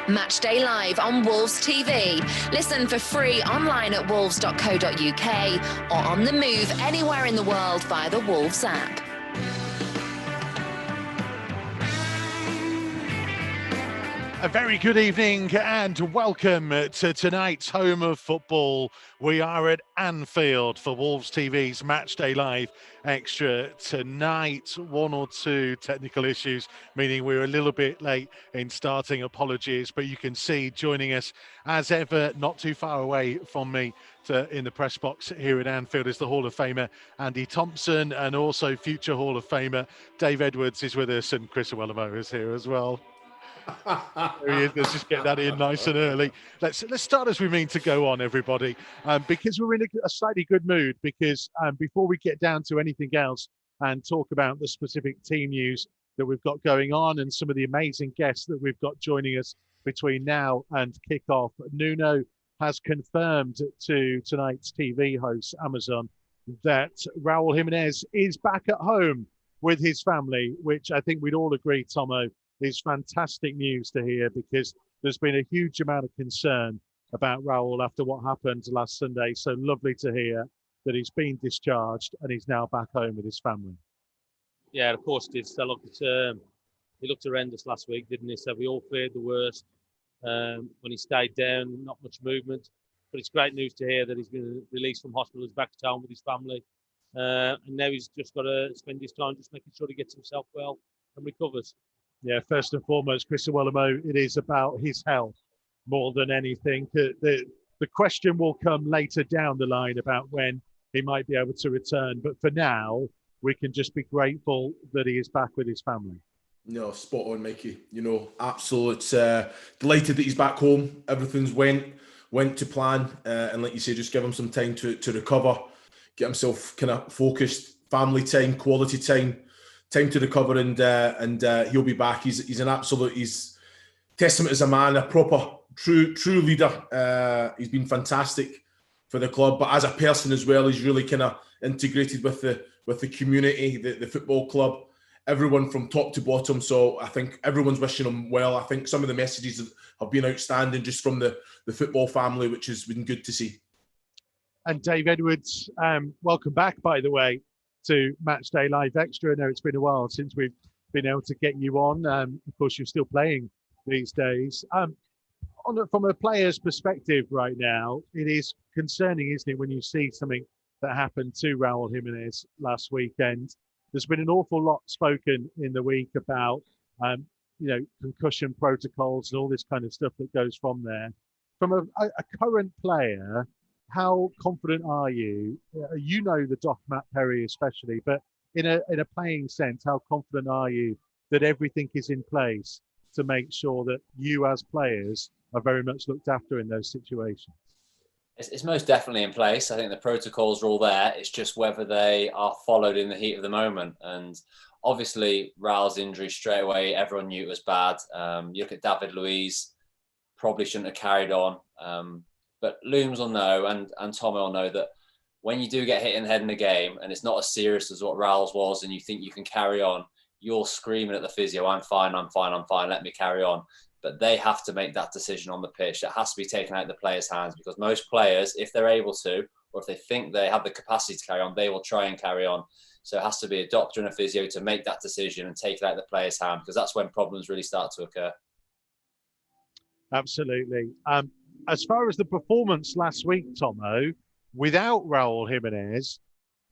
Matchday Live on Wolves TV. Listen for free online at wolves.co.uk or on the move anywhere in the world via the Wolves app. A very good evening and welcome to tonight's home of football. We are at Anfield for Wolves TV's Matchday Live Extra tonight. One or two technical issues, meaning we're a little bit late in starting. Apologies, but you can see joining us as ever, not too far away from me in the press box here at Anfield is the Hall of Famer Andy Thompson, and also future Hall of Famer Dave Edwards is with us, and Chris Iwelumo is here as well. There he is. Let's just get that in nice and early. Let's start as we mean to go on, everybody, because we're in a slightly good mood. Because before we get down to anything else and talk about the specific team news that we've got going on and some of the amazing guests that we've got joining us between now and kick-off, Nuno has confirmed to tonight's TV host Amazon that Raul Jimenez is back at home with his family, which I think we'd all agree, Tomo, is fantastic news to hear, because there's been a huge amount of concern about Raul after what happened last Sunday. So lovely to hear that he's been discharged and he's now back home with his family. Yeah, of course it is. So look, he looked horrendous last week, didn't he? So we all feared the worst when he stayed down, not much movement. But it's great news to hear that he's been released from hospital, he's back at home with his family. And now he's just got to spend his time just making sure he gets himself well and recovers. Yeah, first and foremost, Chris Iwelumo, it is about his health more than anything. The question will come later down the line about when he might be able to return. But for now, we can just be grateful that he is back with his family. No, spot on, Mikey. You know, absolute delighted that he's back home. Everything's went to plan. And like you say, just give him some time to recover, get himself kind of focused, family time, quality time to recover, and he'll be back. He's an absolute, he's testament as a man, a proper, true leader. He's been fantastic for the club, but as a person as well, he's really kind of integrated with the community, the football club, everyone from top to bottom. So I think everyone's wishing him well. I think some of the messages have been outstanding just from the football family, which has been good to see. And Dave Edwards, welcome back, by the way, to Matchday Live Extra. I know it's been a while since we've been able to get you on. Of course, you're still playing these days. From a player's perspective right now, it is concerning, isn't it, when you see something that happened to Raul Jimenez last weekend. There's been an awful lot spoken in the week about, concussion protocols and all this kind of stuff that goes from there. From a current player, how confident are you? You know the Doc Matt Perry especially, but in a playing sense, how confident are you that everything is in place to make sure that you as players are very much looked after in those situations? It's most definitely in place. I think the protocols are all there. It's just whether they are followed in the heat of the moment. And obviously, Raul's injury straight away, everyone knew it was bad. You look at David Luiz, probably shouldn't have carried on. But Looms will know, and Tommy will know that when you do get hit in the head in the game, and it's not as serious as what Raul's was, and you think you can carry on, you're screaming at the physio, I'm fine, let me carry on. But they have to make that decision on the pitch. That has to be taken out of the players' hands, because most players, if they're able to, or if they think they have the capacity to carry on, they will try and carry on. So it has to be a doctor and a physio to make that decision and take it out of the players' hand, because that's when problems really start to occur. Absolutely. As far as the performance last week, Tomo, without Raul Jimenez,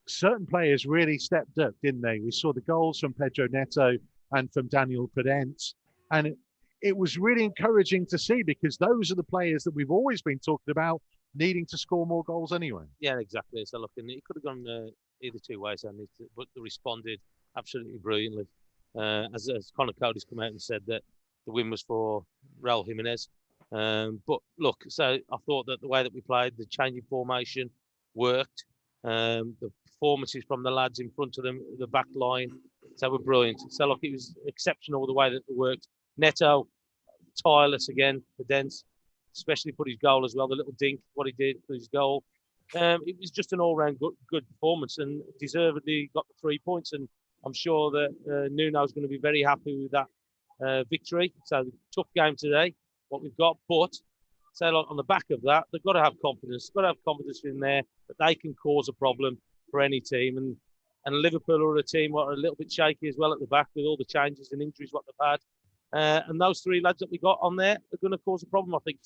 certain players really stepped up, didn't they? We saw the goals from Pedro Neto and from Daniel Podence, and it was really encouraging to see, because those are the players that we've always been talking about needing to score more goals anyway. Yeah, exactly. So look, and it could have gone either two ways, but they responded absolutely brilliantly. As Conor Cody's come out and said that the win was for Raul Jimenez. But look, so I thought that the way that we played, the changing formation worked. The performances from the lads in front of them, the back line, so were brilliant. So look, it was exceptional the way that it worked. Neto, tireless again for Dents, especially for his goal as well. The little dink, what he did for his goal. It was just an all-round good performance, and deservedly got the 3 points. And I'm sure that Nuno's going to be very happy with that victory. So tough game today. what we've got. But say like on the back of that, they've got to have confidence. They've got to have confidence in there that they can cause a problem for any team. And Liverpool are a team what are a little bit shaky as well at the back with all the changes and injuries what they've had. And those three lads that we got on there are going to cause a problem, I think,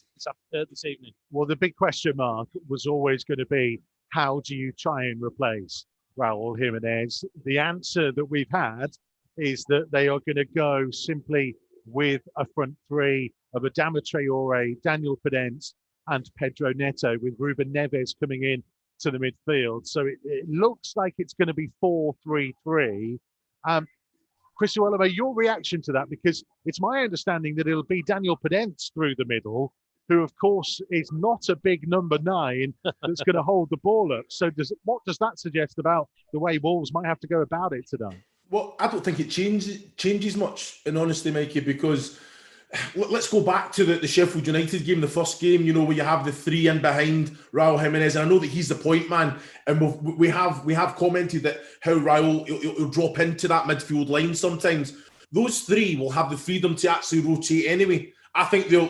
this evening. Well, the big question mark was always going to be, how do you try and replace Raul Jimenez? The answer that we've had is that they are going to go simply with a front three of Adama Traore, Daniel Podence and Pedro Neto, with Ruben Neves coming in to the midfield. So it looks like it's going to be 4-3-3. Chris Iwelumo, your reaction to that, because it's my understanding that it'll be Daniel Podence through the middle, who of course is not a big number 9 that's going to hold the ball up. So what does that suggest about the way Wolves might have to go about it today? Well, I don't think it changes much, in honesty, Mikey, because let's go back to the Sheffield United game, the first game, you know, where you have the 3 in behind Raul Jimenez, and I know that he's the point man, and we have commented that how Raul he'll drop into that midfield line sometimes. Those 3 will have the freedom to actually rotate anyway. I think they'll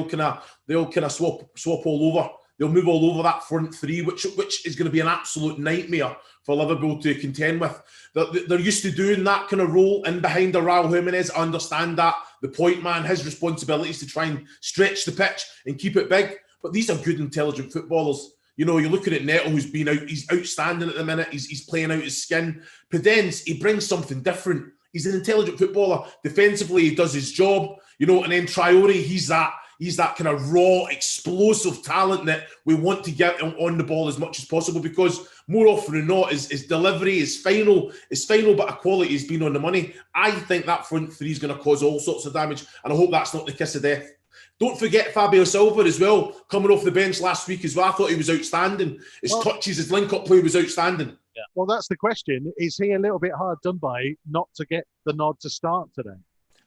kind of swap all over. They'll move all over that front 3, which is going to be an absolute nightmare for Liverpool to contend with. They're used to doing that kind of role in behind the Raul Jimenez. I understand that. The point man, his responsibility is to try and stretch the pitch and keep it big. But these are good, intelligent footballers. You know, you're looking at Neto, who's been out. He's outstanding at the minute. He's playing out his skin. Podence, he brings something different. He's an intelligent footballer. Defensively, he does his job. You know, and then Traore, he's that kind of raw, explosive talent that we want to get on the ball as much as possible, because more often than not, his delivery, his final bit of quality has been on the money. I think that front 3 is going to cause all sorts of damage, and I hope that's not the kiss of death. Don't forget Fabio Silva as well, coming off the bench last week as well. I thought he was outstanding. His touches, his link-up play was outstanding. Yeah. Well, that's the question. Is he a little bit hard done by not to get the nod to start today?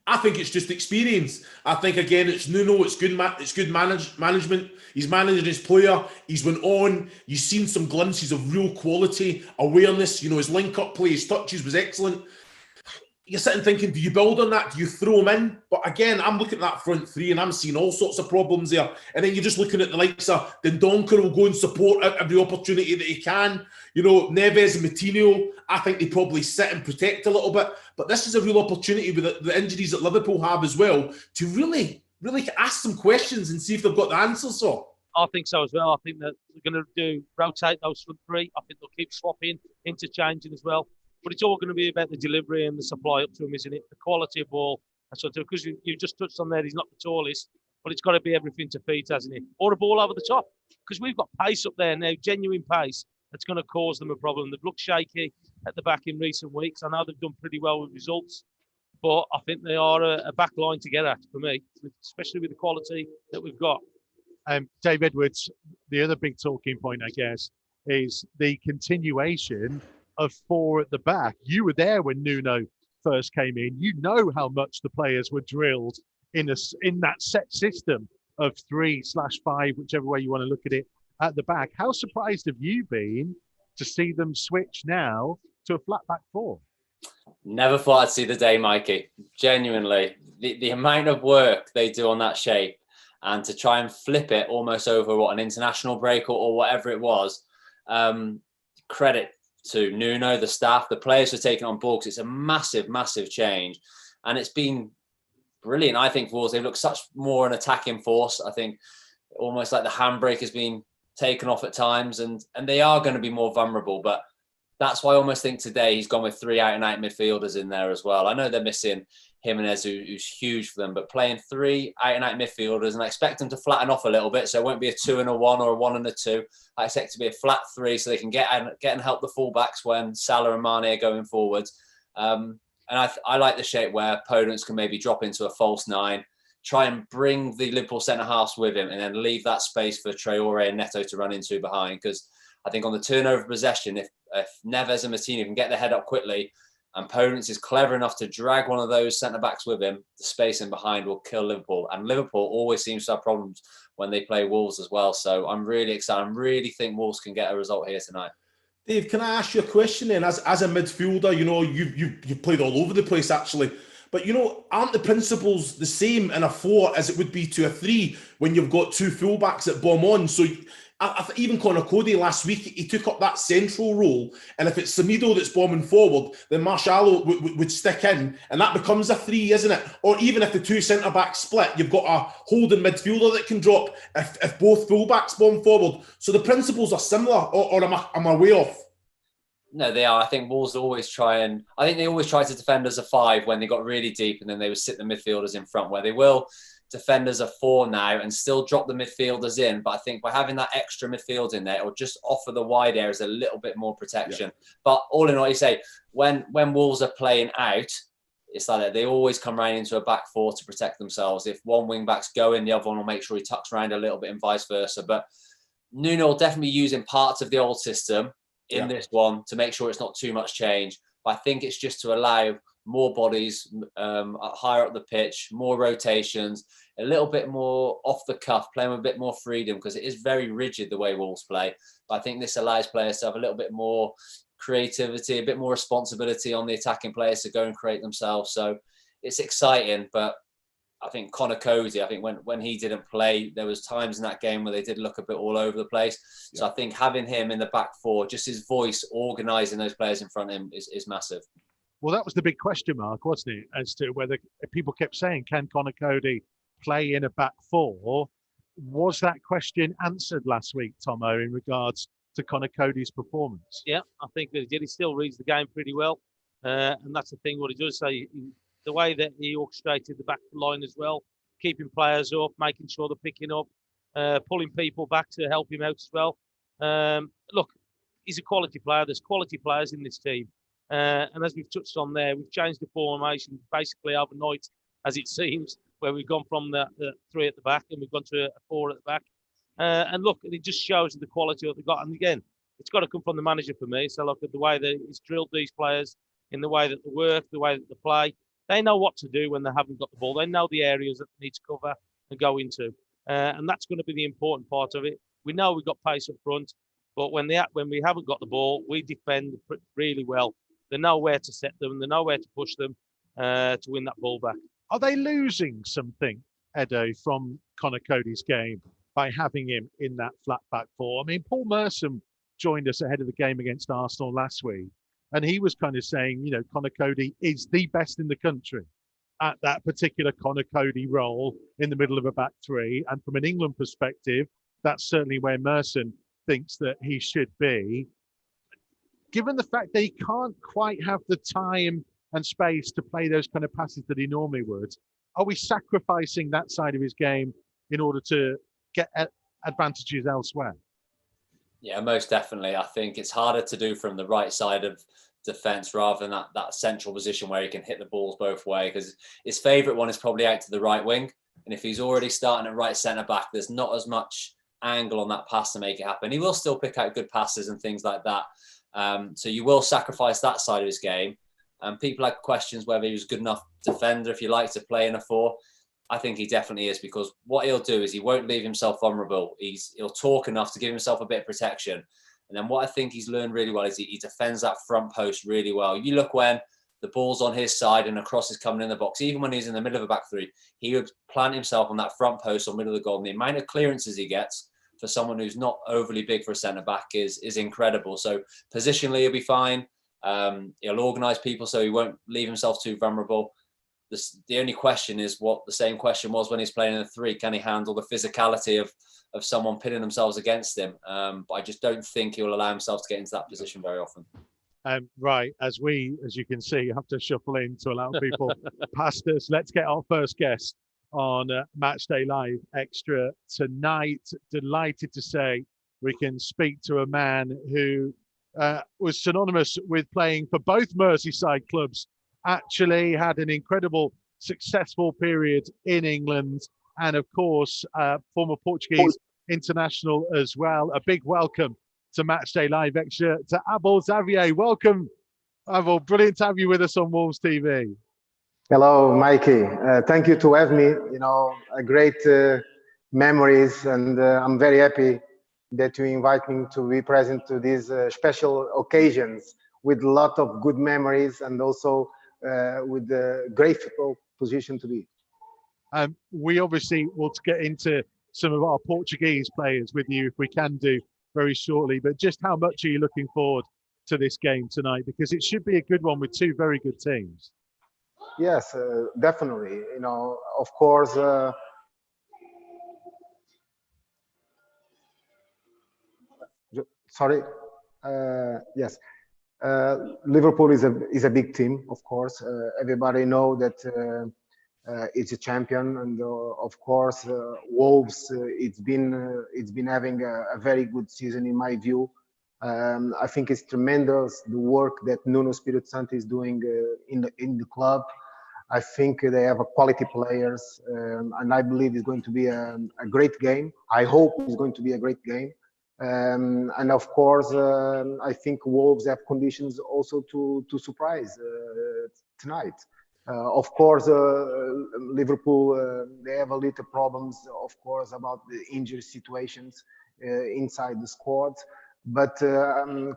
I think it's just experience. I think, again, it's Nuno. It's good management. He's managing his player. He's went on. You've seen some glimpses of real quality, awareness. You know, his link-up play, his touches was excellent. You're sitting thinking, do you build on that? Do you throw him in? But again, I'm looking at that front 3 and I'm seeing all sorts of problems there. And then you're just looking at the likes of Dendoncker will go and support every opportunity that he can. You know, Neves and Moutinho, I think they probably sit and protect a little bit. But this is a real opportunity with the injuries that Liverpool have as well to really ask some questions and see if they've got the answers. So I think so as well. I think that they're going to rotate those front 3. I think they'll keep swapping, interchanging as well. But it's all going to be about the delivery and the supply up to him, isn't it? The quality of ball. And so, because you just touched on there, he's not the tallest, but it's got to be everything to feet, hasn't it? Or a ball over the top. Because we've got pace up there now, genuine pace, that's going to cause them a problem. They've looked shaky at the back in recent weeks. I know they've done pretty well with results, but I think they are a back line to get at, for me, especially with the quality that we've got. Dave Edwards, the other big talking point, I guess, is the continuation of 4 at the back. You were there when Nuno first came in. You know how much the players were drilled in that set system of 3/5, whichever way you want to look at it, at the back. How surprised have you been to see them switch now to a flat back 4? Never thought I'd see the day, Mikey. Genuinely, the amount of work they do on that shape, and to try and flip it almost over an international break or whatever it was. Credit to Nuno, the staff, the players are taking on board, because it's a massive, massive change. And it's been brilliant, I think, for Wolves. They've looked such more an attacking force. I think almost like the handbrake has been taken off at times, and they are going to be more vulnerable. But that's why I almost think today he's gone with 3 out-and-out midfielders in there as well. I know they're missing Jimenez, who's huge for them, but playing 3 out-and-out midfielders, and I expect them to flatten off a little bit, so it won't be a 2 and a 1 or a 1 and a 2. I expect it to be a flat 3, so they can get and help the fullbacks when Salah and Mane are going forwards. And I like the shape where Podence can maybe drop into a false 9, try and bring the Liverpool centre-halves with him, and then leave that space for Traore and Neto to run into behind. Because I think on the turnover possession, if Neves and Moutinho can get their head up quickly, and Podence is clever enough to drag one of those centre-backs with him, the space in behind will kill Liverpool. And Liverpool always seems to have problems when they play Wolves as well. So I'm really excited. I really think Wolves can get a result here tonight. Dave, can I ask you a question then? As a midfielder, you know, you've played all over the place, actually. But, you know, aren't the principles the same in a 4 as it would be to a 3 when you've got 2 fullbacks that bomb on? So even Conor Cody last week, he took up that central role. And if it's Semedo that's bombing forward, then Martial would stick in. And that becomes a 3, isn't it? Or even if the 2 centre-backs split, you've got a holding midfielder that can drop if both fullbacks bomb forward. So the principles are similar, or am I way off? No, they are. I think Wolves always try to defend as a 5 when they got really deep, and then they would sit the midfielders in front, where they will defend as a 4 now and still drop the midfielders in. But I think by having that extra midfield in there, it'll just offer the wide areas a little bit more protection. Yeah. But all in all, you say, when Wolves are playing out, it's like that. They always come round into a back 4 to protect themselves. If one wing back's going, the other one will make sure he tucks around a little bit and vice versa. But Nuno will definitely be using parts of the old system in this one to make sure it's not too much change. But I think it's just to allow more bodies higher up the pitch, more rotations, a little bit more off the cuff, playing with a bit more freedom, because it is very rigid the way Wolves play. But I think this allows players to have a little bit more creativity, a bit more responsibility on the attacking players to go and create themselves. So it's exciting, but I think Conor Cody, I think when he didn't play, there was times in that game where they did look a bit all over the place. Yeah. So I think having him in the back 4, just his voice, organising those players in front of him is massive. Well, that was the big question mark, wasn't it? As to whether people kept saying, can Conor Cody play in a back 4? Was that question answered last week, Tomo, in regards to Conor Cody's performance? Yeah, I think that he did. He still reads the game pretty well. And that's the thing, what he does say, the way that he orchestrated the back line as well, keeping players up, making sure they're picking up, pulling people back to help him out as well. Look, he's a quality player. There's quality players in this team. And as we've touched on there, we've changed the formation basically overnight, as it seems, where we've gone from the 3 at the back and we've gone to a 4 at the back. And look, it just shows the quality of what they've got. And again, it's got to come from the manager for me. So look at the way that he's drilled these players, in the way that they work, the way that they play. They know what to do when they haven't got the ball. They know the areas that they need to cover and go into. And that's going to be the important part of it. We know we've got pace up front, but when we haven't got the ball, we defend really well. They know where to set them. They know where to push them to win that ball back. Are they losing something, Edo, from Conor Cody's game by having him in that flat back 4? I mean, Paul Merson joined us ahead of the game against Arsenal last week, and he was kind of saying, you know, Conor Cody is the best in the country at that particular Conor Cody role in the middle of a back 3. And from an England perspective, that's certainly where Merson thinks that he should be. Given the fact that he can't quite have the time and space to play those kind of passes that he normally would, are we sacrificing that side of his game in order to get advantages elsewhere? Yeah, most definitely. I think it's harder to do from the right side of defence rather than that central position where he can hit the balls both ways, because his favourite one is probably out to the right wing. And if he's already starting at right centre-back, there's not as much angle on that pass to make it happen. He will still pick out good passes and things like that. So you will sacrifice that side of his game. People had questions whether he was a good enough defender, if you like, to play in a 4. I think he definitely is, because what he'll do is he won't leave himself vulnerable. He'll talk enough to give himself a bit of protection. And then what I think he's learned really well is he defends that front post really well. You look when the ball's on his side and a cross is coming in the box, even when he's in the middle of a back 3, he would plant himself on that front post or middle of the goal. And the amount of clearances he gets for someone who's not overly big for a centre-back is incredible. So positionally, he'll be fine. He'll organise people so he won't leave himself too vulnerable. The only question is what the same question was when he's playing in a 3. Can he handle the physicality of someone pitting themselves against him? But I just don't think he'll allow himself to get into that position very often. Right, as you can see, have to shuffle in to allow people past us. Let's get our first guest on Matchday Live Extra tonight. Delighted to say we can speak to a man who was synonymous with playing for both Merseyside clubs, actually had an incredible successful period in England, and of course former Portuguese international as well. A big welcome to Matchday Live Extra to Abel Xavier. Welcome, Abel. Brilliant to have you with us on Wolves TV. Hello, Mikey. Thank you to have me. You know, a great memories, and I'm very happy that you invite me to be present to these special occasions with a lot of good memories, and also with a great football position to be. We obviously will get into some of our Portuguese players with you if we can do very shortly, but just how much are you looking forward to this game tonight? Because it should be a good one with two very good teams. Yes, definitely. You know, of course, sorry. Yes, Liverpool is a big team, of course. Everybody know that it's a champion, and of course, Wolves. It's been having a very good season in my view. I think it's tremendous the work that Nuno Espírito Santo is doing in the club. I think they have a quality players, and I believe it's going to be a great game. I hope it's going to be a great game. And of course, I think Wolves have conditions also to surprise tonight. Of course, Liverpool, they have a little problems, of course, about the injury situations inside the squad. But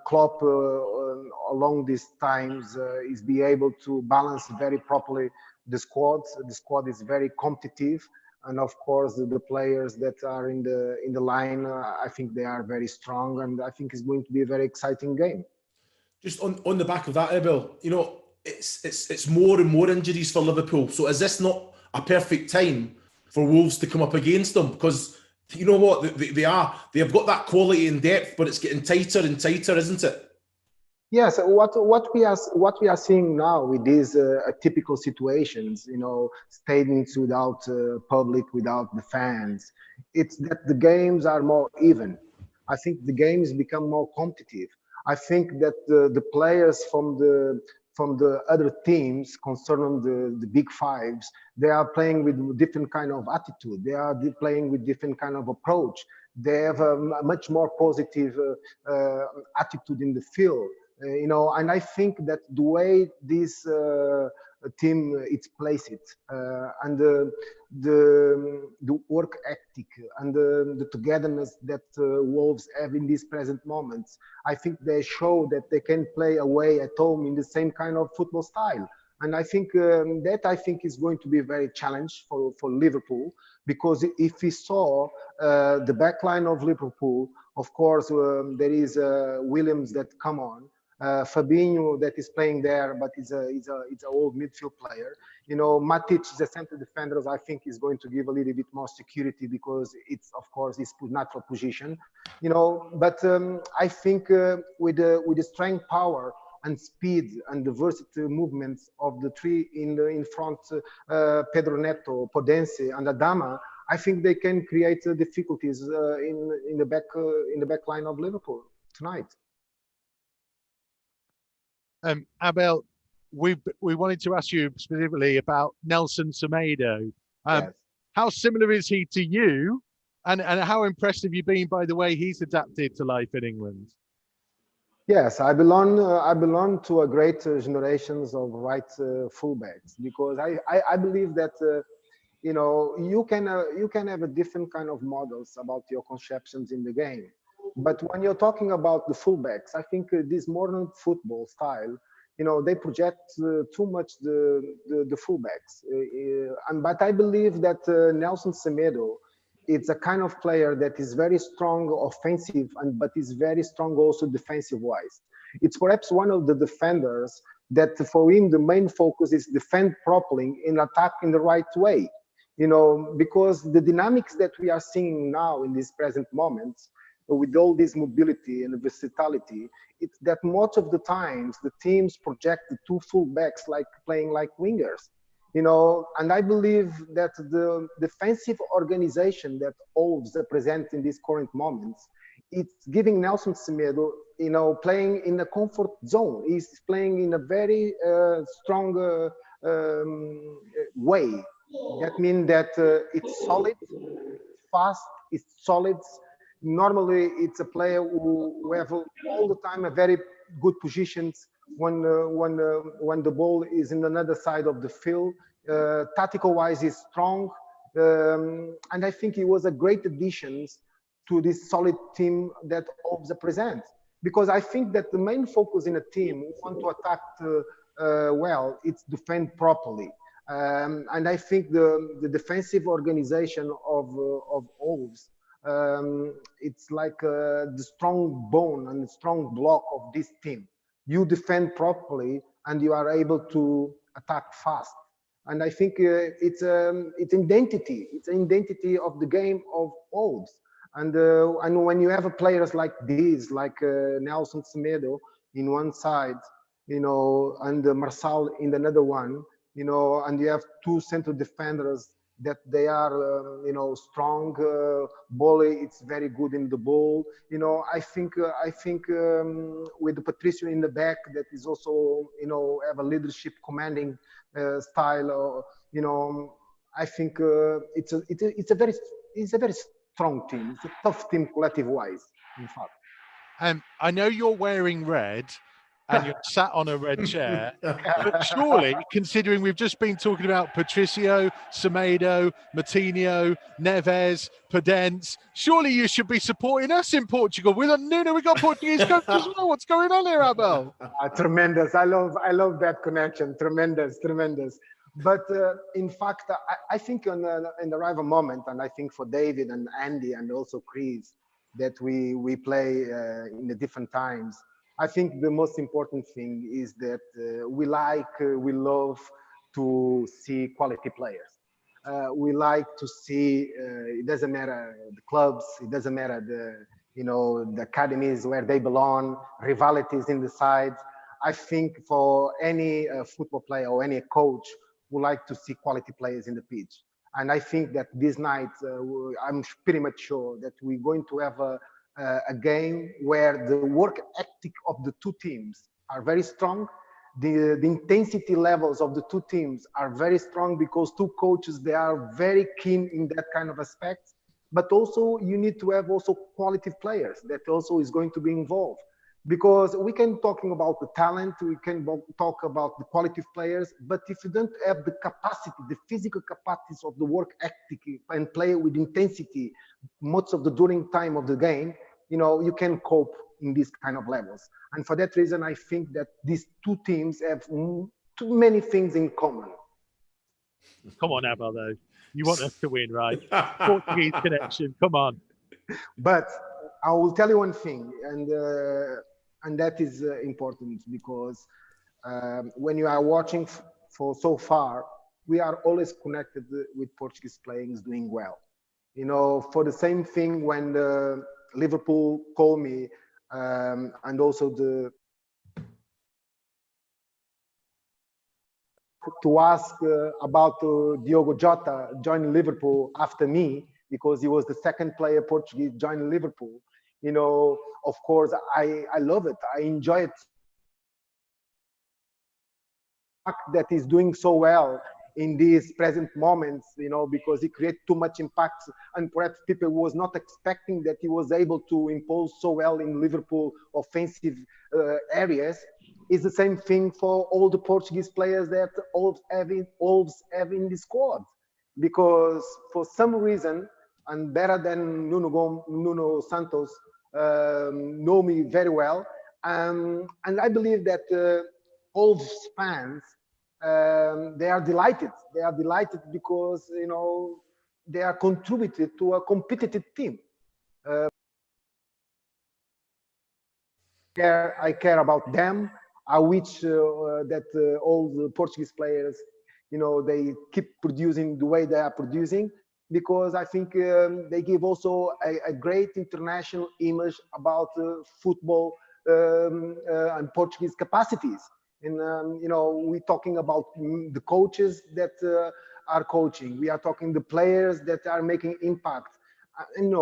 Klopp, along these times, is be able to balance very properly the squad. The squad is very competitive, and of course, the players that are in the line, I think they are very strong, and I think it's going to be a very exciting game. Just on the back of that, Abel, you know, it's more and more injuries for Liverpool. So is this not a perfect time for Wolves to come up against them? Because you know what, they have got that quality and depth, but it's getting tighter and tighter, isn't it? Yes, what we are seeing now with these typical situations, you know, stadiums without public, without the fans, it's that the games are more even. I think the games become more competitive. I think that the players from the other teams concerning the big fives, they are playing with different kind of attitude. They are playing with different kind of approach. They have a much more positive attitude in the field. You know, and I think that the way this team it's placed, and the work ethic and the togetherness that Wolves have in these present moments, I think they show that they can play away at home in the same kind of football style. And I think that is going to be a very challenge for Liverpool, because if we saw the back line of Liverpool, of course, there is Williams that come on. Fabinho that is playing there, but he's an old midfield player. You know, Matic, the center defenders, I think is going to give a little bit more security, because it's, of course, his natural position. You know, but I think with the strength, power, and speed and the versatile movements of the three in front, Pedro Neto, Podence, and Adama, I think they can create difficulties in the back line of Liverpool tonight. Abel, we wanted to ask you specifically about Nelson Semedo. Yes. How similar is he to you, and how impressed have you been by the way he's adapted to life in England? Yes, I belong to a great generations of right fullbacks, because I believe that you know, you can have a different kind of models about your conceptions in the game. But when you're talking about the fullbacks, I think this modern football style, you know, they project too much the fullbacks. But I believe that Nelson Semedo, it's a kind of player that is very strong offensive, but is very strong also defensive-wise. It's perhaps one of the defenders that for him the main focus is defend properly and attack in the right way. You know, because the dynamics that we are seeing now in these present moments, with all this mobility and versatility, it's that most of the times the teams project the two fullbacks like playing like wingers, you know. And I believe that the defensive organization that Wolves represent in these current moments, it's giving Nelson Semedo, you know, playing in a comfort zone. He's playing in a very strong way. That means that it's solid, fast, it's solid. Normally, it's a player who have all the time a very good positions when the ball is in another side of the field. Tactical-wise, is strong, and I think he was a great addition to this solid team that Wolves present. Because I think that the main focus in a team who want to attack well, it's defend properly. And I think the defensive organization of Wolves, it's like the strong bone and the strong block of this team. You defend properly and you are able to attack fast. And I think it's identity. It's an identity of the game of Wolves. And when you have players like these, like Nelson Semedo in one side, and Marçal in another one, and you have two central defenders that they are, strong. Bolle, it's very good in the ball. I think with the Patricio in the back, that is also, have a leadership commanding style. I think it's a very strong team. It's a tough team, collective-wise, in fact. I know you're wearing red and you're sat on a red chair, but surely, considering we've just been talking about Patricio, Semedo, Matinho, Neves, Pedence, surely you should be supporting us in Portugal. With Nuno, we got Portuguese coach as well. What's going on here, Abel? Tremendous. I love that connection. Tremendous. But in fact, I think in the right moment, and I think for David and Andy and also Chris, that we play in the different times. I think the most important thing is that we love to see quality players. We like to see, it doesn't matter the clubs, it doesn't matter the academies where they belong, rivalities in the sides. I think for any football player or any coach, we like to see quality players in the pitch. And I think that this night, I'm pretty much sure that we're going to have a game where the work ethic of the two teams are very strong. The intensity levels of the two teams are very strong because two coaches, they are very keen in that kind of aspect. But also you need to have also quality players that also is going to be involved. Because we can talking about the talent, we can talk about the quality of players, but if you don't have the capacity, the physical capacities of the work ethic and play with intensity, much of the during time of the game, you can cope in these kind of levels. And for that reason, I think that these two teams have too many things in common. Come on, Abel, though. You want us to win, right? Portuguese connection, come on. But I will tell you one thing, and that is important because when you are watching for so far, we are always connected with Portuguese players doing well. For the same thing when Liverpool called me and also to ask about Diogo Jota joining Liverpool after me, because he was the second player Portuguese joining Liverpool. Of course, I love it. I enjoy it. That he's doing so well in these present moments, because he created too much impact, and perhaps people was not expecting that he was able to impose so well in Liverpool offensive areas. It's the same thing for all the Portuguese players that Wolves have in the squad, because for some reason, and better than Nuno Santos know me very well, and I believe that Wolves fans, they are delighted. They are delighted because they are contributed to a competitive team. I care about them. I wish that all the Portuguese players, they keep producing the way they are producing, because I think they give also a great international image about football and Portuguese capacities. And we're talking about the coaches that are coaching. We are talking the players that are making impact. And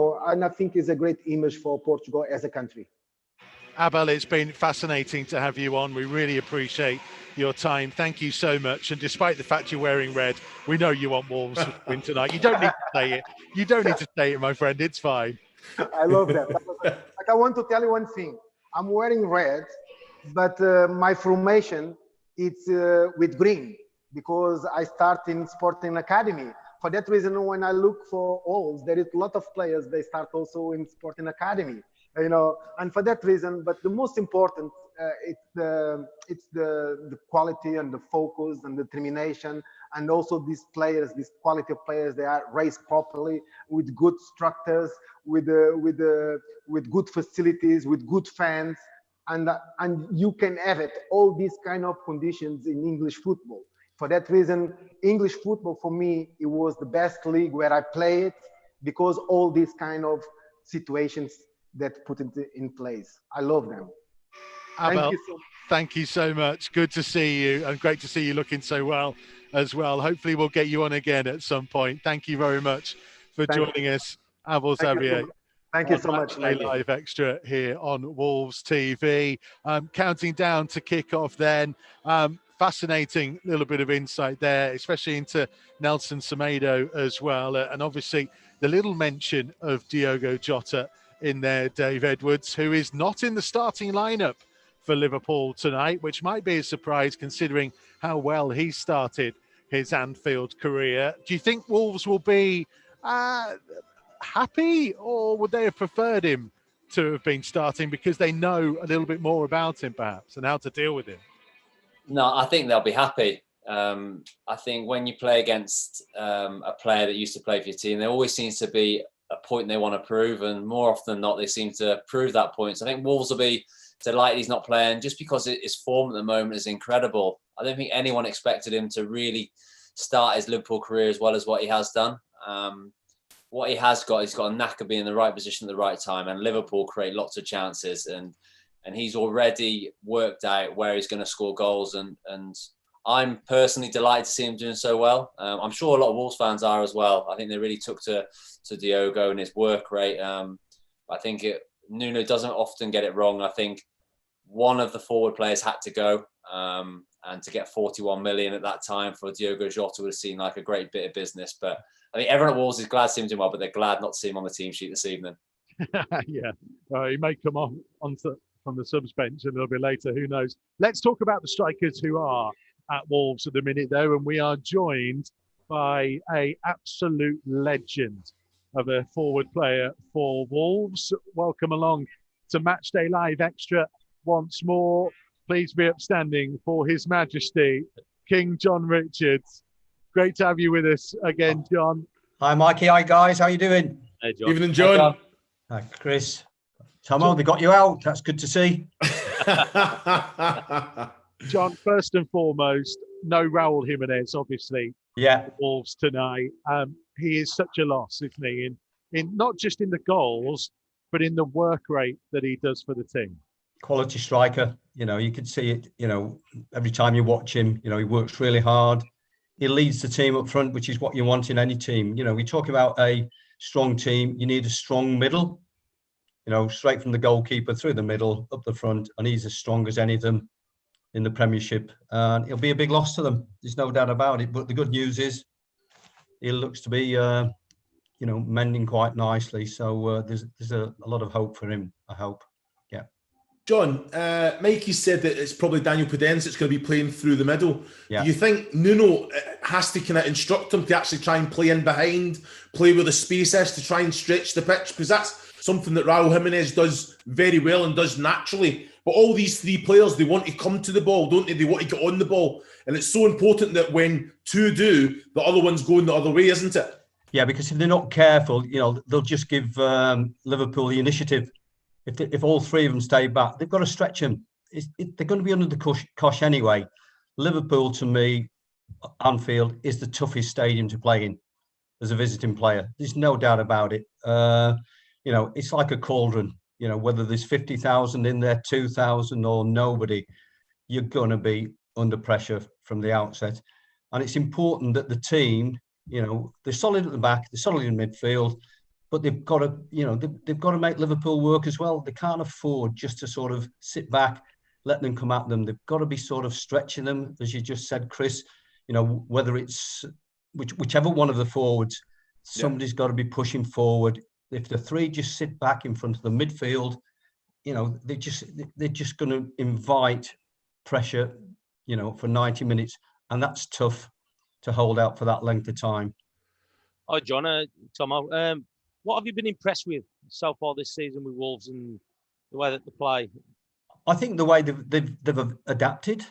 I think it's a great image for Portugal as a country. Abel, it's been fascinating to have you on. We really appreciate your time. Thank you so much. And despite the fact you're wearing red, we know you want Wolves to win tonight. You don't need to say it. You don't need to say it, my friend. It's fine. I love that. Like, I want to tell you one thing. I'm wearing red, but my formation it's with green, because I start in Sporting Academy. For that reason, when I look for Wolves, there is a lot of players. They start also in Sporting Academy. And for that reason, but the most important, it's the quality and the focus and determination, and also these players, these quality of players, they are raised properly with good structures, with good facilities, with good fans, and you can have it all these kind of conditions in English football. For that reason, English football for me, it was the best league where I play it, because all these kind of situations that put it in place. I love them. Abel, thank you so much. Good to see you, and great to see you looking so well as well. Hopefully we'll get you on again at some point. Thank you very much for joining us, Abel Xavier. Thank you so much. Matchday Live Extra here on Wolves TV. Counting down to kick off then. Fascinating little bit of insight there, especially into Nelson Semedo as well. And obviously the little mention of Diogo Jota in there, Dave Edwards, who is not in the starting lineup for Liverpool tonight, which might be a surprise considering how well he started his Anfield career. Do you think Wolves will be happy, or would they have preferred him to have been starting because they know a little bit more about him perhaps and how to deal with him? No, I think they'll be happy. I think when you play against a player that used to play for your team, there always seems to be a point they want to prove, and more often than not, they seem to prove that point. So I think Wolves will be delighted he's not playing, just because his form at the moment is incredible. I don't think anyone expected him to really start his Liverpool career as well as what he has done. What he has got, he's got a knack of being in the right position at the right time, and Liverpool create lots of chances, and he's already worked out where he's going to score goals, and I'm personally delighted to see him doing so well. I'm sure a lot of Wolves fans are as well. I think they really took to Diogo and his work rate. I think Nuno doesn't often get it wrong. I think one of the forward players had to go, and to get 41 million at that time for Diogo Jota would have seemed like a great bit of business. But I think everyone at Wolves is glad to see him doing well, but they're glad not to see him on the team sheet this evening. Yeah, he may come on from the subs bench a little bit later. Who knows? Let's talk about the strikers who are at Wolves at the minute, though, and we are joined by an absolute legend of a forward player for Wolves. Welcome along to Matchday Live Extra once more. Please be upstanding for His Majesty King John Richards. Great to have you with us again, John. Hi, Mikey. Hi, guys. How you doing? Hey, John. Evening, John. Hi, Chris. Tomo, they got you out. That's good to see. John, first and foremost, no Raul Jimenez, obviously. Yeah. Wolves tonight. He is such a loss, isn't he? In not just in the goals, but in the work rate that he does for the team. Quality striker. You can see it, every time you watch him, he works really hard. He leads the team up front, which is what you want in any team. We talk about a strong team. You need a strong middle, straight from the goalkeeper through the middle, up the front. And he's as strong as any of them in the Premiership. And it'll be a big loss to them. There's no doubt about it. But the good news is he looks to be, mending quite nicely. So there's a lot of hope for him, I hope. Yeah. John, Mikey said that it's probably Daniel Podence that's going to be playing through the middle. Yeah. Do you think Nuno has to kind of instruct him to actually try and play in behind, play where the space is to try and stretch the pitch? Because that's something that Raul Jimenez does very well and does naturally. But all these three players, they want to come to the ball, don't they? They want to get on the ball. And it's so important that when two do, the other one's going the other way, isn't it? Yeah, because if they're not careful, they'll just give Liverpool the initiative. If all three of them stay back, they've got to stretch them. They're going to be under the cosh anyway. Liverpool, to me, Anfield is the toughest stadium to play in as a visiting player. There's no doubt about it. It's like a cauldron. Whether there's 50,000 in there, 2,000 or nobody, you're going to be under pressure from the outset. And it's important that the team, they're solid at the back, they're solid in midfield, but they've got to, they've got to make Liverpool work as well. They can't afford just to sort of sit back, let them come at them. They've got to be sort of stretching them, as you just said, Chris. Whether it's whichever one of the forwards, somebody's got to be pushing forward. If the three just sit back in front of the midfield, they're just going to invite pressure, for 90 minutes, and that's tough to hold out for that length of time. Hi, John. Tomo, what have you been impressed with so far this season with Wolves and the way that they play? I think the way they've adapted.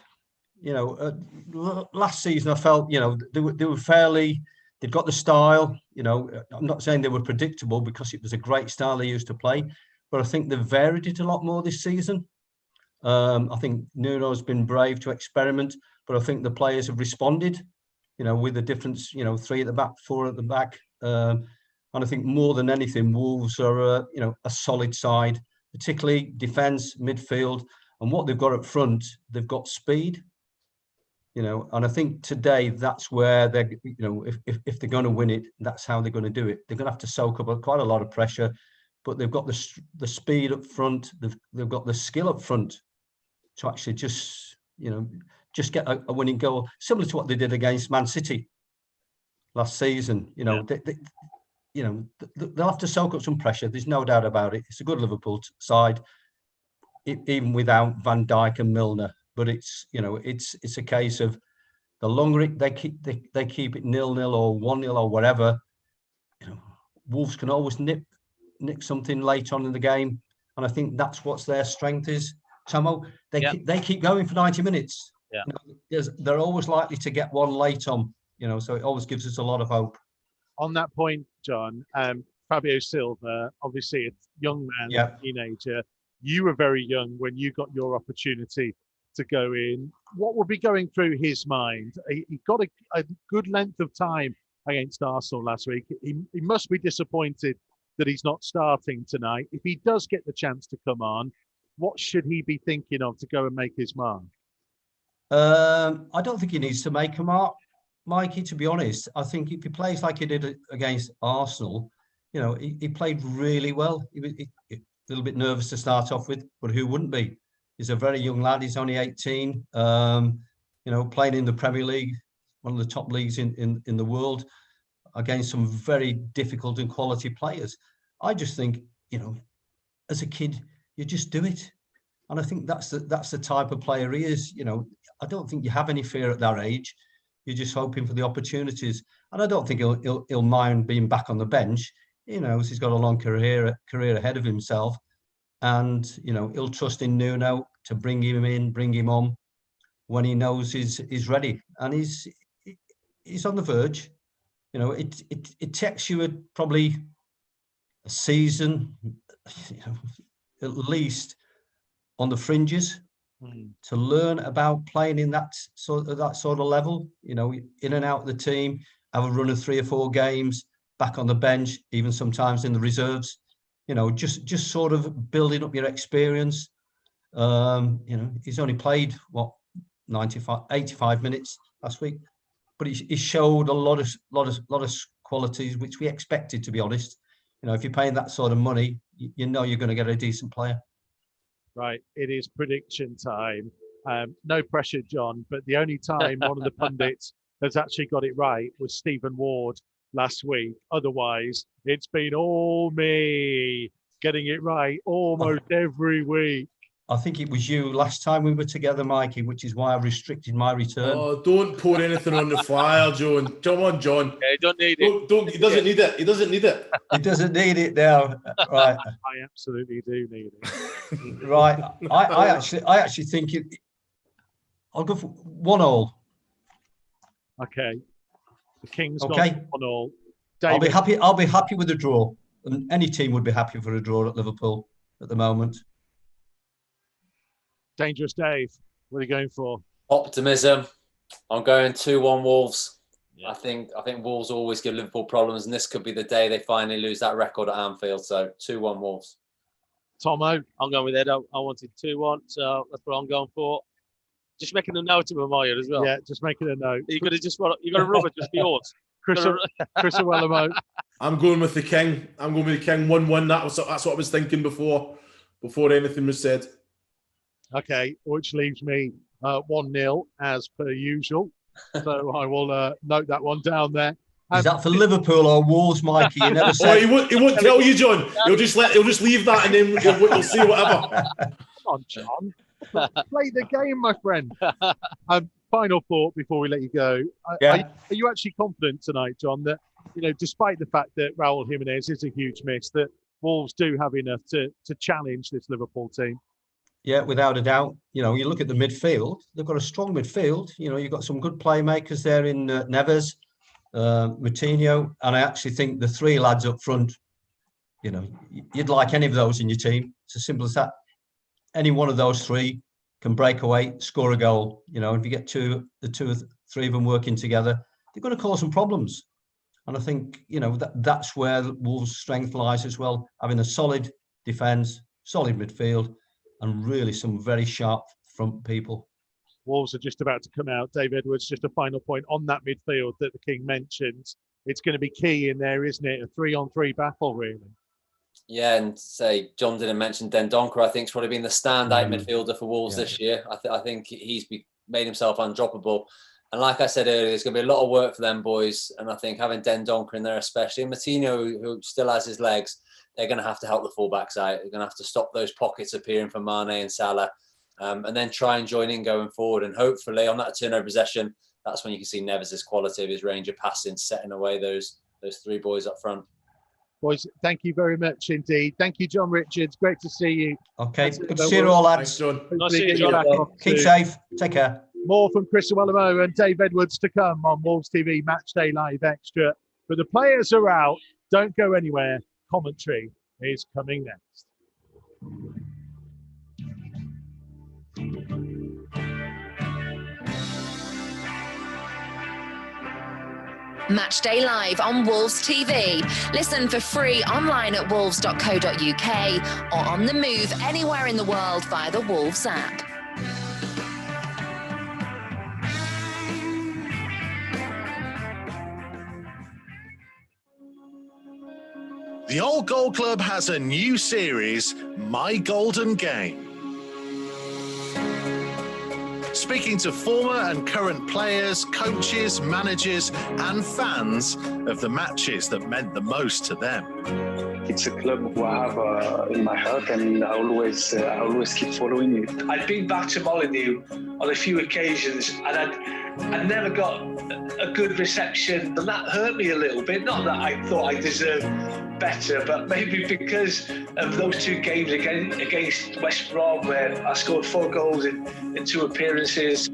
Last season I felt they were fairly. They've got the style. I'm not saying they were predictable because it was a great style they used to play, but I think they've varied it a lot more this season. I think Nuno's been brave to experiment, but I think the players have responded. With the difference. 3 at the back, 4 at the back, and I think more than anything, Wolves are a solid side, particularly defence, midfield, and what they've got up front. They've got speed. And I think today that's where they're, if they're going to win it, that's how they're going to do it. They're going to have to soak up quite a lot of pressure, but they've got the speed up front. They've got the skill up front to actually just get a winning goal, similar to what they did against Man City last season. They'll have to soak up some pressure. There's no doubt about it. It's a good Liverpool side, even without Van Dijk and Milner. But it's a case of the longer they keep it 0-0 or 1-0 or whatever, Wolves can always nick something late on in the game, and I think that's what's their strength is. Tomo, they keep going for 90 minutes. Yeah, they're always likely to get one late on. So it always gives us a lot of hope. On that point, John, Fabio Silva, obviously a young man, a teenager. You were very young when you got your opportunity to go in. What would be going through his mind? He got a good length of time against Arsenal last week. He must be disappointed that he's not starting tonight. If he does get the chance to come on, what should he be thinking of to go and make his mark? I don't think he needs to make a mark, Mikey, to be honest. I think if he plays like he did against Arsenal, he played really well. He was a little bit nervous to start off with, but who wouldn't be? He's a very young lad. He's only 18, playing in the Premier League, one of the top leagues in the world, against some very difficult and quality players. I just think, as a kid, you just do it. And I think that's the type of player he is. I don't think you have any fear at that age. You're just hoping for the opportunities. And I don't think he'll mind being back on the bench. He's got a long career ahead of himself. And, he'll trust in Nuno to bring him in, bring him on when he knows he's ready. And he's on the verge. It takes you probably a season, at least on the fringes, to learn about playing in that sort of level. In and out of the team, have a run of 3 or 4 games, back on the bench, even sometimes in the reserves. Just sort of building up your experience. He's only played 85 minutes last week, but he showed a lot of qualities which we expected, to be honest. If you're paying that sort of money, you're going to get a decent player. Right, it is prediction time. No pressure, John, but the only time one of the pundits has actually got it right was Stephen Ward last week. Otherwise, it's been all me getting it right almost every week. I think it was you last time we were together, Mikey, which is why I restricted my return. Oh, don't pour anything on the fire, John. Come on, John. Yeah, he don't need it. He doesn't need it. He doesn't need it. He doesn't need it now. Right. I absolutely do need it. Right. I actually think I'll go for 1-1. Okay. The King's okay. Gone 1-1. I'll be happy with a draw. And any team would be happy for a draw at Liverpool at the moment. Dangerous Dave, what are you going for? Optimism. I'm going 2-1 Wolves. Yeah. I think Wolves always give Liverpool problems, and this could be the day they finally lose that record at Anfield. So 2-1 Wolves. Tomo? I'm going with Edo. I wanted 2-1, so that's what I'm going for. Just making a note of Amaya as well. Yeah, just making a note. You got to rub it, just be yours. Chris Iwelumo. I'm going with the King. 1-1. That's what I was thinking before anything was said. Okay, which leaves me 1-0 as per usual. So I will note that one down there. Is that for Liverpool or Wolves, Mikey? You never said. Oh, he won't tell you, John. He'll just leave that, and then we'll see whatever. Come on, John. Play the game, my friend. Final thought before we let you go. Are you actually confident tonight, John, that despite the fact that Raul Jimenez is a huge miss, that Wolves do have enough to challenge this Liverpool team. Yeah, without a doubt. You know, you look at the midfield, they've got a strong midfield. You know, you've got some good playmakers there in Neves, Moutinho, and I actually think the three lads up front, you know, you'd like any of those in your team. It's as simple as that. Any one of those three can break away, score a goal. You know, if you get the two or three of them working together, they're going to cause some problems. And I think, you know, that's where Wolves' strength lies as well, having a solid defence, solid midfield, and really some very sharp front people. Wolves are just about to come out. Dave Edwards, just a final point on that midfield that the King mentioned. It's going to be key in there, isn't it? A 3-on-3 battle, really. Yeah, and say John didn't mention Dendoncker. I think has probably been the standout midfielder for Wolves this year. I think he's made himself undroppable. And like I said earlier, there's going to be a lot of work for them boys. And I think having Dendoncker in there, especially, and Moutinho, who still has his legs, they're going to have to help the fullbacks out. They're going to have to stop those pockets appearing for Mane and Salah, and then try and join in going forward. And hopefully on that turnover possession, that's when you can see Neves' quality of his range of passing, setting away those three boys up front. Boys, thank you very much indeed. Thank you, John Richards. Great to see you. Okay, good to see you all, lads. Thanks, John. Nice to see you. Keep safe. Take care. More from Chris Iwelumo and Dave Edwards to come on Wolves TV Matchday Live Extra. But the players are out. Don't go anywhere. Commentary is coming next. Matchday Live on Wolves TV. Listen for free online at wolves.co.uk or on the move anywhere in the world via the Wolves app. The Old Goal Club has a new series, My Golden Game. Speaking to former and current players, coaches, managers and fans of the matches that meant the most to them. It's a club who I have in my heart, and I always keep following it. I'd been back to Molyneux on a few occasions, and I'd never got a good reception, and that hurt me a little bit. Not that I thought I deserved better, but maybe because of those two games against West Brom, where I scored 4 goals in 2 appearances.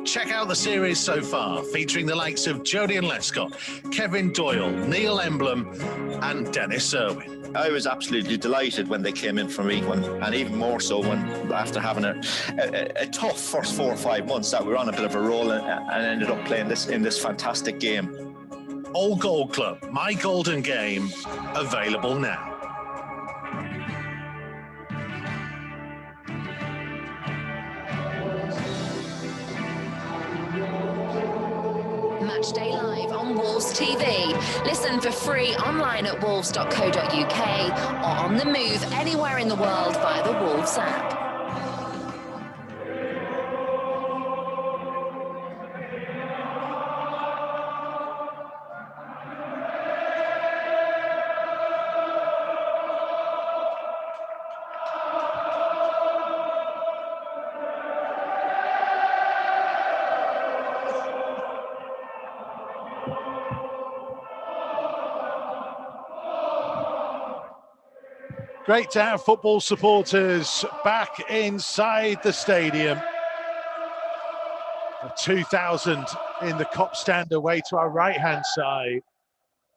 Check out the series so far, featuring the likes of Jodian Lescott, Kevin Doyle, Neil Emblem and Dennis Irwin. I was absolutely delighted when they came in for me, and even more so when after having a tough first 4 or 5 months that we were on a bit of a roll and ended up playing in this fantastic game. Old Goal Club, My Golden Game, available now. Matchday Live on Wolves TV. Listen for free online at wolves.co.uk or on the move anywhere in the world via the Wolves app. Great to have football supporters back inside the stadium. 2,000 in the Kop stand away to our right-hand side.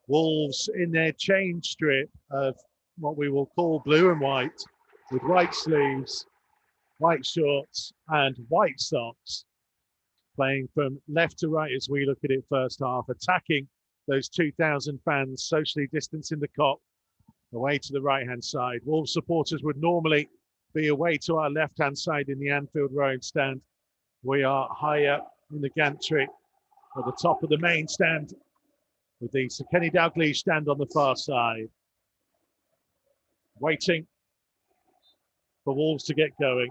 Wolves in their change strip of what we will call blue and white, with white sleeves, white shorts and white socks. Playing from left to right as we look at it first half, attacking those 2,000 fans, socially distancing the Kop. Away to the right-hand side. Wolves supporters would normally be away to our left-hand side in the Anfield Road stand. We are higher in the gantry at the top of the main stand with the Sir Kenny Dalglish stand on the far side. Waiting for Wolves to get going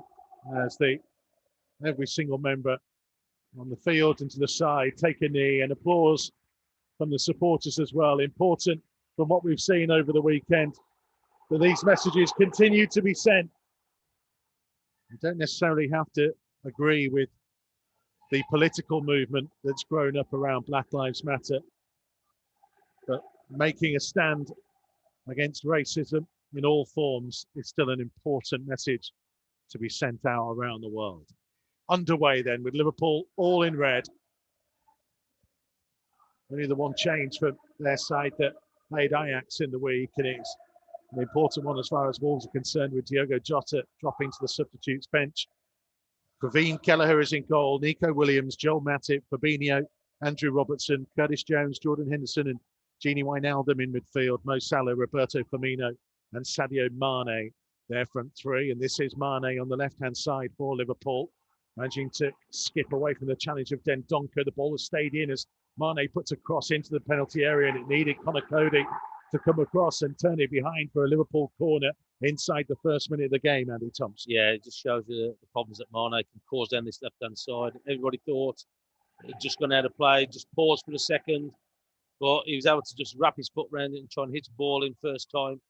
as every single member on the field and to the side take a knee, and applause from the supporters as well. Important from what we've seen over the weekend, that these messages continue to be sent. You don't necessarily have to agree with the political movement that's grown up around Black Lives Matter, but making a stand against racism in all forms is still an important message to be sent out around the world. Underway then with Liverpool all in red. Only the one change for their side that played Ajax in the week, and it's an important one as far as Wolves are concerned, with Diogo Jota dropping to the substitutes bench. Praveen Kelleher is in goal, Nico Williams, Joel Matip, Fabinho, Andrew Robertson, Curtis Jones, Jordan Henderson and Gini Wijnaldum in midfield, Mo Salah, Roberto Firmino and Sadio Mane, their front three. And this is Mane on the left-hand side for Liverpool, managing to skip away from the challenge of Dendoncker. The ball has stayed in as Mane puts a cross into the penalty area, and it needed Conor Cody to come across and turn it behind for a Liverpool corner inside the first minute of the game, Andy Thompson. Yeah, it just shows you the problems that Mane can cause down this left-hand side. Everybody thought he'd just gone out of play, just paused for a second, but he was able to just wrap his foot around it and try and hit the ball in first time.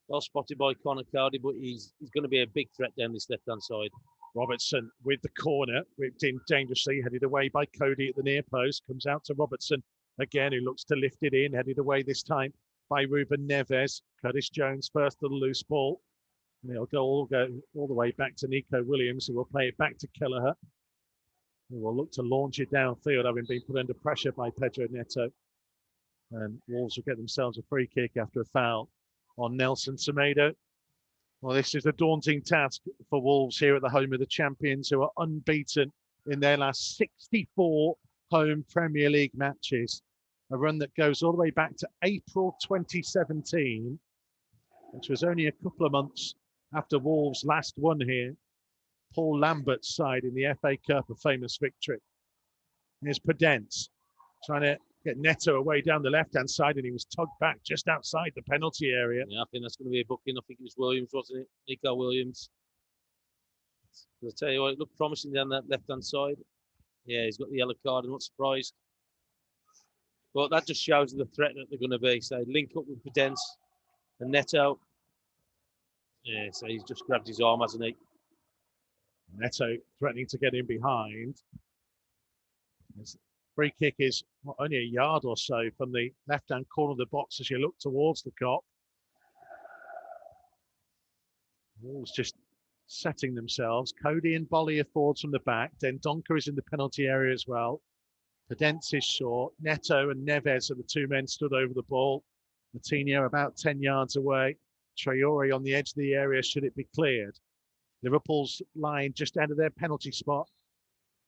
Well spotted by Conor Cody, but he's going to be a big threat down this left-hand side. Robertson with the corner, whipped in dangerously, headed away by Cody at the near post, comes out to Robertson again, who looks to lift it in, headed away this time by Ruben Neves. Curtis Jones first to the loose ball. And he'll go all the way back to Nico Williams, who will play it back to Kelleher, who will look to launch it downfield, having been put under pressure by Pedro Neto. And Wolves will get themselves a free kick after a foul on Nelson Semedo. Well, this is a daunting task for Wolves here at the home of the champions, who are unbeaten in their last 64 home Premier League matches. A run that goes all the way back to April 2017, which was only a couple of months after Wolves last won here. Paul Lambert's side in the FA Cup, a famous victory. Here's Podence trying to get Neto away down the left-hand side, and he was tugged back just outside the penalty area. Yeah, I think that's going to be a booking. I think it was Williams, wasn't it? Nico Williams. I'll tell you what, it looked promising down that left-hand side. Yeah, he's got the yellow card. I'm not surprised. But that just shows the threat that they're going to be. So link up with Podence and Neto. Yeah, so he's just grabbed his arm, hasn't he? Neto threatening to get in behind. His free kick is only a yard or so from the left-hand corner of the box as you look towards the Kop. Wolves just setting themselves. Cody and Bolly are forwards from the back. Dendoncker is in the penalty area as well. Podence is short. Neto and Neves are the two men stood over the ball. Moutinho about 10 yards away. Traore on the edge of the area should it be cleared. Liverpool's line just out of their penalty spot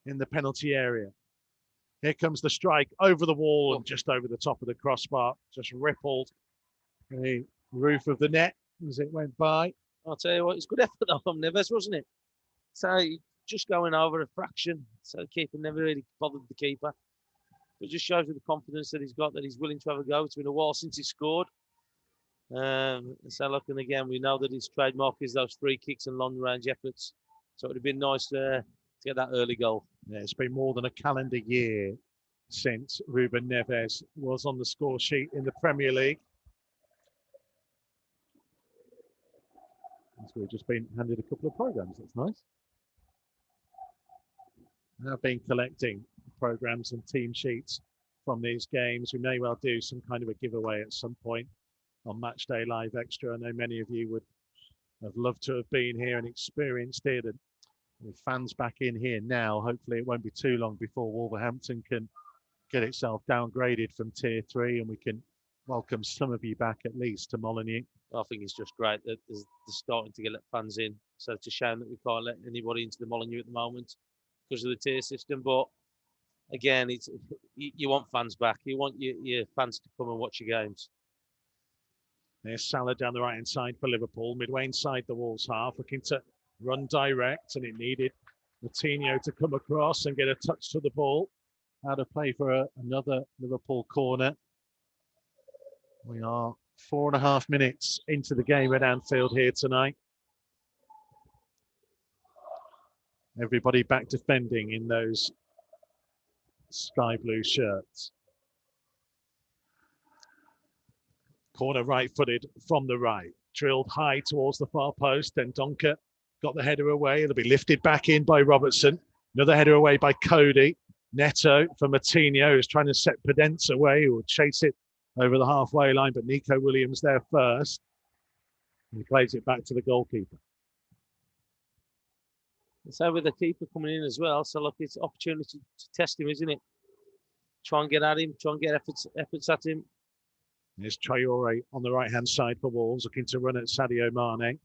in the penalty area. Here comes the strike over the wall and just over the top of the crossbar. Just rippled the roof of the net as it went by. I'll tell you what, it's good effort though from Neves, wasn't it? So just going over a fraction. So the keeper never really bothered the keeper. It just shows you the confidence that he's got, that he's willing to have a go. It's been a while since he scored. So looking again, we know that his trademark is those free kicks and long range efforts. So it would have been nice to get that early goal. Yeah, it's been more than a calendar year since Ruben Neves was on the score sheet in the Premier League. So we've just been handed a couple of programmes. That's nice. I've been collecting programmes and team sheets from these games. We may well do some kind of a giveaway at some point on Matchday Live Extra. I know many of you would have loved to have been here and experienced it. And with fans back in here now, hopefully it won't be too long before Wolverhampton can get itself downgraded from Tier 3 and we can welcome some of you back at least to Molineux. I think it's just great that they're starting to get fans in. So it's a shame that we can't let anybody into the Molineux at the moment because of the tier system. But again, you want fans back. You want your fans to come and watch your games. There's Salah down the right-hand side for Liverpool. Midway inside the Wolves half, looking to run direct, and it needed Moutinho to come across and get a touch to the ball. Out of play for another Liverpool corner. We are 4.5 minutes into the game at Anfield here tonight. Everybody back defending in those sky blue shirts. Corner right-footed from the right. Drilled high towards the far post. Then Dendoncker got the header away. It'll be lifted back in by Robertson. Another header away by Cody. Neto for Moutinho, who's trying to set Podence away, who will chase it over the halfway line, but Nico Williams there first. He plays it back to the goalkeeper. So with the keeper coming in as well, so look, it's an opportunity to test him, isn't it? Try and get at him, try and get efforts at him. There's Traore on the right-hand side for Wolves, looking to run at Sadio Mane.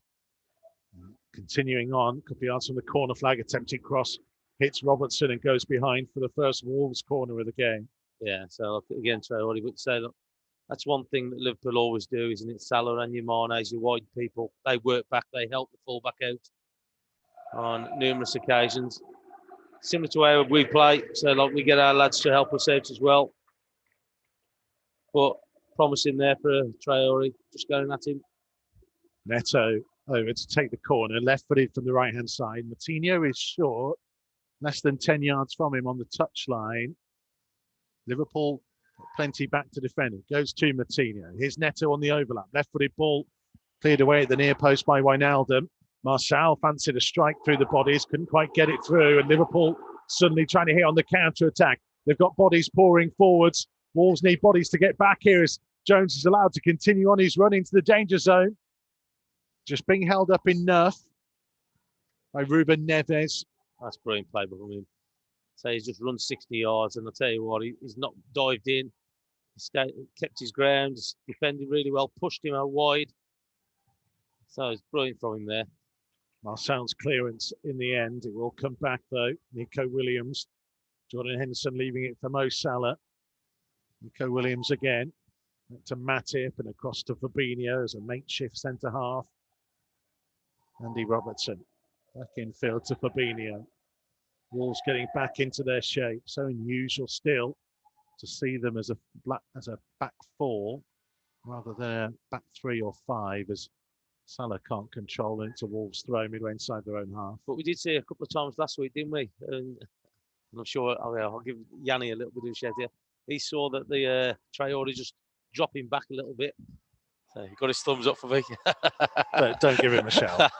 Continuing on, could be yards from the corner flag, attempted cross, hits Robertson and goes behind for the first Wolves corner of the game. Yeah, so look, again, Traore would say, look, that's one thing that Liverpool always do, isn't it? Salah and your Mane's, your wide people, they work back, they help the fullback out on numerous occasions. Similar to how we play, so like we get our lads to help us out as well. But promising there for Traore, just going at him. Neto over to take the corner, left-footed from the right-hand side. Moutinho is short, less than 10 yards from him on the touchline. Liverpool plenty back to defend. It goes to Moutinho. Here's Neto on the overlap. Left-footed ball cleared away at the near post by Wijnaldum. Marçal fancied a strike through the bodies, couldn't quite get it through, and Liverpool suddenly trying to hit on the counter-attack. They've got bodies pouring forwards. Wolves need bodies to get back here as Jones is allowed to continue on his run into the danger zone. Just being held up enough by Ruben Neves. That's brilliant play from him. So he's just run 60 yards, and I'll tell you what, he's not dived in. He kept his ground, defended really well, pushed him out wide. So it's brilliant from him there. Marçal's clearance in the end. It will come back though. Nico Williams. Jordan Henderson leaving it for Mo Salah. Nico Williams again. Back to Matip and across to Fabinho as a makeshift centre half. Andy Robertson back in field to Fabinho. Wolves getting back into their shape. So unusual still to see them as a back four rather than a back 3 or 5 as Salah can't control it. It's a Wolves throw midway inside their own half. But we did see a couple of times last week, didn't we? And I'm sure I'll give Yanni a little bit of a shout here. He saw that the Traore just dropping back a little bit. So he got his thumbs up for me. don't give him a shout.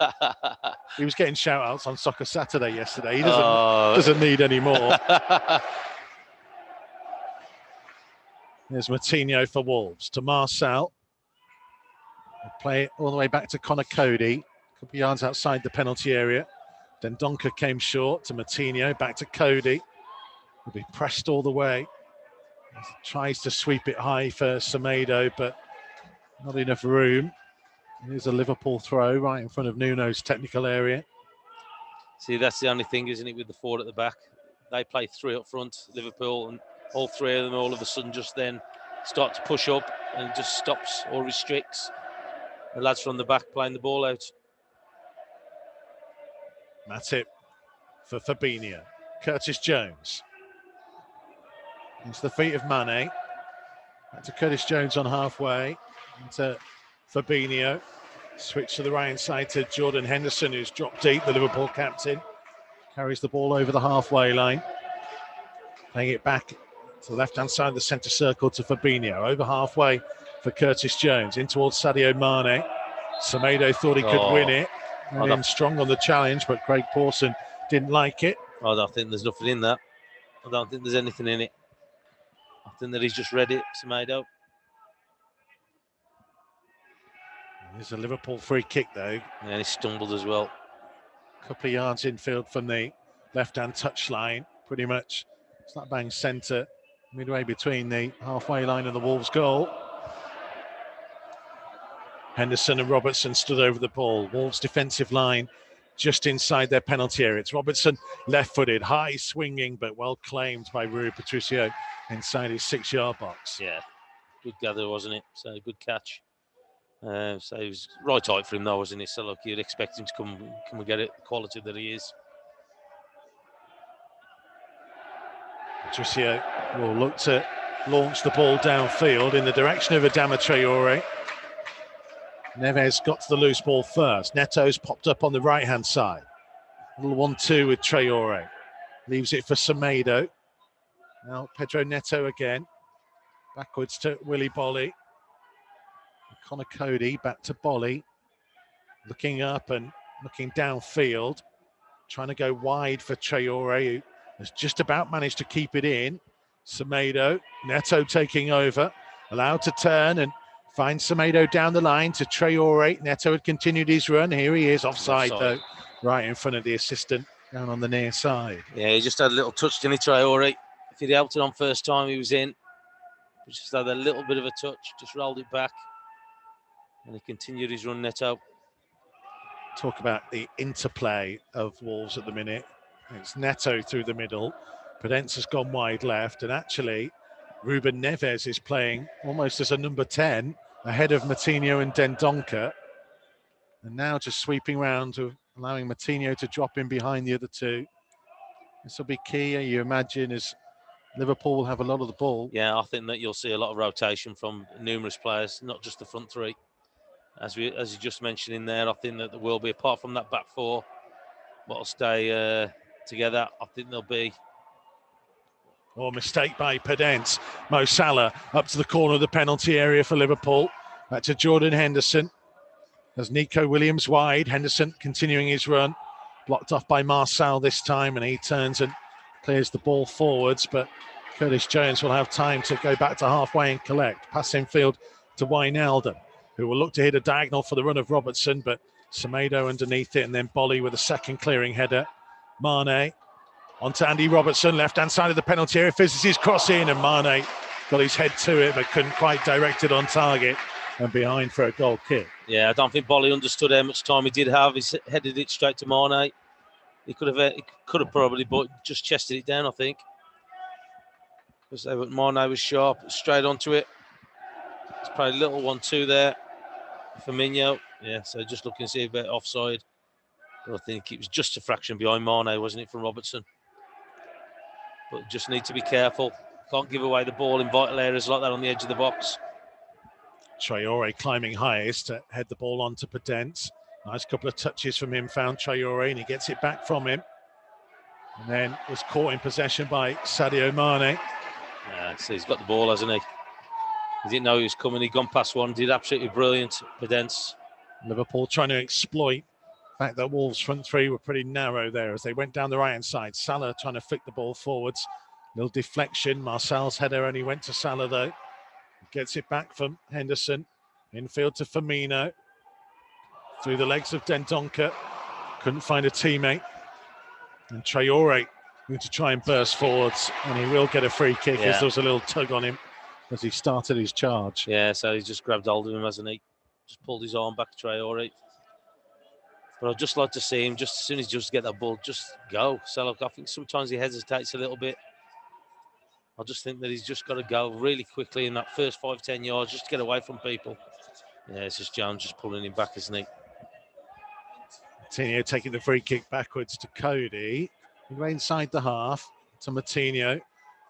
He was getting shout outs on Soccer Saturday yesterday. He doesn't need any more. There's Moutinho for Wolves to Marçal. Play it all the way back to Connor Cody. A couple of yards outside the penalty area. Then Donker came short to Moutinho. Back to Cody. Will be pressed all the way. Tries to sweep it high for Semedo, but not enough room. Here's a Liverpool throw right in front of Nuno's technical area. See, that's the only thing, isn't it, with the 4 at the back? They play 3 up front, Liverpool, and all 3 of them all of a sudden just then start to push up and it just stops or restricts the lads from the back playing the ball out. Matip for Fabinho. Curtis Jones. Into the feet of Mane. Back to Curtis Jones on halfway. Into Fabinho. Switch to the right hand side to Jordan Henderson, who's dropped deep, the Liverpool captain. Carries the ball over the halfway line. Playing it back to the left hand side of the centre circle to Fabinho. Over halfway for Curtis Jones. In towards Sadio Mane. Semedo thought he could win it. Went strong on the challenge, but Craig Pawson didn't like it. I don't think there's nothing in that. I don't think there's anything in it. I think that he's just read it, Semedo. There's a Liverpool free kick though. And he stumbled as well. A couple of yards infield from the left-hand touchline, pretty much slap bang centre, midway between the halfway line and the Wolves goal. Henderson and Robertson stood over the ball. Wolves defensive line just inside their penalty area. It's Robertson left-footed, high swinging, but well claimed by Rui Patricio inside his 6-yard box. Yeah, good gather, wasn't it? So good catch. So it was right height for him though, wasn't it? So look, you'd expect him to come and get it, the quality that he is. Patricio will look to launch the ball downfield in the direction of Adama Traore. Neves got to the loose ball first. Neto's popped up on the right-hand side. A little 1-2 with Traore. Leaves it for Semedo. Now Pedro Neto again. Backwards to Willy Bolly. Connor Cody back to Bolly. Looking up and looking downfield. Trying to go wide for Traore, who has just about managed to keep it in. Semedo, Neto taking over. allowed to turn and find Semedo down the line to Traore. Neto had continued his run. Here he is, offside though, right in front of the assistant down on the near side. Yeah, he just had a little touch, didn't he, Traore? If he'd helped it on first time, he was in. He just had a little bit of a touch, just rolled it back. And he continued his run, Neto. Talk about the interplay of Wolves at the minute. It's Neto through the middle. Podence has gone wide left, and actually Ruben Neves is playing almost as a number 10 ahead of Matinho and Dendoncker. And now just sweeping round, to allowing Matinho to drop in behind the other two. This will be key, you imagine, as Liverpool will have a lot of the ball. Yeah, I think that you'll see a lot of rotation from numerous players, not just the front three. As you just mentioned in there, I think that there will be, apart from that back four, what will stay together, I think there'll be. Oh, mistake by Podence. Mo Salah up to the corner of the penalty area for Liverpool. Back to Jordan Henderson. As Nico Williams wide. Henderson continuing his run. Blocked off by Marçal this time, and he turns and clears the ball forwards. But Curtis Jones will have time to go back to halfway and collect. Pass infield to Wijnaldum, who will look to hit a diagonal for the run of Robertson, but Semedo underneath it, and then Bolly with a second clearing header. Mane onto Andy Robertson, left-hand side of the penalty area, fizzes his cross in, and Mane got his head to it, but couldn't quite direct it on target, and behind for a goal kick. Yeah, I don't think Bolly understood how much time he did have. He headed it straight to Mane. He could have probably, but just chested it down, I think. Because Mane was sharp, straight onto it. It's probably a little 1-2 there. Firmino, yeah, so just looking to see a bit offside. But I think it was just a fraction behind Mane, wasn't it, from Robertson? But just need to be careful. Can't give away the ball in vital areas like that on the edge of the box. Traore climbing highest to head the ball onto Podence. Nice couple of touches from him, found Traore, and he gets it back from him. And then was caught in possession by Sadio Mane. Yeah, so he's got the ball, hasn't he? He didn't know he was coming. He'd gone past one. Did absolutely brilliant. Podence. Liverpool trying to exploit the fact that Wolves' front three were pretty narrow there as they went down the right-hand side. Salah trying to flick the ball forwards. Little deflection. Marçal's header only went to Salah, though. Gets it back from Henderson. Infield to Firmino. Through the legs of Dendoncker. Couldn't find a teammate. And Traore going to try and burst forwards, and he will get a free kick as there was a little tug on him as he started his charge. Yeah, so he's just grabbed hold of him, hasn't he? Just pulled his arm back to Traore. But I'd just like to see him, just as soon as he just get that ball, just go. So look, I think sometimes he hesitates a little bit. I just think that he's just got to go really quickly in that first 5-10 yards just to get away from people. Yeah, it's just Jones just pulling him back, isn't he? Matinho taking the free kick backwards to Cody. Way inside the half to Matinho,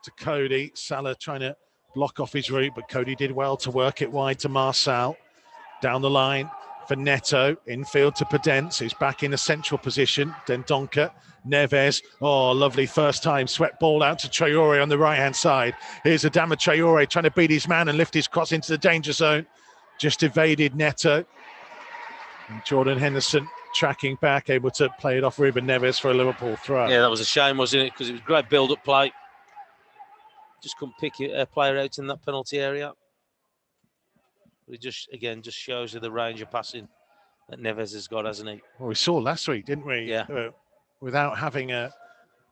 to Cody. Salah trying to block off his route, but Cody did well to work it wide to Marçal. Down the line for Neto. Infield to Podence, who's back in a central position. Dendoncker, Neves. Oh, lovely first time. Swept ball out to Traore on the right-hand side. Here's Adama Traore trying to beat his man and lift his cross into the danger zone. Just evaded Neto. And Jordan Henderson tracking back, able to play it off Ruben Neves for a Liverpool throw. Yeah, that was a shame, wasn't it? Because it was great build-up play. Just couldn't pick a player out in that penalty area. But it just, again, just shows you the range of passing that Neves has got, hasn't he? Well, we saw last week, didn't we? Yeah. Without having a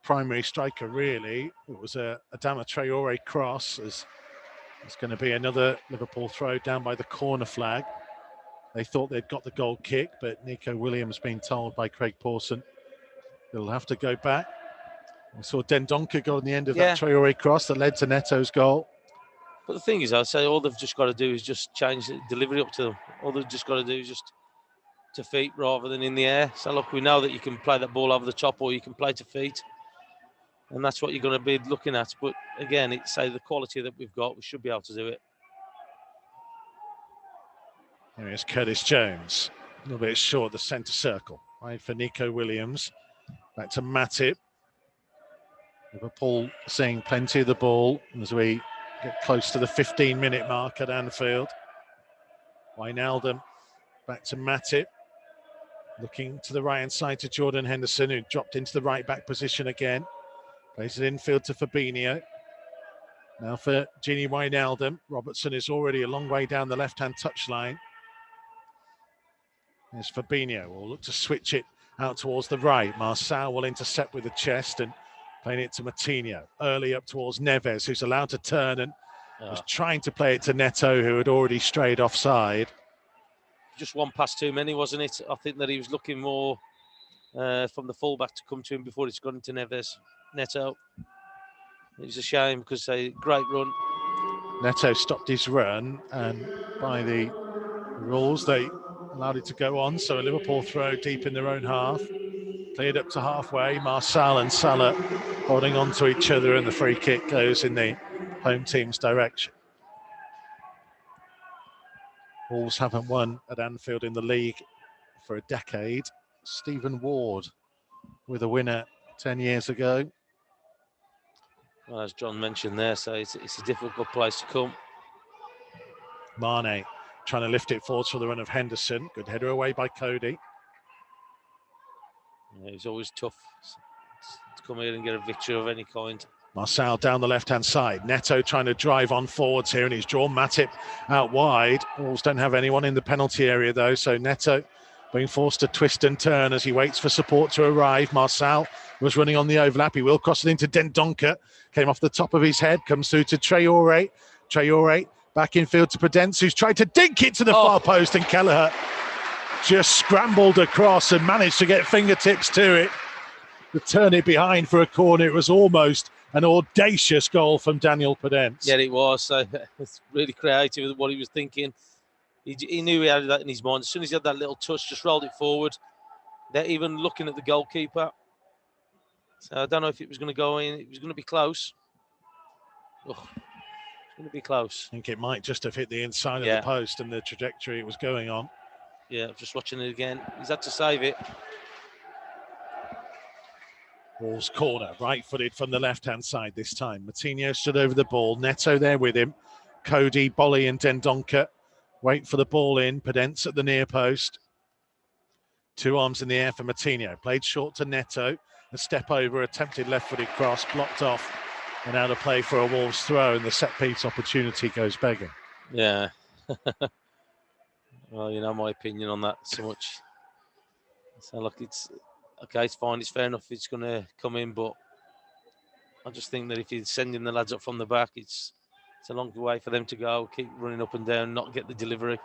primary striker, really, it was a Adama Traore cross. It's going to be another Liverpool throw down by the corner flag. They thought they'd got the goal kick, but Nico Williams being told by Craig Pawson he'll have to go back. We saw Dendoncker go on the end of that Traore cross that led to Neto's goal. But the thing is, I'd say all they've just got to do is just change the delivery up to them. All they've just got to do is just to feet rather than in the air. So look, we know that you can play that ball over the top or you can play to feet. And that's what you're going to be looking at. But again, it's say the quality that we've got, we should be able to do it. There is Curtis Jones, a little bit short, the centre circle. Right for Nico Williams. Back to Matip. Liverpool seeing plenty of the ball as we get close to the 15-minute mark at Anfield. Wijnaldum back to Matip. Looking to the right-hand side to Jordan Henderson, who dropped into the right-back position again. Plays it infield to Fabinho. Now for Gini Wijnaldum. Robertson is already a long way down the left-hand touchline. There's Fabinho. Will look to switch it out towards the right. Marçal will intercept with the chest and playing it to Matinho. Early up towards Neves, who's allowed to turn and was trying to play it to Neto, who had already strayed offside. Just one pass too many, wasn't it? I think that he was looking more from the fullback to come to him before it's gone into Neto. It was a shame because a great run. Neto stopped his run, and by the rules, they allowed it to go on. So a Liverpool throw deep in their own half. Cleared up to halfway. Marçal and Salah holding on to each other, and the free kick goes in the home team's direction. Wolves haven't won at Anfield in the league for a decade. Stephen Ward with a winner 10 years ago. Well, as John mentioned there, so it's a difficult place to come. Mane trying to lift it forwards for the run of Henderson. Good header away by Cody. Yeah, it's always tough to come here and get a victory of any kind. Marçal down the left-hand side. Neto trying to drive on forwards here, and he's drawn Matip out wide. Wolves don't have anyone in the penalty area, though, so Neto being forced to twist and turn as he waits for support to arrive. Marçal was running on the overlap. He will cross it into Dendoncker. Came off the top of his head, comes through to Traore. Traore back in field to Prudence, who's tried to dink it to the far post, and Kelleher just scrambled across and managed to get fingertips to it. To turn it behind for a corner. It was almost an audacious goal from Daniel Prudence. Yeah, it was. So it's really creative with what he was thinking. He knew he had that in his mind. As soon as he had that little touch, just rolled it forward. They're even looking at the goalkeeper. So I don't know if it was going to go in. It was going to be close. Oh, it's going to be close. I think it might just have hit the inside of the post and the trajectory it was going on. Yeah, just watching it again. He's had to save it. Wolves corner, right-footed from the left-hand side this time. Matinho stood over the ball. Neto there with him. Cody, Bolly and Dendoncker wait for the ball in. Prudence at the near post. Two arms in the air for Matinho. Played short to Neto. A step over, attempted left-footed cross, blocked off. And out of play for a Wolves throw, and the set-piece opportunity goes begging. Yeah. Well, you know my opinion on that so much. So look, it's okay, it's fine, it's fair enough, it's going to come in, but I just think that if you're sending the lads up from the back, it's a long way for them to go, keep running up and down, not get the delivery.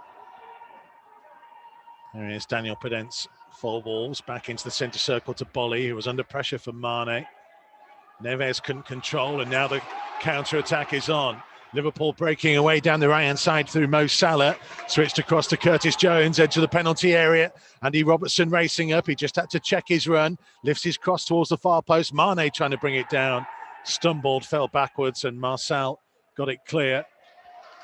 There is Daniel Prudence for Wolves, back into the centre circle to Bolly, who was under pressure from Mane. Neves couldn't control, and now the counter-attack is on. Liverpool breaking away down the right-hand side through Mo Salah. Switched across to Curtis Jones, edge of the penalty area. Andy Robertson racing up. He just had to check his run. Lifts his cross towards the far post. Mane trying to bring it down. Stumbled, fell backwards, and Marçal got it clear.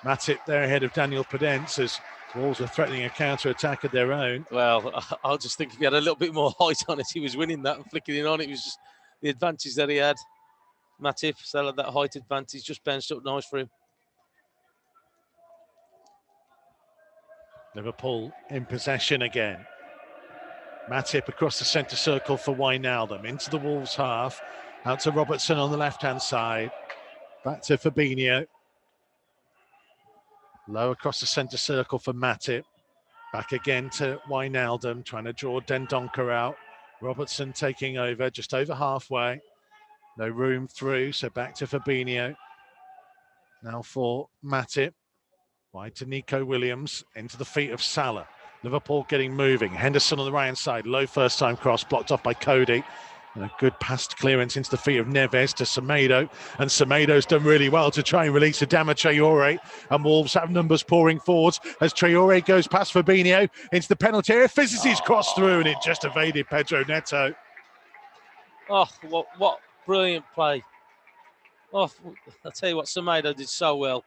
Matip there ahead of Daniel Prudence as Wolves are threatening a counter-attack of their own. Well, I just think if he had a little bit more height on it, he was winning that and flicking it on. It was just the advantage that he had. Matip, still had that height advantage, just bounced up nice for him. Liverpool in possession again. Matip across the centre circle for Wijnaldum, into the Wolves half, out to Robertson on the left-hand side, back to Fabinho. Low across the centre circle for Matip, back again to Wijnaldum, trying to draw Dendoncker out. Robertson taking over, just over halfway. No room through, so back to Fabinho. Now for Matip. Wide to Nico Williams, into the feet of Salah. Liverpool getting moving. Henderson on the right-hand side. Low first-time cross, blocked off by Cody. And a good past clearance into the feet of Neves to Semedo. And Semedo's done really well to try and release Adama Traore. And Wolves have numbers pouring forwards as Traore goes past Fabinho into the penalty area. Fizzes his cross through, and it just evaded Pedro Neto. Oh, what brilliant play. Oh, I'll tell you what, Semedo did so well.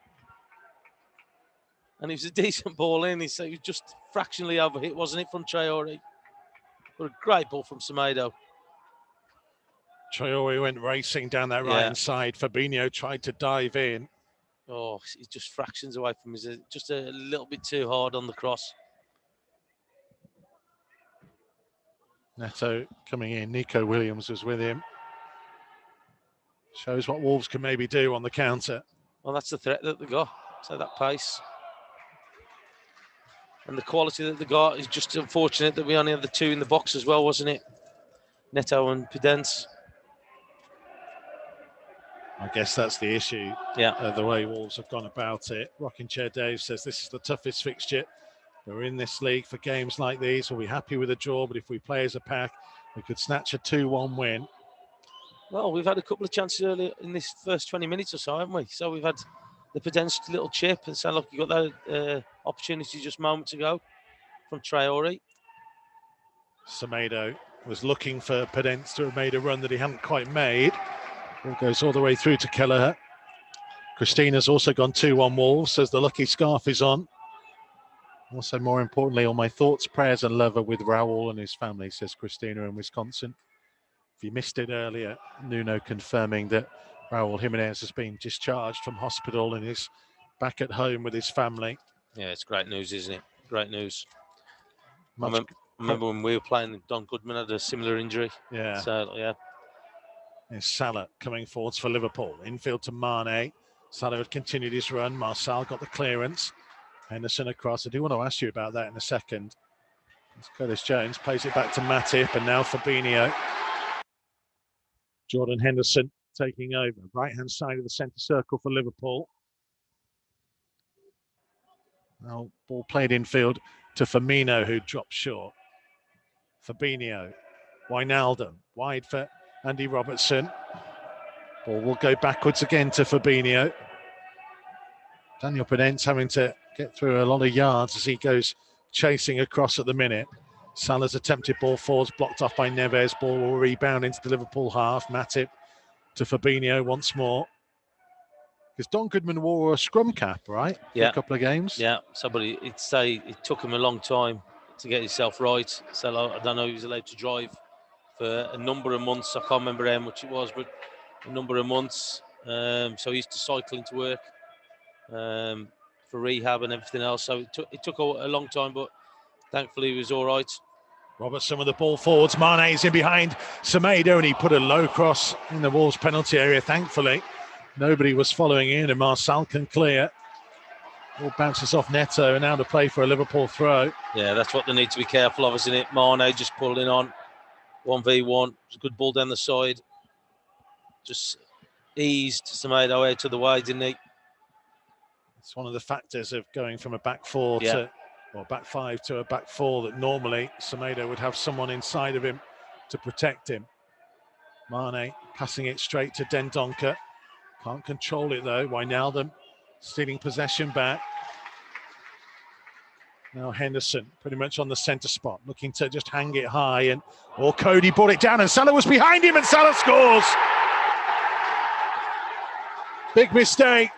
And it was a decent ball in. He was just fractionally overhit, wasn't it, from Traore? But a great ball from Semedo. Traore went racing down that right-hand side. Fabinho tried to dive in. Oh, he's just fractions away from his, just a little bit too hard on the cross. Neto coming in. Nico Williams was with him. Shows what Wolves can maybe do on the counter. Well, that's the threat that they got. So that pace and the quality that they got is just unfortunate that we only had the two in the box as well, wasn't it? Neto and Pedence. I guess that's the issue. Yeah. The way Wolves have gone about it. Rocking Chair Dave says this is the toughest fixture. We're in this league for games like these. We'll be happy with a draw, but if we play as a pack, we could snatch a 2-1 win. Well, we've had a couple of chances earlier in this first 20 minutes or so, haven't we? So we've had the Pedence little chip, and sound like you got that opportunity just moments ago from Traore. Semedo was looking for Pedence to have made a run that he hadn't quite made. It goes all the way through to Kelleher. Christina's also gone 2-1 Wolves, says the lucky scarf is on. Also, more importantly, all my thoughts, prayers and love are with Raul and his family, says Christina in Wisconsin. If you missed it earlier, Nuno confirming that Raul Jimenez has been discharged from hospital and is back at home with his family. Yeah, it's great news, isn't it? Great news. I remember when we were playing, Don Goodman had a similar injury. Yeah. So, yeah. There's Salah coming forwards for Liverpool. Infield to Mane. Salah had continued his run. Marçal got the clearance. Henderson across. I do want to ask you about that in a second. It's Curtis Jones plays it back to Matip, and now Fabinho. Jordan Henderson taking over. Right-hand side of the centre circle for Liverpool. Now, ball played infield to Firmino, who dropped short. Fabinho. Wijnaldum. Wide for Andy Robertson. Ball will go backwards again to Fabinho. Daniel Pedence having to get through a lot of yards as he goes chasing across at the minute. Salah's attempted ball forwards, blocked off by Neves. Ball will rebound into the Liverpool half. Matip to Fabinho once more. Because Don Goodman wore a scrum cap, right? Yeah. For a couple of games. Yeah, somebody, it'd say it took him a long time to get himself right. So I don't know, he was allowed to drive for a number of months. I can't remember how much it was, but a number of months. So he used to cycle into work for rehab and everything else. So it took a long time, but thankfully he was all right. Robertson with the ball forwards. Mane's in behind Semedo, and he put a low cross in the Wolves penalty area, thankfully. Nobody was following in, and Marçal can clear. Ball bounces off Neto, and now to play for a Liverpool throw. Yeah, that's what they need to be careful of, isn't it? Mane just pulling on 1v1. It's a good ball down the side. Just eased Semedo out of the way, didn't he? It's one of the factors of going from a back four to, or back five to a back four, that normally Semedo would have someone inside of him to protect him. Mane passing it straight to Dendoncker. Can't control it though. Wijnaldum stealing possession back. Now Henderson pretty much on the centre spot, looking to just hang it high, and Cody brought it down, and Salah was behind him, and Salah scores. Big mistake.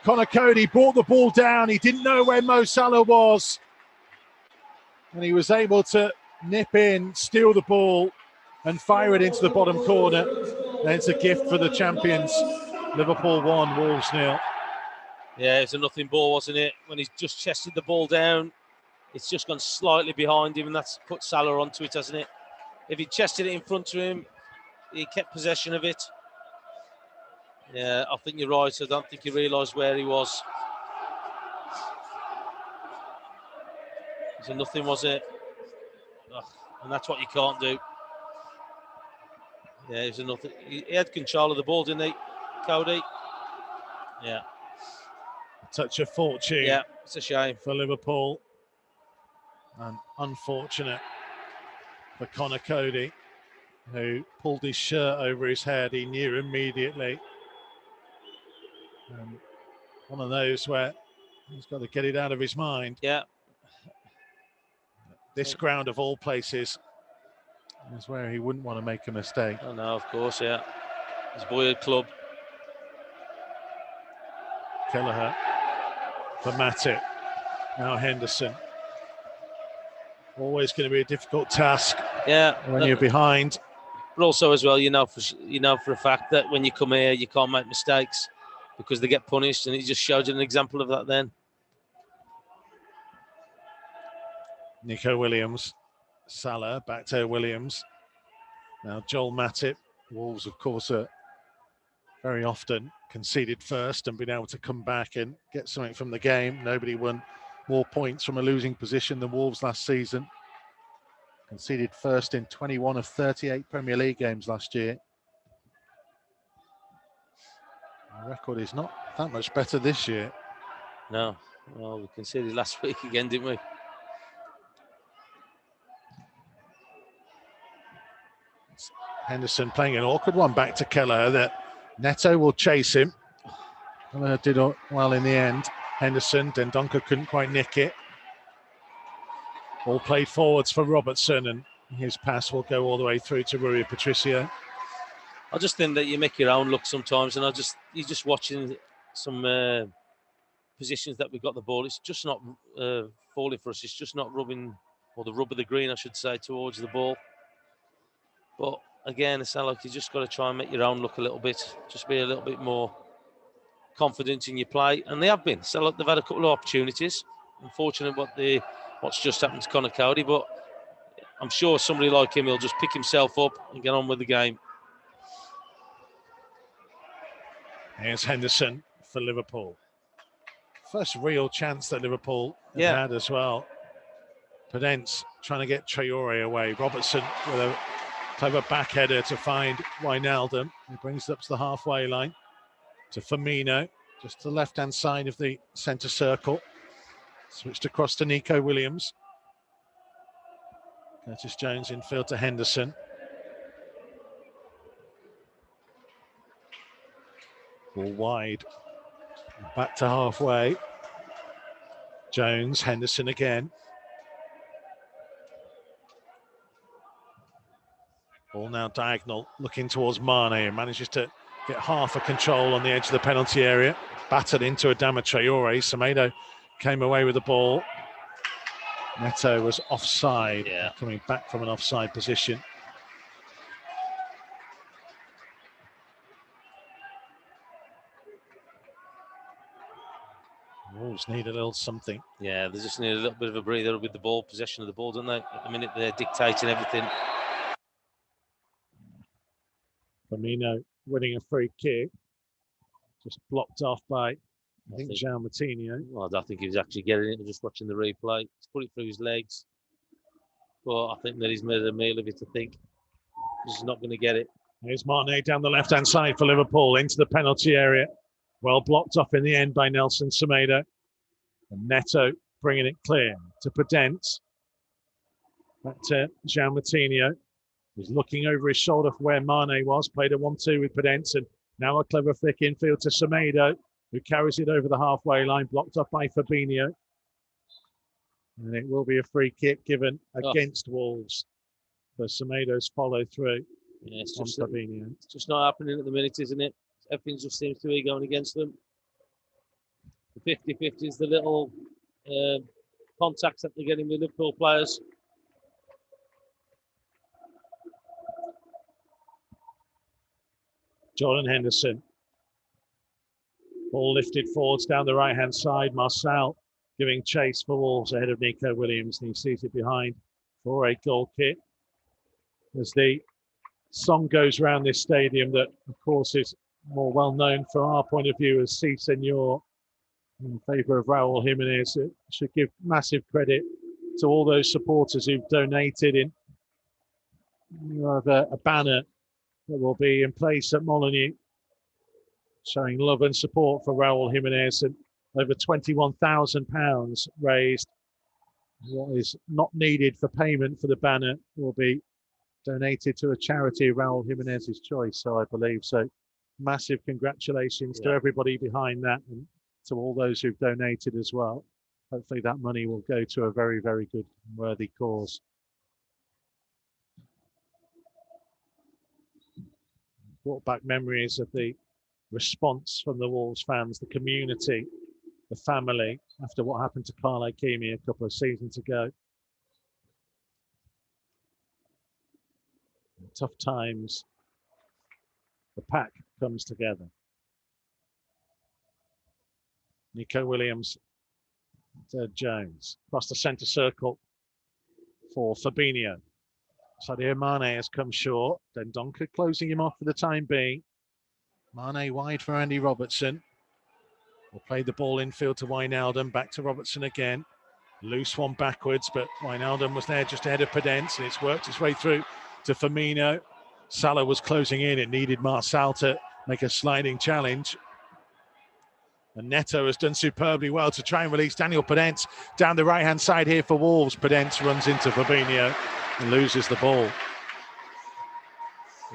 Connor Cody brought the ball down. He didn't know where Mo Salah was, and he was able to nip in, steal the ball, and fire it into the bottom corner. And it's a gift for the champions. Liverpool 1, Wolves 0. Yeah, it's a nothing ball, wasn't it? When he's just chested the ball down, it's just gone slightly behind him, and that's put Salah onto it, hasn't it? If he chested it in front of him, he kept possession of it. Yeah, I think you're right. I don't think he realised where he was. It's a nothing, was it? Ugh, and that's what you can't do. Yeah, it was a nothing. He had control of the ball, didn't he, Cody? Yeah. A touch of fortune. Yeah, it's a shame for Liverpool. And unfortunate for Connor Cody, who pulled his shirt over his head. He knew immediately. One of those where he's got to get it out of his mind. Yeah. This ground of all places is where he wouldn't want to make a mistake. Oh no, of course, yeah. His boyhood club. Kelleher for Matip. Now Henderson. Always going to be a difficult task. Yeah. When you're behind. But also as well, you know for a fact that when you come here, you can't make mistakes because they get punished, and he just showed you an example of that then. Nico Williams. Salah back to Williams. Now Joel Matip. Wolves, of course, are very often conceded first and been able to come back and get something from the game. Nobody won more points from a losing position than Wolves last season. Conceded first in 21 of 38 Premier League games last year. The record is not that much better this year. No, well, we conceded last week again, didn't we? Henderson playing an awkward one back to Keller that Neto will chase him. Keller did well in the end. Henderson, Dendoncker couldn't quite nick it. All played forwards for Robertson, and his pass will go all the way through to Rui Patricio. I just think that you make your own look sometimes, and you're just watching some positions that we've got the ball. It's just not falling for us. It's just not rubbing, or the rub of the green, I should say, towards the ball. But again, it's not like you just got to try and make your own look a little bit. Just be a little bit more confident in your play, and they have been. So look, they've had a couple of opportunities. Unfortunate what's just happened to Conor Cody, but I'm sure somebody like him will just pick himself up and get on with the game. Here's Henderson for Liverpool. First real chance that Liverpool have had as well. Podence trying to get Traore away. Robertson with a clever back header to find Wijnaldum. He brings it up to the halfway line to Firmino, just to the left-hand side of the centre circle. Switched across to Nico Williams. Curtis Jones infield to Henderson. Ball wide. Back to halfway. Jones, Henderson again. Ball now diagonal, looking towards Mane, and manages to get half a control on the edge of the penalty area. Battered into Adama Traore. Semedo came away with the ball. Neto was offside, coming back from an offside position. Wolves need a little something. Yeah, they just need a little bit of a breather with the ball, possession of the ball, don't they? At the minute, they're dictating everything. Firmino winning a free kick. Just blocked off by, I think Jean Martino. Well, I don't think he was actually getting it, just watching the replay. He's put it through his legs. But I think that he's made a meal of it, I think. He's not going to get it. Here's Mane down the left-hand side for Liverpool into the penalty area. Well blocked off in the end by Nelson Semedo. And Neto bringing it clear to Podence. Back to Jean Martino. He's looking over his shoulder for where Mane was. Played a 1-2 with Podence, and now a clever flick infield to Semedo, who carries it over the halfway line, blocked off by Fabinho. And it will be a free kick given against Wolves for Semedo's follow through. Yeah, it's just not happening at the minute, isn't it? Everything just seems to be going against them. The 50-50 is the little contacts that they're getting with Liverpool players. Jordan Henderson. Ball lifted forwards down the right-hand side. Marcel giving chase for Wolves ahead of Nico Williams, and he's seated behind for a goal kick. As the song goes around this stadium that, of course, is more well-known from our point of view as Si Senor, in favour of Raul Jimenez. It should give massive credit to all those supporters who've donated in. You have a banner that will be in place at Molineux, showing love and support for Raul Jimenez, and over £21,000 raised. What is not needed for payment for the banner will be donated to a charity of Raul Jimenez's choice, so I believe. So massive congratulations to everybody behind that, and to all those who've donated as well. Hopefully that money will go to a very, very good and worthy cause. Brought back memories of the response from the Wolves fans, the community, the family, after what happened to Carl Akimi a couple of seasons ago. In tough times, the pack comes together. Nico Williams to Jones. Across the centre circle for Fabinho. Sadio Mane has come short. Dendoncker closing him off for the time being. Mane wide for Andy Robertson. Will play the ball infield to Wijnaldum. Back to Robertson again. Loose one backwards, but Wijnaldum was there just ahead of Podence, and it's worked its way through to Firmino. Salah was closing in. It needed Marçal to make a sliding challenge. And Neto has done superbly well to try and release Daniel Podence down the right-hand side here for Wolves. Podence runs into Fabinho and loses the ball.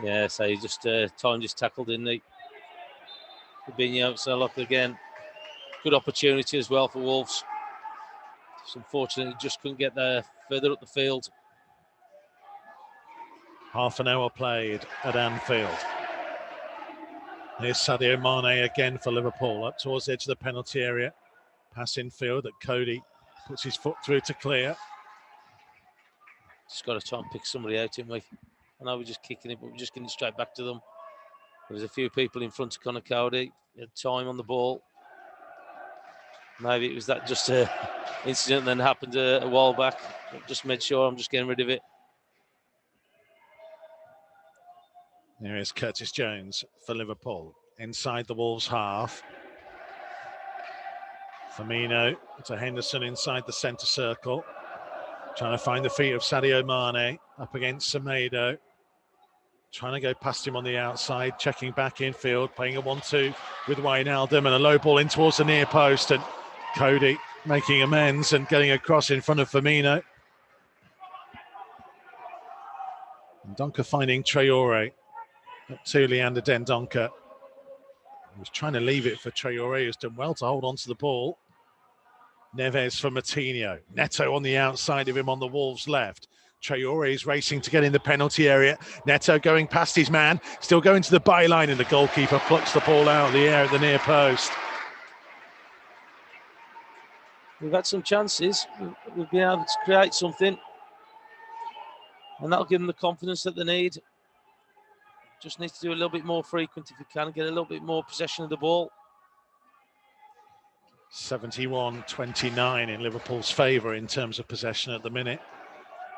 Yeah, so he just timed his tackle, didn't he? Fabinho, so look again. Good opportunity as well for Wolves. It's unfortunately just couldn't get there further up the field. Half an hour played at Anfield. Here's Sadio Mane again for Liverpool, up towards the edge of the penalty area. Pass infield that Cody puts his foot through to clear. Just got to try and pick somebody out, haven't we? I know we're just kicking it, but we're just getting it straight back to them. There's a few people in front of Conor Cody. He had time on the ball. Maybe it was that just an incident that happened a while back. Just made sure I'm just getting rid of it. There is Curtis Jones for Liverpool inside the Wolves half. Firmino to Henderson inside the centre circle. Trying to find the feet of Sadio Mane up against Semedo. Trying to go past him on the outside, checking back infield, playing a 1-2 with Wijnaldum and a low ball in towards the near post, and Cody making amends and getting across in front of Firmino. And Donker finding Traore up to Leander Dendoncker. He was trying to leave it for Traore, who's done well to hold on to the ball. Neves for Moutinho. Neto on the outside of him on the Wolves' left. Traore is racing to get in the penalty area. Neto going past his man, still going to the byline, and the goalkeeper plucks the ball out of the air at the near post. We've had some chances. We've been able to create something, and that'll give them the confidence that they need. Just need to do a little bit more frequent if you can, get a little bit more possession of the ball. 71-29 in Liverpool's favour in terms of possession at the minute.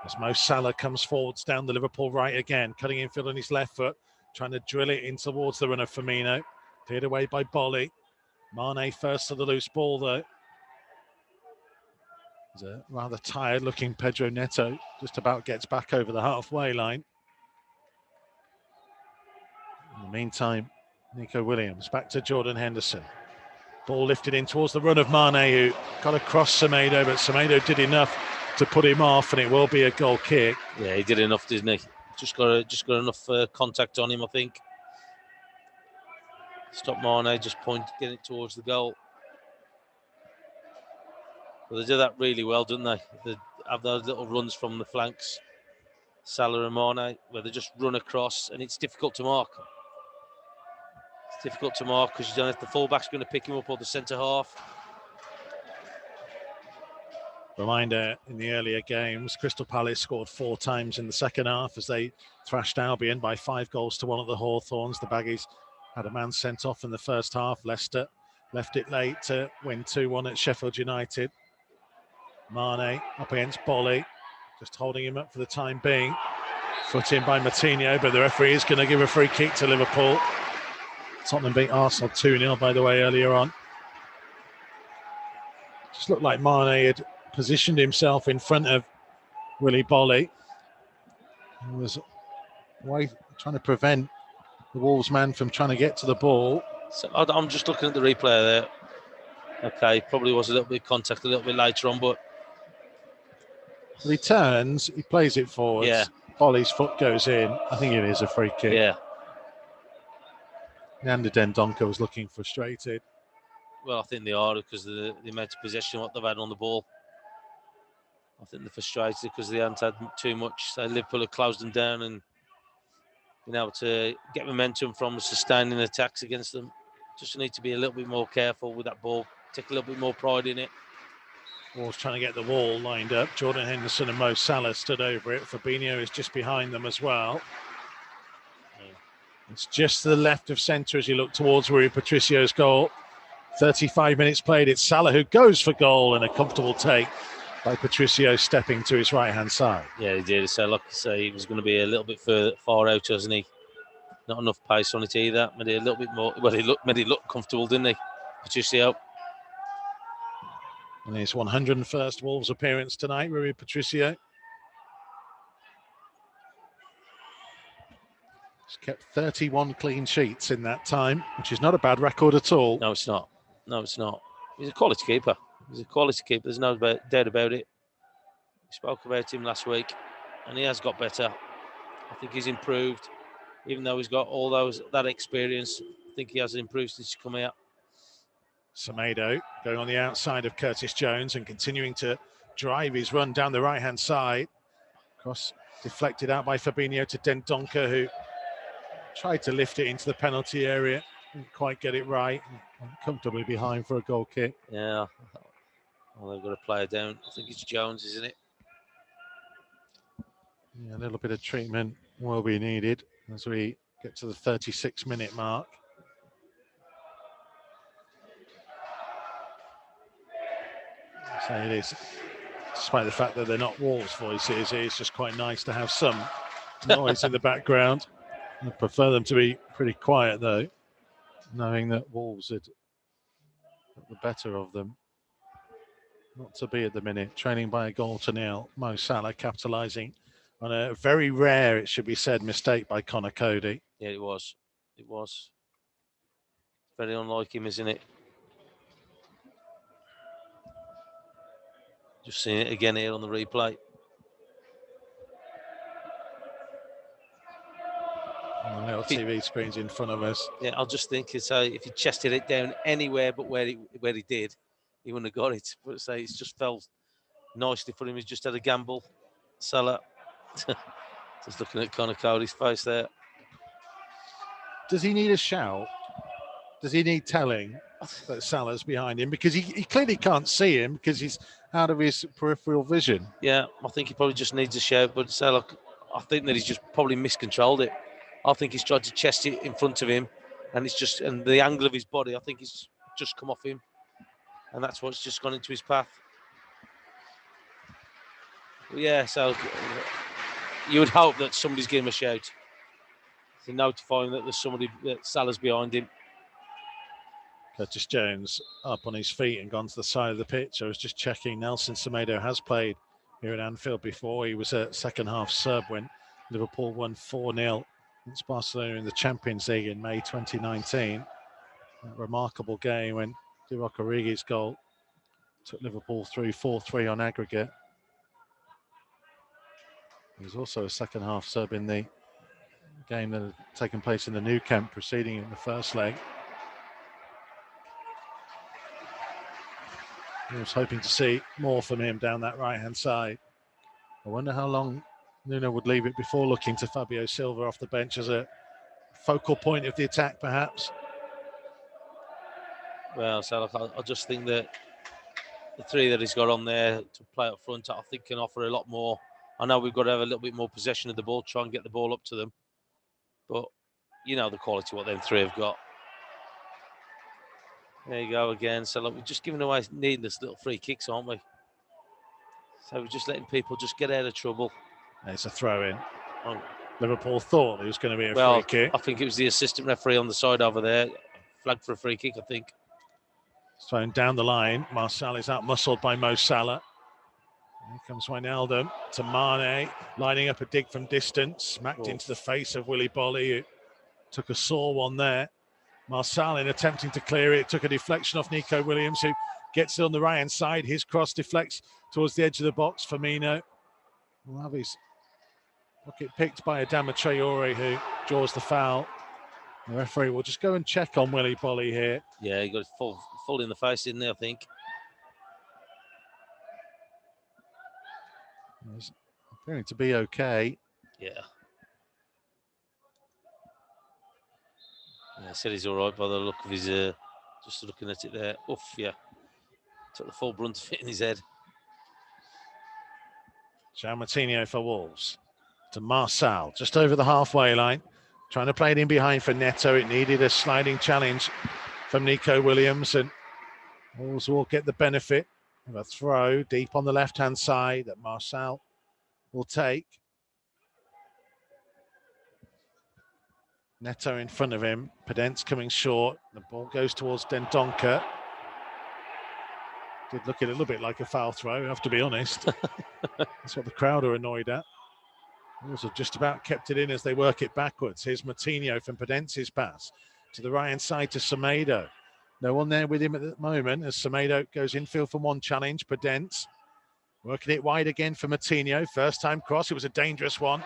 As Mo Salah comes forwards down the Liverpool right again, cutting infield on his left foot, trying to drill it in towards the runner Firmino. Cleared away by Bolly. Mane first to the loose ball though. There's a rather tired looking Pedro Neto, just about gets back over the halfway line. In the meantime, Nico Williams back to Jordan Henderson. Ball lifted in towards the run of Mane, who got across Semedo, but Semedo did enough to put him off, and it will be a goal kick. Yeah, he did enough, didn't he? Just got enough contact on him, I think. Stop Mane, just getting it towards the goal. Well, they do that really well, don't they? They have those little runs from the flanks, Salah and Mane, where they just run across, and it's difficult to mark. It's difficult to mark because you don't know if the fullback's going to pick him up or the centre half. Reminder, in the earlier games, Crystal Palace scored 4 times in the second half as they thrashed Albion by 5-1 at the Hawthorns. The Baggies had a man sent off in the first half. Leicester left it late to win 2-1 at Sheffield United. Mane up against Bolly, just holding him up for the time being. Foot in by Moutinho, but the referee is going to give a free kick to Liverpool. Tottenham beat Arsenal 2-0, by the way, earlier on. Just looked like Mane had positioned himself in front of Willy Bolly. He was trying to prevent the Wolves man from trying to get to the ball. So I'm just looking at the replay there. Okay, probably was a little bit of contact a little bit later on, but he turns, he plays it forwards. Yeah. Bolly's foot goes in. I think it is a free kick. Yeah. Leander Dendoncker was looking frustrated. Well, I think they are because of the amount of possession what they've had on the ball. I think they're frustrated because they haven't had too much. So Liverpool have closed them down and been able to get momentum from sustaining attacks against them. Just need to be a little bit more careful with that ball. Take a little bit more pride in it. Wolves trying to get the wall lined up. Jordan Henderson and Mo Salah stood over it. Fabinho is just behind them as well. It's just to the left of centre as you look towards Rui Patricio's goal. 35 minutes played. It's Salah who goes for goal, and a comfortable take by Patricio stepping to his right-hand side. Yeah, he did. So, like I say, he was going to be a little bit far out, wasn't he? Not enough pace on it either. Made it a little bit more. Well, made it look comfortable, didn't he? Patricio. And his 101st Wolves appearance tonight, Rui Patricio. He's kept 31 clean sheets in that time, which is not a bad record at all. No, it's not. No, it's not. He's a quality keeper. He's a quality keeper. There's no doubt about it. We spoke about him last week, and he has got better. I think he's improved, even though he's got all that experience. I think he has improved since he's come out. Semedo going on the outside of Curtis Jones and continuing to drive his run down the right-hand side. Cross deflected out by Fabinho to Dendoncker, who tried to lift it into the penalty area. Didn't quite get it right. Comfortably behind for a goal kick. Yeah. Well, they've got a player down. I think it's Jones, isn't it? Yeah, a little bit of treatment will be needed as we get to the 36-minute mark. So it is, despite the fact that they're not Wolves voices, it is just quite nice to have some noise in the background. I prefer them to be pretty quiet, though, knowing that Wolves had got the better of them. Not to be at the minute, trailing by a goal to nil. Mo Salah capitalising on a very rare, it should be said, mistake by Connor Cody. Yeah, it was. It was. Very unlike him, isn't it? Just seeing it again here on the replay. On the little TV screens in front of us. Yeah, I'll just think if he chested it down anywhere but where he did, he wouldn't have got it. But say it's just fell nicely for him. He's just had a gamble. Salah. Just looking at Connor Cody's face there. Does he need a shout? Does he need telling that Salah's behind him? Because he clearly can't see him because he's out of his peripheral vision. Yeah, I think he probably just needs a shout. But Salah, I think that he's just probably miscontrolled it. I think he's tried to chest it in front of him, and and the angle of his body, I think he's just come off him, and that's what's just gone into his path. But yeah, so you would hope that somebody's giving him a shout to notify him that there's somebody, that Salah's behind him. Curtis Jones up on his feet and gone to the side of the pitch. I was just checking. Nelson Semedo has played here at Anfield before. He was a second-half sub when Liverpool won 4-0 against Barcelona in the Champions League in May 2019. A remarkable game when Divock Origi's goal took Liverpool through 4-3 on aggregate. He was also a second-half sub in the game that had taken place in the Nou Camp preceding in the first leg. I was hoping to see more from him down that right-hand side. I wonder how long Nuno would leave it before looking to Fabio Silva off the bench as a focal point of the attack, perhaps. Well, so I just think that the three that he's got on there to play up front, I think can offer a lot more. I know we've got to have a little bit more possession of the ball, try and get the ball up to them. But you know the quality what them three have got. There you go again. So look, we're just giving away needless little free kicks, aren't we? So we're just letting people just get out of trouble. It's a throw in. Oh. Liverpool thought it was going to be a free kick. I think it was the assistant referee on the side over there. Flagged for a free kick, I think. It's thrown down the line. Martial is out-muscled by Mo Salah. Here comes Wijnaldum to Mane, lining up a dig from distance. Smacked into the face of Willy Bolly, who took a sore one there. Martial, in attempting to clear it, took a deflection off Nico Williams, who gets it on the right-hand side. His cross deflects towards the edge of the box. Firmino will have his pocket picked by Adama Traore, who draws the foul. The referee will just go and check on Willy Bolly here. Yeah, he got full in the face, didn't he, I think? He's appearing to be okay. Yeah. Yeah, I said he's all right by the look of his, just looking at it there. Oof, yeah. Took the full brunt of it in his head. João Moutinho for Wolves. To Marçal, just over the halfway line. Trying to play it in behind for Neto. It needed a sliding challenge from Nico Williams. And Wolves will get the benefit of a throw deep on the left-hand side that Marçal will take. Neto in front of him. Pedence coming short. The ball goes towards Dendoncker. Did look a little bit like a foul throw, I have to be honest. That's what the crowd are annoyed at. Wolves have just about kept it in as they work it backwards. Here's Martinho from Pedence's pass to the right-hand side to Semedo. No one there with him at the moment as Semedo goes infield for one challenge. Pedence working it wide again for Martinho. First time cross, it was a dangerous one.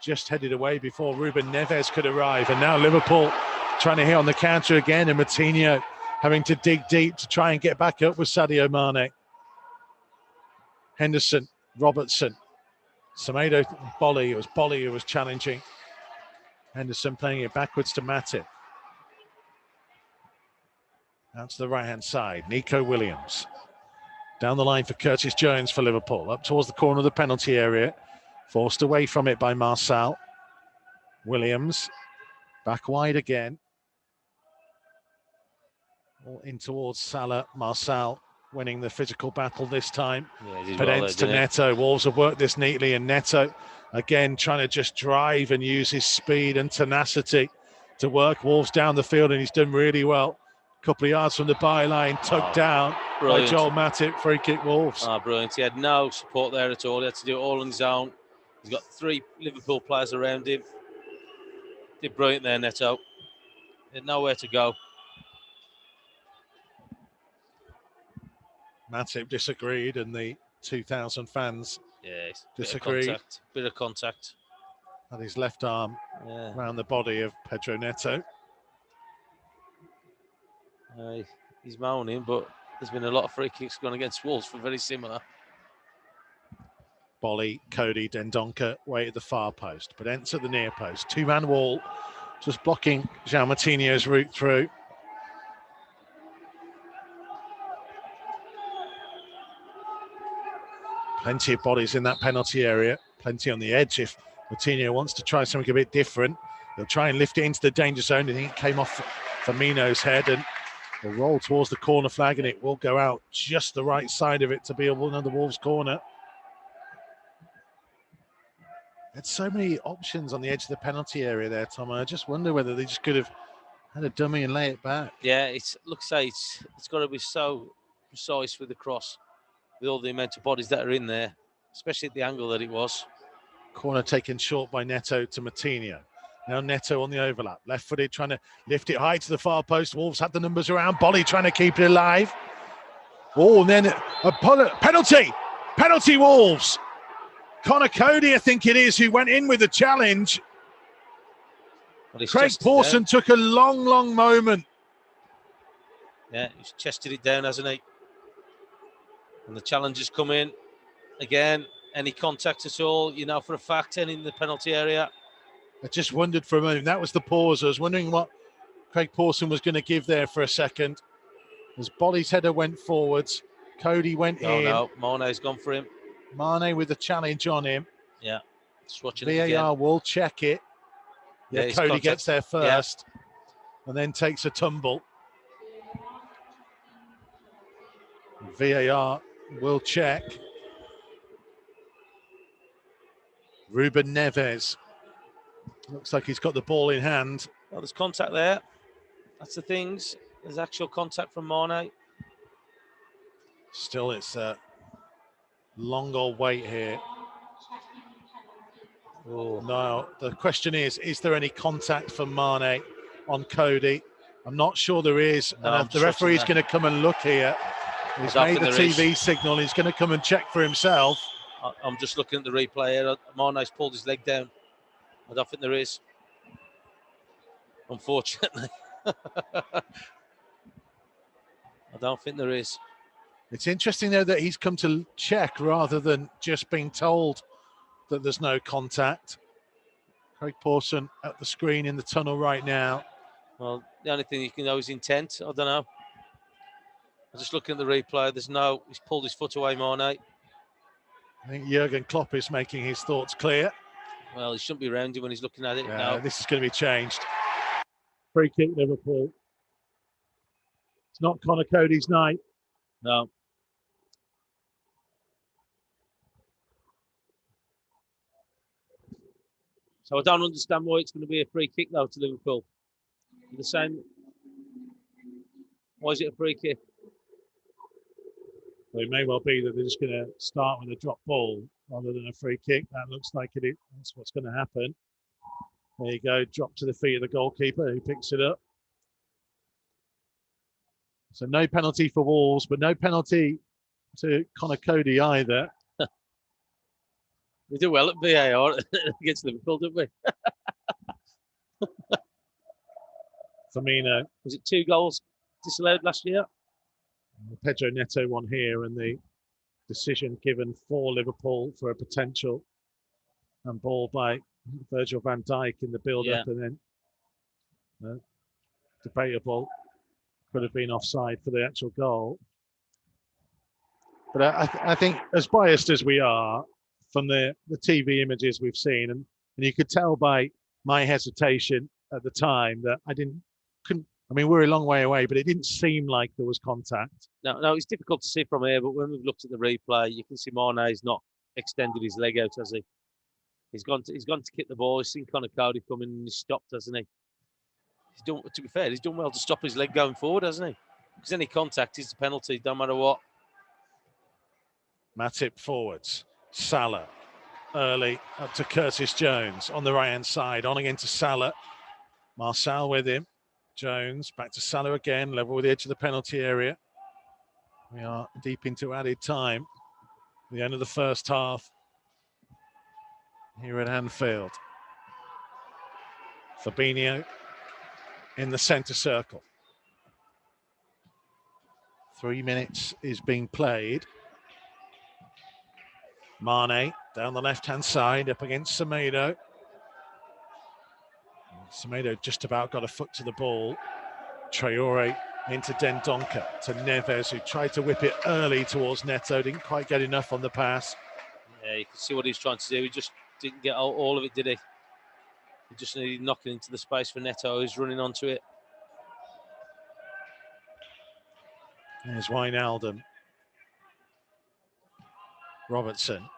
Just headed away before Ruben Neves could arrive. And now Liverpool trying to hit on the counter again, and Martinho having to dig deep to try and get back up with Sadio Mane. Henderson, Robertson, Semedo, Bolly. It was Bolly who was challenging. Henderson playing it backwards to Matip. Out to the right-hand side, Nico Williams. Down the line for Curtis Jones for Liverpool. Up towards the corner of the penalty area. Forced away from it by Marçal. Williams, back wide again. All in towards Salah. Marçal winning the physical battle this time. Yeah, Pedence to Neto. Wolves have worked this neatly, and Neto again trying to just drive and use his speed and tenacity to work Wolves down the field, and he's done really well. A couple of yards from the byline, tugged down by Joel Matip. Free kick Wolves. Brilliant. He had no support there at all. He had to do it all on his own. He's got 3 Liverpool players around him. Did brilliant there, Neto. He had nowhere to go. Matip disagreed, and the 2,000 fans disagreed. Bit of contact. Had his left arm around the body of Pedro Neto. He's moaning, but there's been a lot of free kicks gone against Wolves for very similar. Bolly, Cody, Dendoncker way at the far post, but enter the near post. 2-man wall, just blocking João Martinho's route through. Plenty of bodies in that penalty area, plenty on the edge. If Martinho wants to try something a bit different, he'll try and lift it into the danger zone. I think it came off Firmino's head and will roll towards the corner flag, and it will go out just the right side of it to be another Wolves corner. Had so many options on the edge of the penalty area there, Tom. I just wonder whether they just could have had a dummy and lay it back. Yeah, it looks like it's got to be so precise with the cross, with all the amount of bodies that are in there, especially at the angle that it was. Corner taken short by Neto to Martinho. Now Neto on the overlap, left-footed, trying to lift it high to the far post. Wolves had the numbers around. Bolly trying to keep it alive. Oh, and then a penalty Wolves. Connor Cody, I think it is, who went in with the challenge. Well, Craig Pawson took a long moment. Yeah, he's chested it down, hasn't he? And the challenge has come in. Again, any contact at all, you know for a fact, and in the penalty area. I just wondered for a moment. That was the pause. I was wondering what Craig Pawson was going to give there for a second. As Bolly's header went forwards, Cody went in. No, Mane's gone for him. Mane with a challenge on him. Yeah, just watching VAR it again. will check it. Yeah, Cody gets there first and then takes a tumble. VAR will check. Ruben Neves. Looks like he's got the ball in hand. Well, there's contact there. That's the things. There's actual contact from Mane. Still, it's a long old wait here. Oh. No, the question is there any contact from Mane on Cody? I'm not sure there is. No, and the referee's going to come and look here. He's made the TV signal. He's going to come and check for himself. I'm just looking at the replay here. Mane's pulled his leg down. I don't think there is. Unfortunately. I don't think there is. It's interesting, though, that he's come to check rather than just being told that there's no contact. Craig Pawson at the screen in the tunnel right now. Well, the only thing you can know is intent. I don't know. I'm just looking at the replay. He's pulled his foot away, Mane. I think Jurgen Klopp is making his thoughts clear. Well, he shouldn't be around you when he's looking at it now. This is going to be changed. Free kick, Liverpool. It's not Connor Cody's night. No. Let's So I don't understand why it's going to be a free kick though to Liverpool. The same. Why is it a free kick? Well, it may well be that they're just going to start with a drop ball rather than a free kick. That looks like that's what's going to happen. There you go, drop to the feet of the goalkeeper who picks it up. So no penalty for Wolves, but no penalty to Conor Cody either. We do well at VAR against Liverpool, don't we? Firmino. Was it 2 goals disallowed last year? Pedro Neto one here, and the decision given for Liverpool for a potential and ball by Virgil van Dijk in the build-up, and then debatable. Could have been offside for the actual goal. But I think, as biased as we are from the TV images we've seen, and you could tell by my hesitation at the time that we're a long way away, but it didn't seem like there was contact. No, it's difficult to see from here, but when we've looked at the replay, you can see Mane's not extended his leg out, has he? He's gone to kick the ball. He's seen Conor Cody coming and he's stopped, hasn't he? To be fair, he's done well to stop his leg going forward, hasn't he? Because any contact is a penalty, no matter what. Matip forwards. Salah early up to Curtis Jones on the right-hand side. On again to Salah. Marcel with him. Jones back to Salah again, level with the edge of the penalty area. We are deep into added time. The end of the first half here at Anfield. Fabinho in the centre circle. 3 minutes is being played. Mane down the left-hand side up against Semedo. Semedo just about got a foot to the ball. Traore into Dendoncker to Neves, who tried to whip it early towards Neto. Didn't quite get enough on the pass. Yeah, you can see what he's trying to do. He just didn't get all of it, did he? He just needed knocking into the space for Neto, who's running onto it. There's Wijnaldum. Robertson.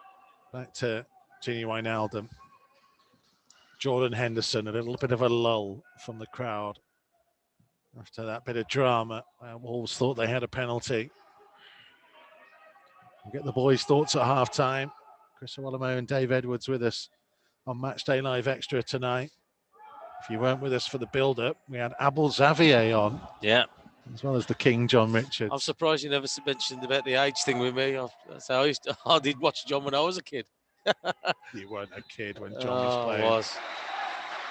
Back to Gini Wijnaldum. Jordan Henderson, a little bit of a lull from the crowd after that bit of drama. Wolves thought they had a penalty. We'll get the boys' thoughts at half-time. Chris Iwelumo and Dave Edwards with us on Matchday Live Extra tonight. If you weren't with us for the build-up, we had Abel Xavier on. Yeah. As well as the King, John Richards. I'm surprised you never mentioned about the age thing with me. I did watch John when I was a kid. You weren't a kid when John was playing. I was.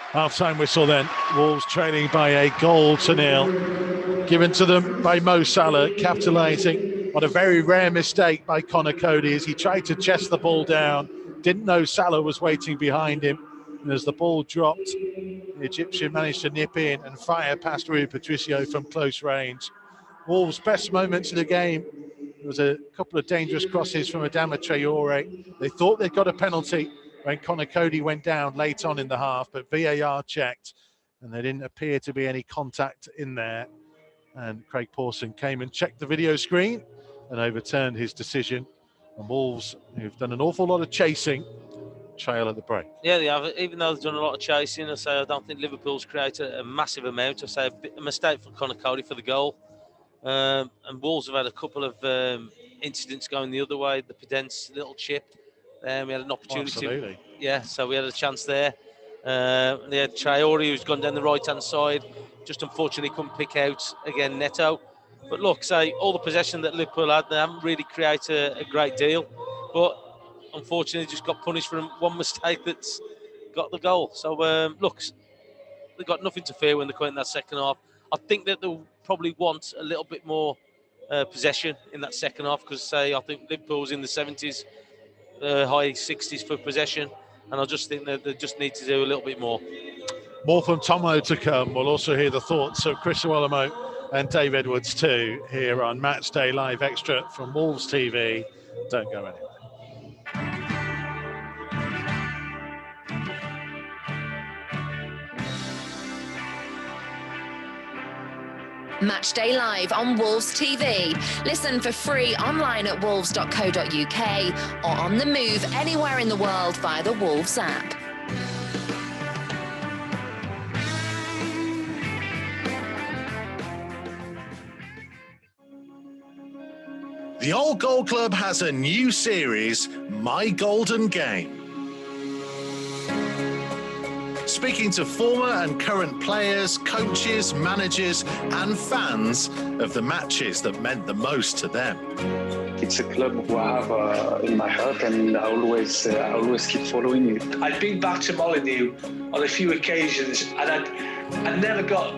Half-time whistle then. Wolves trailing by a 1-0. Given to them by Mo Salah, capitalising on a very rare mistake by Conor Cody as he tried to chest the ball down. Didn't know Salah was waiting behind him. And as the ball dropped, the Egyptian managed to nip in and fire past Rui Patricio from close range. Wolves' best moments of the game. There was a couple of dangerous crosses from Adama Traore. They thought they'd got a penalty when Conor Cody went down late on in the half, but VAR checked and there didn't appear to be any contact in there. And Craig Pawson came and checked the video screen and overturned his decision. And Wolves, who've done an awful lot of chasing, trail at the break. Yeah, they have. Even though they've done a lot of chasing, I don't think Liverpool's created a massive amount. A mistake for Conor Cody for the goal. And Wolves have had a couple of incidents going the other way. The Pedence little chip. We had an opportunity. Absolutely. Yeah, so we had a chance there. They had Traore, who's gone down the right-hand side. Just unfortunately couldn't pick out, again, Neto. But look, all the possession that Liverpool had, they haven't really created a great deal. But unfortunately, just got punished for one mistake that's got the goal. So, look, they've got nothing to fear when they come in that second half. I think that they'll probably want a little bit more possession in that second half because, I think Liverpool's in the 70s, high 60s for possession. And I just think that they just need to do a little bit more. More from Tomo to come. We'll also hear the thoughts of Chris Iwelumo and Dave Edwards too here on Matchday Live Extra from Wolves TV. Don't go anywhere. Matchday Live on Wolves TV. Listen for free online at wolves.co.uk or on the move anywhere in the world via the Wolves app. The Old Goal Club has a new series, My Golden Game. Speaking to former and current players, coaches, managers and fans of the matches that meant the most to them. It's a club who I have in my heart, and I always keep following it. I'd been back to Molyneux on a few occasions, and I never got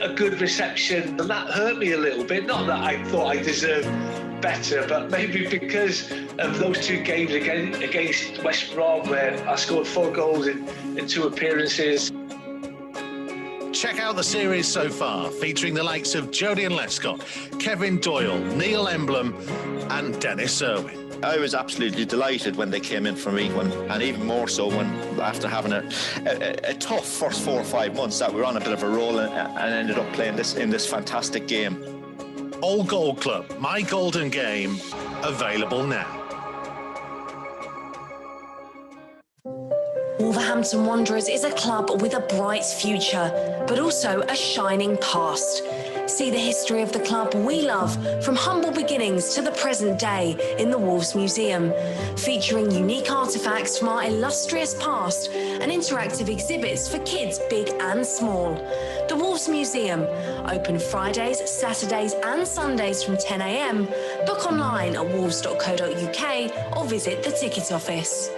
a good reception, and that hurt me a little bit. Not that I thought I deserved better, but maybe because of those two games against West Brom, where I scored 4 goals in 2 appearances. Check out the series so far, featuring the likes of Jody and Lescott, Kevin Doyle, Neil Emblem and Dennis Irwin. I was absolutely delighted when they came in from England, and even more so when, after having a tough first 4 or 5 months, that we were on a bit of a roll and ended up playing in this fantastic game. Old Goal Club, My Golden Game, available now. Wolverhampton Wanderers is a club with a bright future, but also a shining past. See the history of the club we love, from humble beginnings to the present day, in the Wolves Museum, featuring unique artefacts from our illustrious past and interactive exhibits for kids big and small. The Wolves Museum, open Fridays, Saturdays and Sundays from 10 a.m. Book online at wolves.co.uk or visit the ticket office.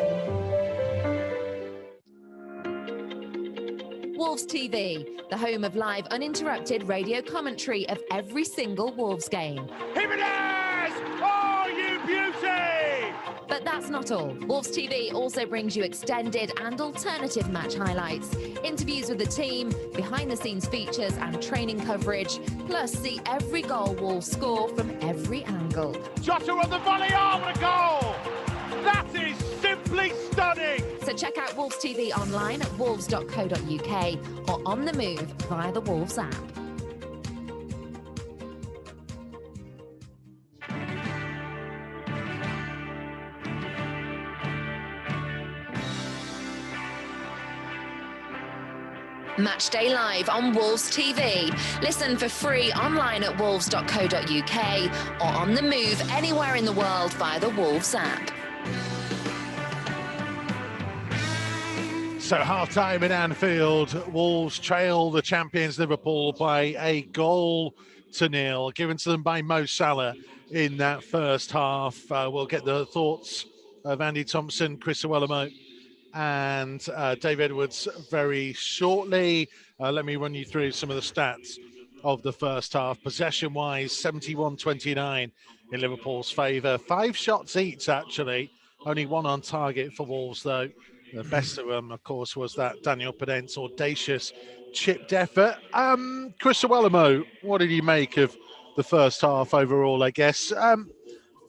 Wolves TV, the home of live uninterrupted radio commentary of every single Wolves game. Here it is! Oh, you beauty! But that's not all. Wolves TV also brings you extended and alternative match highlights, interviews with the team, behind-the-scenes features and training coverage, plus see every goal Wolves score from every angle. Jota on the volley, what a goal! That is simply stunning! So check out Wolves TV online at wolves.co.uk or on the move via the Wolves app. Matchday Live on Wolves TV. Listen for free online at wolves.co.uk or on the move anywhere in the world via the Wolves app. So half-time in Anfield, Wolves trail the champions Liverpool by 1-0, given to them by Mo Salah in that first half. We'll get the thoughts of Andy Thompson, Chris Iwelumo and Dave Edwards very shortly. Let me run you through some of the stats of the first half. Possession-wise, 71-29 in Liverpool's favour. 5 shots each, actually. Only 1 on target for Wolves, though. The best of them, of course, was that Daniel Pedent's audacious chipped effort. Chris Iwelumo, what did you make of the first half overall, I guess?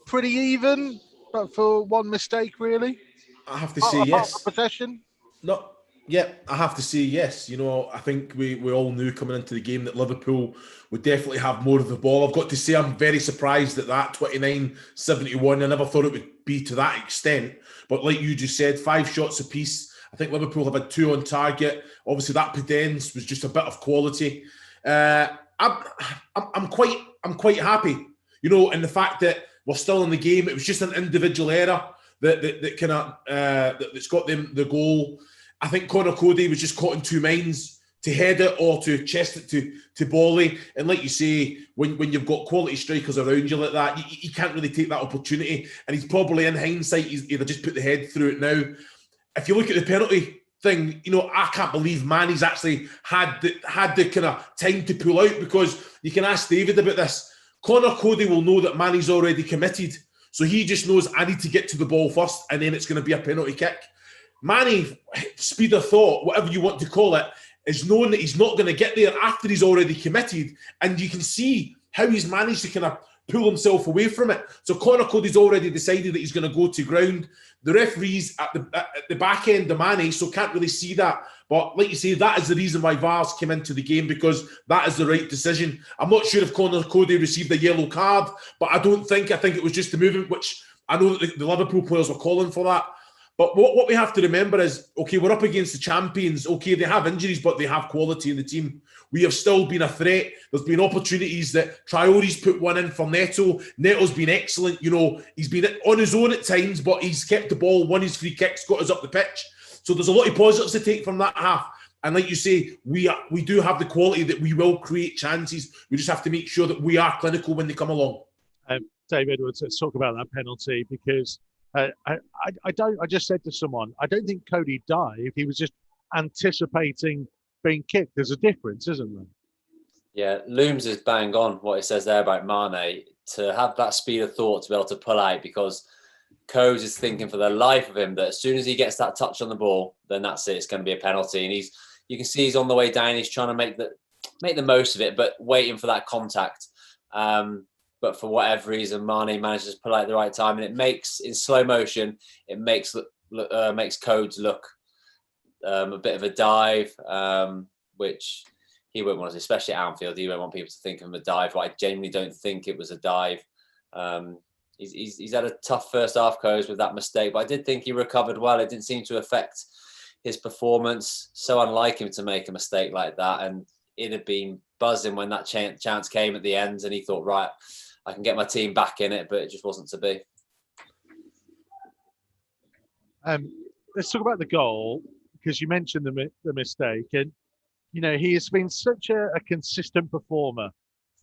Pretty even, but for one mistake, really? I have to say yes. Possession? No, yeah, I have to say yes. You know, I think we all knew coming into the game that Liverpool would definitely have more of the ball. I've got to say I'm very surprised at that 29-71. I never thought it would be to that extent. But like you just said, 5 shots apiece. I think Liverpool have had 2 on target. Obviously, that Pedence was just a bit of quality. I'm quite happy, you know, in the fact that we're still in the game. It was just an individual error that's got them the goal. I think Conor Cody was just caught in 2 minds to head it or to chest it to Bolly. And like you say, when you've got quality strikers around you like that, you can't really take that opportunity. And he's probably, in hindsight, he's either just put the head through it now. If you look at the penalty thing, you know, I can't believe Manny's actually had the kind of time to pull out, because you can ask David about this. Conor Cody will know that Manny's already committed. So he just knows, I need to get to the ball first, and then it's going to be a penalty kick. Manny, speed of thought, whatever you want to call it, is knowing that he's not going to get there after he's already committed. And you can see how he's managed to kind of pull himself away from it. So Conor Cody's already decided that he's going to go to ground. The referee's at the back end of Manny, so can't really see that. But like you say, that is the reason why VAR's came into the game, because that is the right decision. I'm not sure if Conor Cody received a yellow card, but I think it was just the movement, which I know that the Liverpool players were calling for that. But what we have to remember is, okay, we're up against the champions. Okay, they have injuries, but they have quality in the team. We have still been a threat. There's been opportunities that Traore's put one in for Neto. Neto's been excellent. You know, he's been on his own at times, but he's kept the ball, won his free kicks, got us up the pitch. So there's a lot of positives to take from that half. And like you say, we do have the quality that we will create chances. We just have to make sure that we are clinical when they come along. Dave Edwards, let's talk about that penalty, because I just said to someone, I don't think Cody dived. He was just anticipating being kicked. There's a difference, isn't there? Yeah, Looms is bang on what it says there about Mane, to have that speed of thought to be able to pull out, because Codes is thinking for the life of him that as soon as he gets that touch on the ball, then that's it. It's going to be a penalty. And you can see he's on the way down. He's trying to make the most of it, but waiting for that contact. But for whatever reason, Mane manages to pull out at the right time, and it makes, in slow motion, it makes Codes look a bit of a dive, which he won't want to, especially at Anfield. He won't want people to think of him a dive, but I genuinely don't think it was a dive. He's had a tough first half, Codes, with that mistake, but I did think he recovered well. It didn't seem to affect his performance. So unlike him to make a mistake like that, and it'd have been buzzing when that chance came at the end, and he thought, right, I can get my team back in it, but it just wasn't to be. Let's talk about the goal, because you mentioned the mistake, and you know, he has been such a consistent performer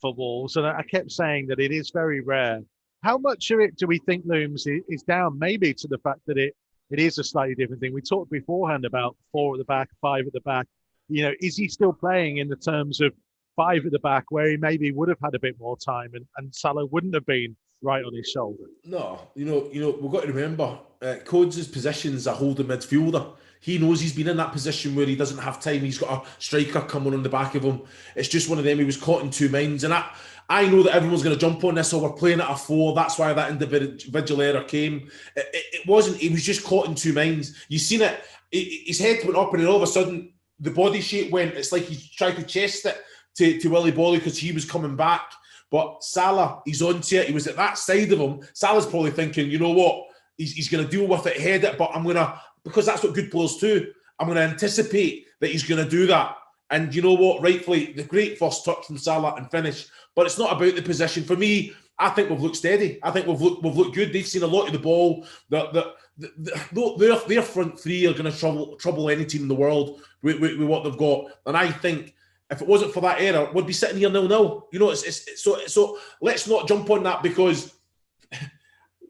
for Wolves, and I kept saying that it is very rare. How much of it do we think, Looms, is down maybe to the fact that it is a slightly different thing? We talked beforehand about 4 at the back, 5 at the back. You know, is he still playing in the terms of 5 at the back, where he maybe would have had a bit more time and Salah wouldn't have been right on his shoulder? No, you know, we've got to remember, Codes' position is a holding midfielder. He knows he's been in that position where he doesn't have time. He's got a striker coming on the back of him. It's just one of them. He was caught in two minds. And I know that everyone's going to jump on this, so we're playing at a 4. That's why that individual error came. It wasn't. He was just caught in two minds. You seen it. His head went up, and then all of a sudden, the body shape went. It's like he tried to chest it to Willy Bolly because he was coming back. But Salah, he's onto it. He was at that side of him. Salah's probably thinking, you know what? He's going to deal with it, head it, but I'm going to, because that's what good players do, I'm going to anticipate that he's going to do that. And you know what? Rightfully, the great first touch from Salah and finish. But it's not about the position. For me, I think we've looked steady. I think we've looked good. They've seen a lot of the ball. Their front three are going to trouble any team in the world with what they've got. And I think if it wasn't for that error, we'd be sitting here 0-0. You know, so let's not jump on that, because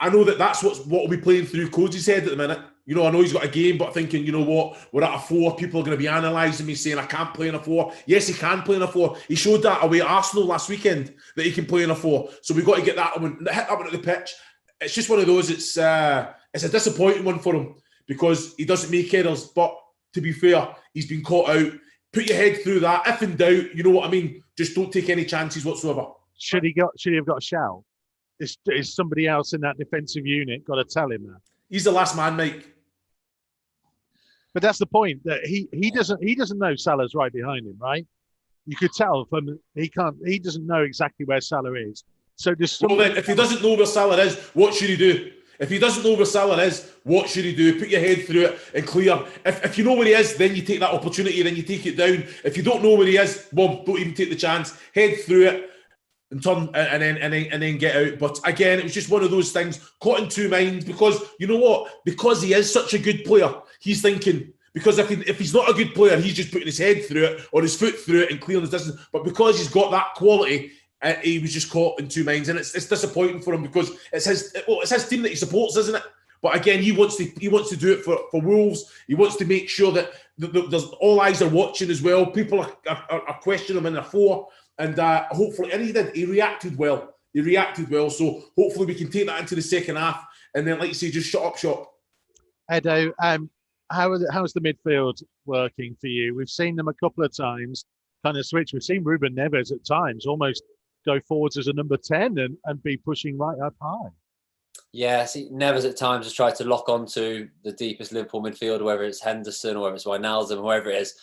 I know that's what will be playing through Cody's head at the minute. You know, I know he's got a game, but thinking, you know what, we're at a 4. People are going to be analysing me, saying I can't play in a 4. Yes, he can play in a 4. He showed that away at Arsenal last weekend, that he can play in a 4. So we've got to get that one, hit that one at the pitch. It's just one of those. It's a disappointing one for him, because he doesn't make errors. But to be fair, he's been caught out. Put your head through that. If in doubt, you know what I mean. Just don't take any chances whatsoever. Should he have got a shout? Is somebody else in that defensive unit got to tell him that? He's the last man, Mike. But that's the point, that he doesn't know Salah's right behind him, right? You could tell from he doesn't know exactly where Salah is. So well, then, if he doesn't know where Salah is, what should he do? If he doesn't know where Salah is, what should he do? Put your head through it and clear. If you know where he is, then you take that opportunity, then you take it down. If you don't know where he is, well, don't even take the chance. Head through it and turn and then get out. But again, it was just one of those things, caught in two minds, because you know what? Because he is such a good player, he's thinking, because if he's not a good player, he's just putting his head through it or his foot through it and clearing his distance. But because he's got that quality, he was just caught in two minds, and it's disappointing for him, because it's his team that he supports, isn't it? But again, he wants to do it for Wolves. He wants to make sure that there's all eyes are watching as well. People are questioning him in a 4, and hopefully, and he did. He reacted well. So hopefully, we can take that into the second half, and then, like you say, just shut up shop. Edo, how's the midfield working for you? We've seen them a couple of times kind of switch. We've seen Ruben Neves at times almost go forwards as a number 10 and be pushing right up high. Yeah, see, Neves at times has tried to lock onto the deepest Liverpool midfielder, whether it's Henderson or whether it's Wijnaldum, whoever it is.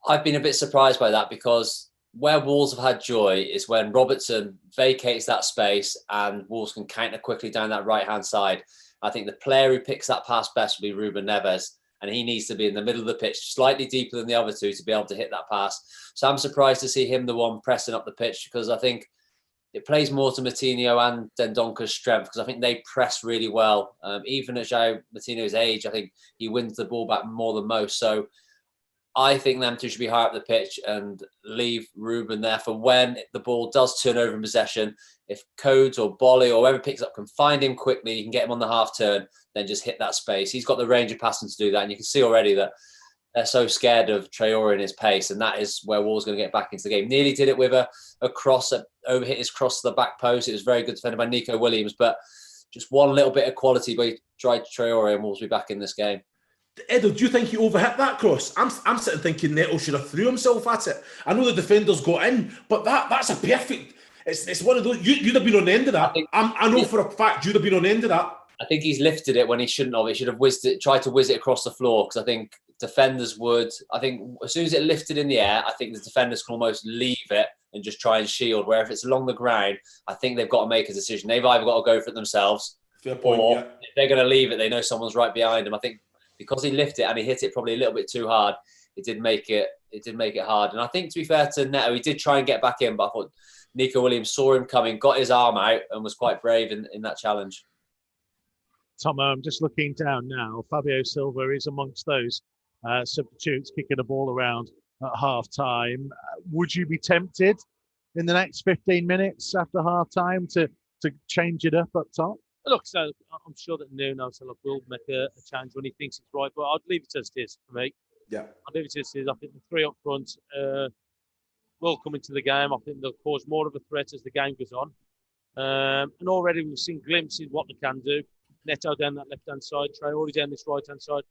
I've been a bit surprised by that, because where Wolves have had joy is when Robertson vacates that space and Wolves can counter quickly down that right-hand side. I think the player who picks that pass best will be Ruben Neves, and he needs to be in the middle of the pitch, slightly deeper than the other two to be able to hit that pass. So I'm surprised to see him the one pressing up the pitch, because I think it plays more to Moutinho and Dendonker's strength, because I think they press really well. Even at João Moutinho's age, I think he wins the ball back more than most. So I think them two should be high up the pitch and leave Ruben there for when the ball does turn over in possession. If Codes or Bolly or whoever picks up can find him quickly, you can get him on the half turn, then just hit that space. He's got the range of passing to do that. And you can see already that they're so scared of Traore and his pace. And that is where Wolves going to get back into the game. Nearly did it with a cross, overhit his cross to the back post. It was very good defended by Nico Williams, but just one little bit of quality by Traore and Wolves will be back in this game. Edo, do you think he overhit that cross? I'm sitting thinking Neto should have threw himself at it. I know the defenders got in, but that's a perfect. It's one of those. You'd have been on the end of that. I know for a fact you'd have been on the end of that. I think he's lifted it when he shouldn't have. He should have tried to whiz it across the floor, because I think defenders would. I think as soon as it lifted in the air, I think the defenders can almost leave it and just try and shield. Where if it's along the ground, I think they've got to make a decision. They've either got to go for it themselves, fair point, or if they're going to leave it, they know someone's right behind them. I think because he lifted it and he hit it probably a little bit too hard, it did make it hard. And I think, to be fair to Neto, he did try and get back in, but I thought Nico Williams saw him coming, got his arm out, and was quite brave in that challenge. Tom, I'm just looking down now. Fabio Silva is amongst those substitutes kicking the ball around at half-time. Would you be tempted in the next 15 minutes after half-time to change it up top? Look, so I'm sure that Nuno will make a change when he thinks it's right, but I'd leave it as it is for me. Yeah. I'd leave it as it is. I think the three up front will come into the game. I think they'll cause more of a threat as the game goes on. And already we've seen glimpses of what they can do. Neto down that left-hand side, Traore down this right-hand side.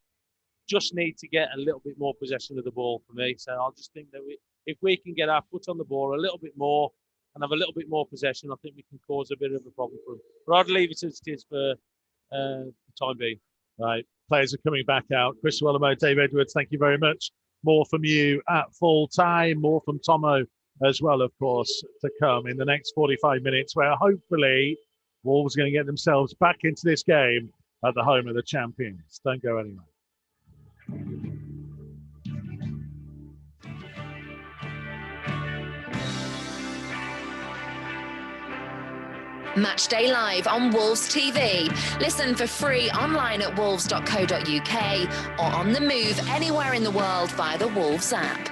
Just need to get a little bit more possession of the ball for me. So I'll just think that if we can get our foot on the ball a little bit more and have a little bit more possession, I think we can cause a bit of a problem for them. But I'd leave it as it is for the time being. Right. Players are coming back out. Iwelumo and Dave Edwards, thank you very much. More from you at full time, more from Tomo as well, of course, to come in the next 45 minutes, where hopefully Wolves are going to get themselves back into this game at the home of the champions. Don't go anywhere. Matchday Live on Wolves TV. Listen for free online at wolves.co.uk or on the move anywhere in the world via the Wolves app.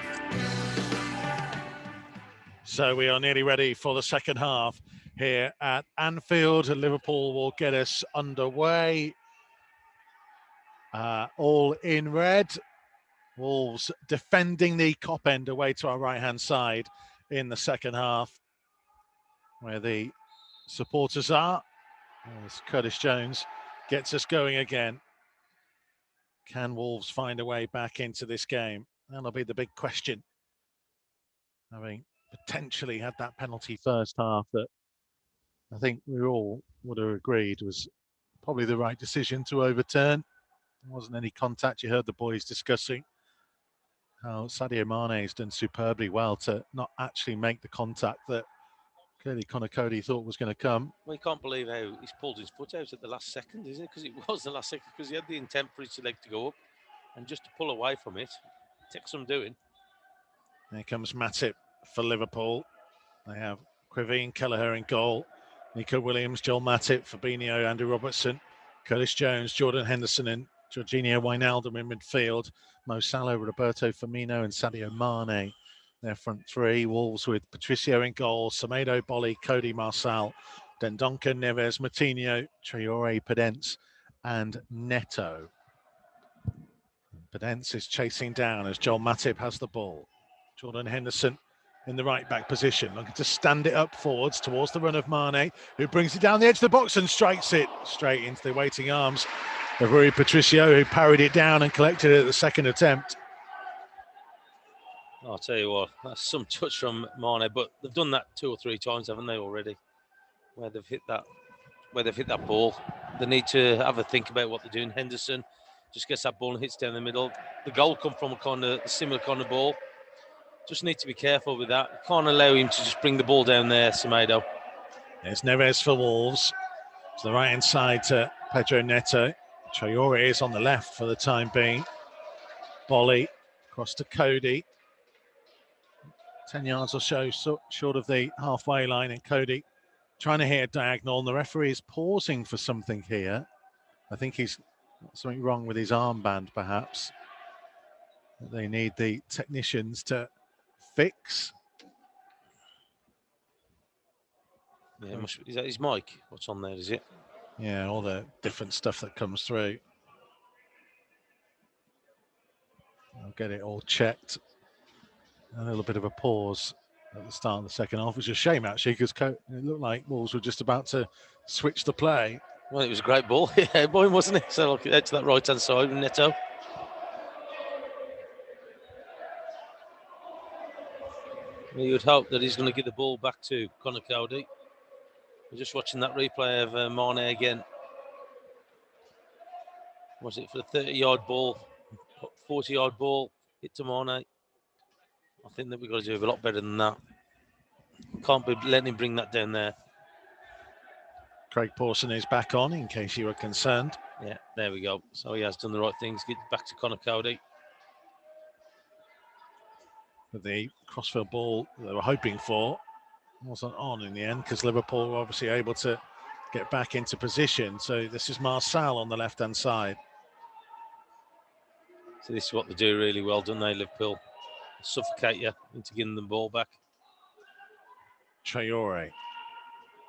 So we are nearly ready for the second half here at Anfield. Liverpool will get us underway. All in red. Wolves defending the Kop end away to our right-hand side in the second half, where the supporters are. As Curtis Jones gets us going again. Can Wolves find a way back into this game? That'll be the big question. Having potentially had that penalty first half that I think we all would have agreed was probably the right decision to overturn. There wasn't any contact. You heard the boys discussing how Sadio Mane has done superbly well to not actually make the contact that clearly Conor Coady thought was going to come. Well, you can't believe how he's pulled his foot out at the last second, is it? Because it was the last second, because he had the intent for his leg to go up, and just to pull away from it takes some doing. There comes Matip for Liverpool. They have Quivine, Kelleher in goal. Nico Williams, Joel Matip, Fabinho, Andrew Robertson, Curtis Jones, Jordan Henderson and Jorginho Wijnaldum in midfield. Mo Salah, Roberto Firmino and Sadio Mane. Their front three. Wolves with Patricio in goal, Semedo, Bolly, Cody, Marçal, Dendoncker, Neves, Moutinho, Traore, Podence and Neto. Podence is chasing down as Joel Matip has the ball. Jordan Henderson in the right back position, looking to stand it up forwards towards the run of Mane, who brings it down the edge of the box and strikes it straight into the waiting arms of Rui Patricio, who parried it down and collected it at the second attempt. I'll tell you what, that's some touch from Mane, but they've done that 2 or 3 times, haven't they, already? Where they've hit that ball. They need to have a think about what they're doing. Henderson just gets that ball and hits down the middle. The goal come from a similar kind of ball. Just need to be careful with that. Can't allow him to just bring the ball down there, Semedo. There's Neves for Wolves. To the right-hand side to Pedro Neto. Traore is on the left for the time being. Bolly across to Cody. 10 yards or so short of the halfway line, and Cody trying to hit a diagonal, and the referee is pausing for something here. I think he's got something wrong with his armband, perhaps. They need the technicians to fix. Yeah, is that his mic? What's on there, is it? Yeah, all the different stuff that comes through. I'll get it all checked. A little bit of a pause at the start of the second half, which is a shame, actually, because it looked like Wolves were just about to switch the play. Well, it was a great ball. Yeah, boy, wasn't it? So look, to that right-hand side with Neto. You would hope that he's going to get the ball back to Conor Cody. We're just watching that replay of Mane again. Was it for the 30-yard ball, 40-yard ball, hit to Mane? I think that we've got to do a lot better than that. Can't be letting him bring that down there. Craig Pawson is back on, in case you were concerned. Yeah, there we go. So he has done the right things. Get back to Conor Cody. But the crossfield ball they were hoping for wasn't on in the end, because Liverpool were obviously able to get back into position. So this is Marçal on the left-hand side. So this is what they do really well, don't they, Liverpool? Suffocate you into getting the ball back. Traore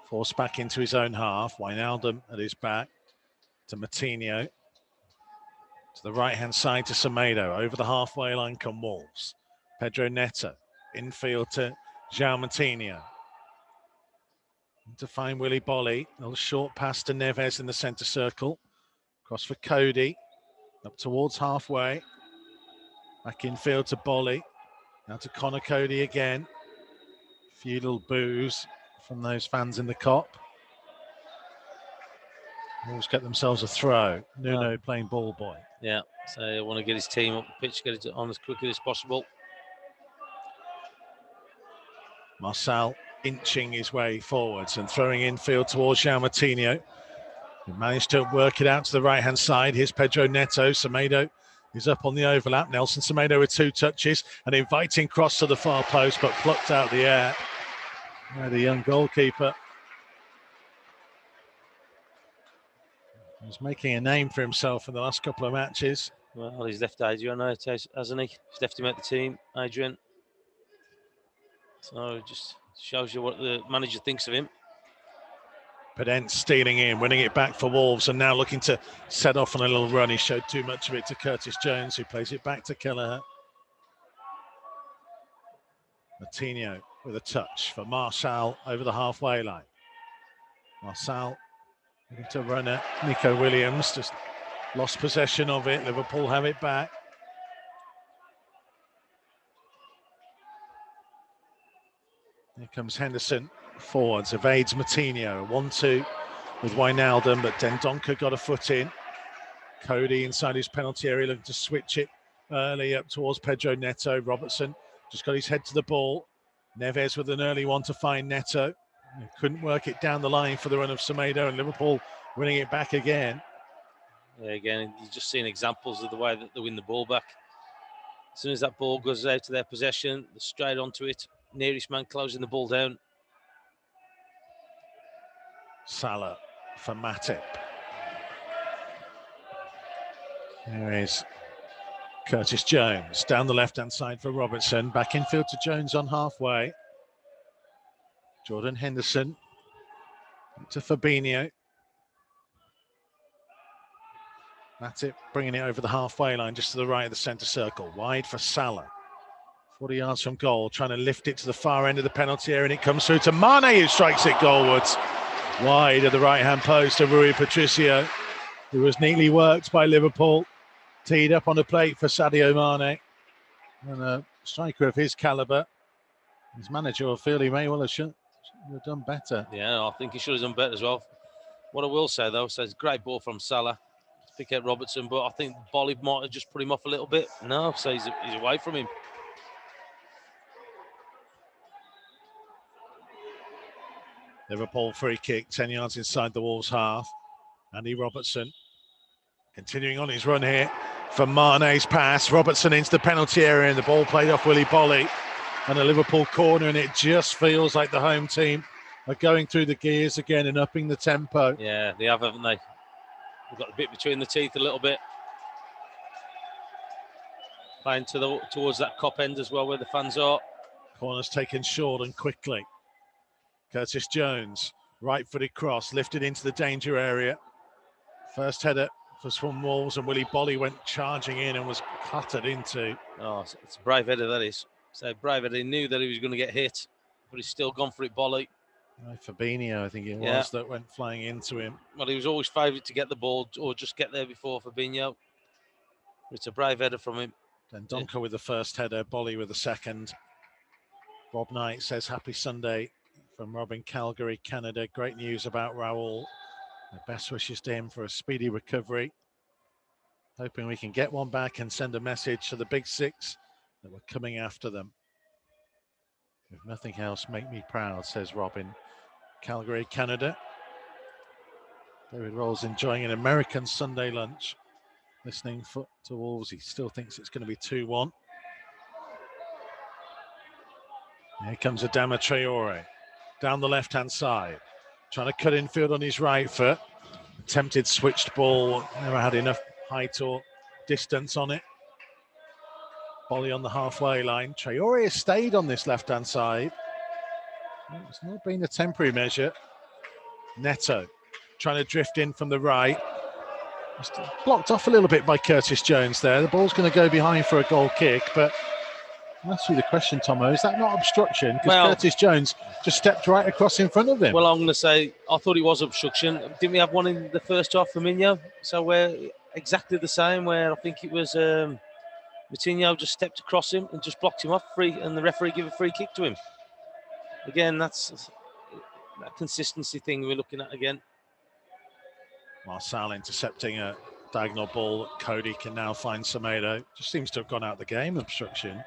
forced back into his own half. Wijnaldum at his back to Matinho. To the right-hand side to Semedo. Over the halfway line come Wolves. Pedro Neto. Infield to João Matinho. To find Willy Bolly. A little short pass to Neves in the centre circle. Cross for Cody. Up towards halfway. Back infield to Bolly. Now to Conor Cody again. A few little boos from those fans in the Kop. Wolves get themselves a throw. Nuno playing ball boy. Yeah, so they want to get his team up the pitch, get it on as quickly as possible. Marçal inching his way forwards and throwing infield towards João Matinho. He managed to work it out to the right-hand side. Here's Pedro Neto. Semedo is up on the overlap. Nelson Semedo with 2 touches. An inviting cross to the far post, but plucked out the air. The young goalkeeper he's making a name for himself in the last couple of matches. Well, he's left Adrian out, hasn't he? He's left him out the team, Adrian. So it just shows you what the manager thinks of him. Pedence stealing in, winning it back for Wolves, and now looking to set off on a little run. He showed too much of it to Curtis Jones, who plays it back to Kelleher. Matinho with a touch for Marçal over the halfway line. Marçal looking to run at Nico Williams, just lost possession of it. Liverpool have it back. Here comes Henderson forwards, evades Matinho. 1-2 with Wijnaldum, but Dendoncker got a foot in. Cody inside his penalty area looking to switch it early up towards Pedro Neto. Robertson just got his head to the ball. Neves with an early one to find Neto. He couldn't work it down the line for the run of Semedo, and Liverpool winning it back again. Yeah, again, you've just seen examples of the way that they win the ball back. As soon as that ball goes out to their possession, they're straight onto it. Nearest man closing the ball down. Salah for Matip. There is Curtis Jones down the left-hand side for Robertson. Back infield to Jones on halfway. Jordan Henderson to Fabinho. Matip bringing it over the halfway line, just to the right of the centre circle. Wide for Salah. 40 yards from goal, trying to lift it to the far end of the penalty area, and it comes through to Mane, who strikes it goalwards. Wide of the right-hand post of Rui Patricio, who was neatly worked by Liverpool. Teed up on a plate for Sadio Mane. And a striker of his calibre, his manager will feel he may well have done better. Yeah, I think he should have done better as well. What I will say, though, so it's a great ball from Salah to pick out Robertson, but I think Bolly might have just put him off a little bit. No, so he's away from him. Liverpool free kick, 10 yards inside the Wolves' half. Andy Robertson continuing on his run here for Mane's pass. Robertson into the penalty area and the ball played off Willy Bolly and a Liverpool corner, and it just feels like the home team are going through the gears again and upping the tempo. Yeah, they have, haven't they? They've got a bit between the teeth a little bit. Playing towards that cop end as well where the fans are. Corner's taken short and quickly. Curtis Jones, right-footed cross, lifted into the danger area. First header for Swan Wolves, and Willy Bolly went charging in and was clattered into. Oh, it's a brave header, that is. So brave header. He knew that he was going to get hit, but he's still gone for it, Bolly. Fabinho, I think it was, that went flying into him. Well, he was always favourite to get the ball or just get there before Fabinho. It's a brave header from him. Then Donker with the first header, Bolly with the second. Rob Knight says, happy Sunday from Rob in Calgary, Canada. Great news about Raul. My best wishes to him for a speedy recovery. Hoping we can get one back and send a message to the big six that we're coming after them. If nothing else, make me proud, says Rob in Calgary, Canada. David Rolls enjoying an American Sunday lunch, listening to Wolves. He still thinks it's going to be 2-1. Here comes Adama Traore down the left-hand side, trying to cut infield on his right foot. Attempted switched ball, never had enough height or distance on it. Bolly on the halfway line. Traore has stayed on this left-hand side. It's not been a temporary measure. Neto trying to drift in from the right. Just blocked off a little bit by Curtis Jones there. The ball's going to go behind for a goal kick, but that's really the question, Tomo. Is that not obstruction? Because Curtis Jones just stepped right across in front of him. Well, I'm going to say, I thought it was obstruction. Didn't we have one in the first half for Minho? So we're exactly the same, where I think it was Moutinho just stepped across him and just blocked him off free, and the referee gave a free kick to him. Again, that's that consistency thing we're looking at again. Marçal intercepting a diagonal ball that Cody can now find Semedo. Just seems to have gone out of the game. Obstruction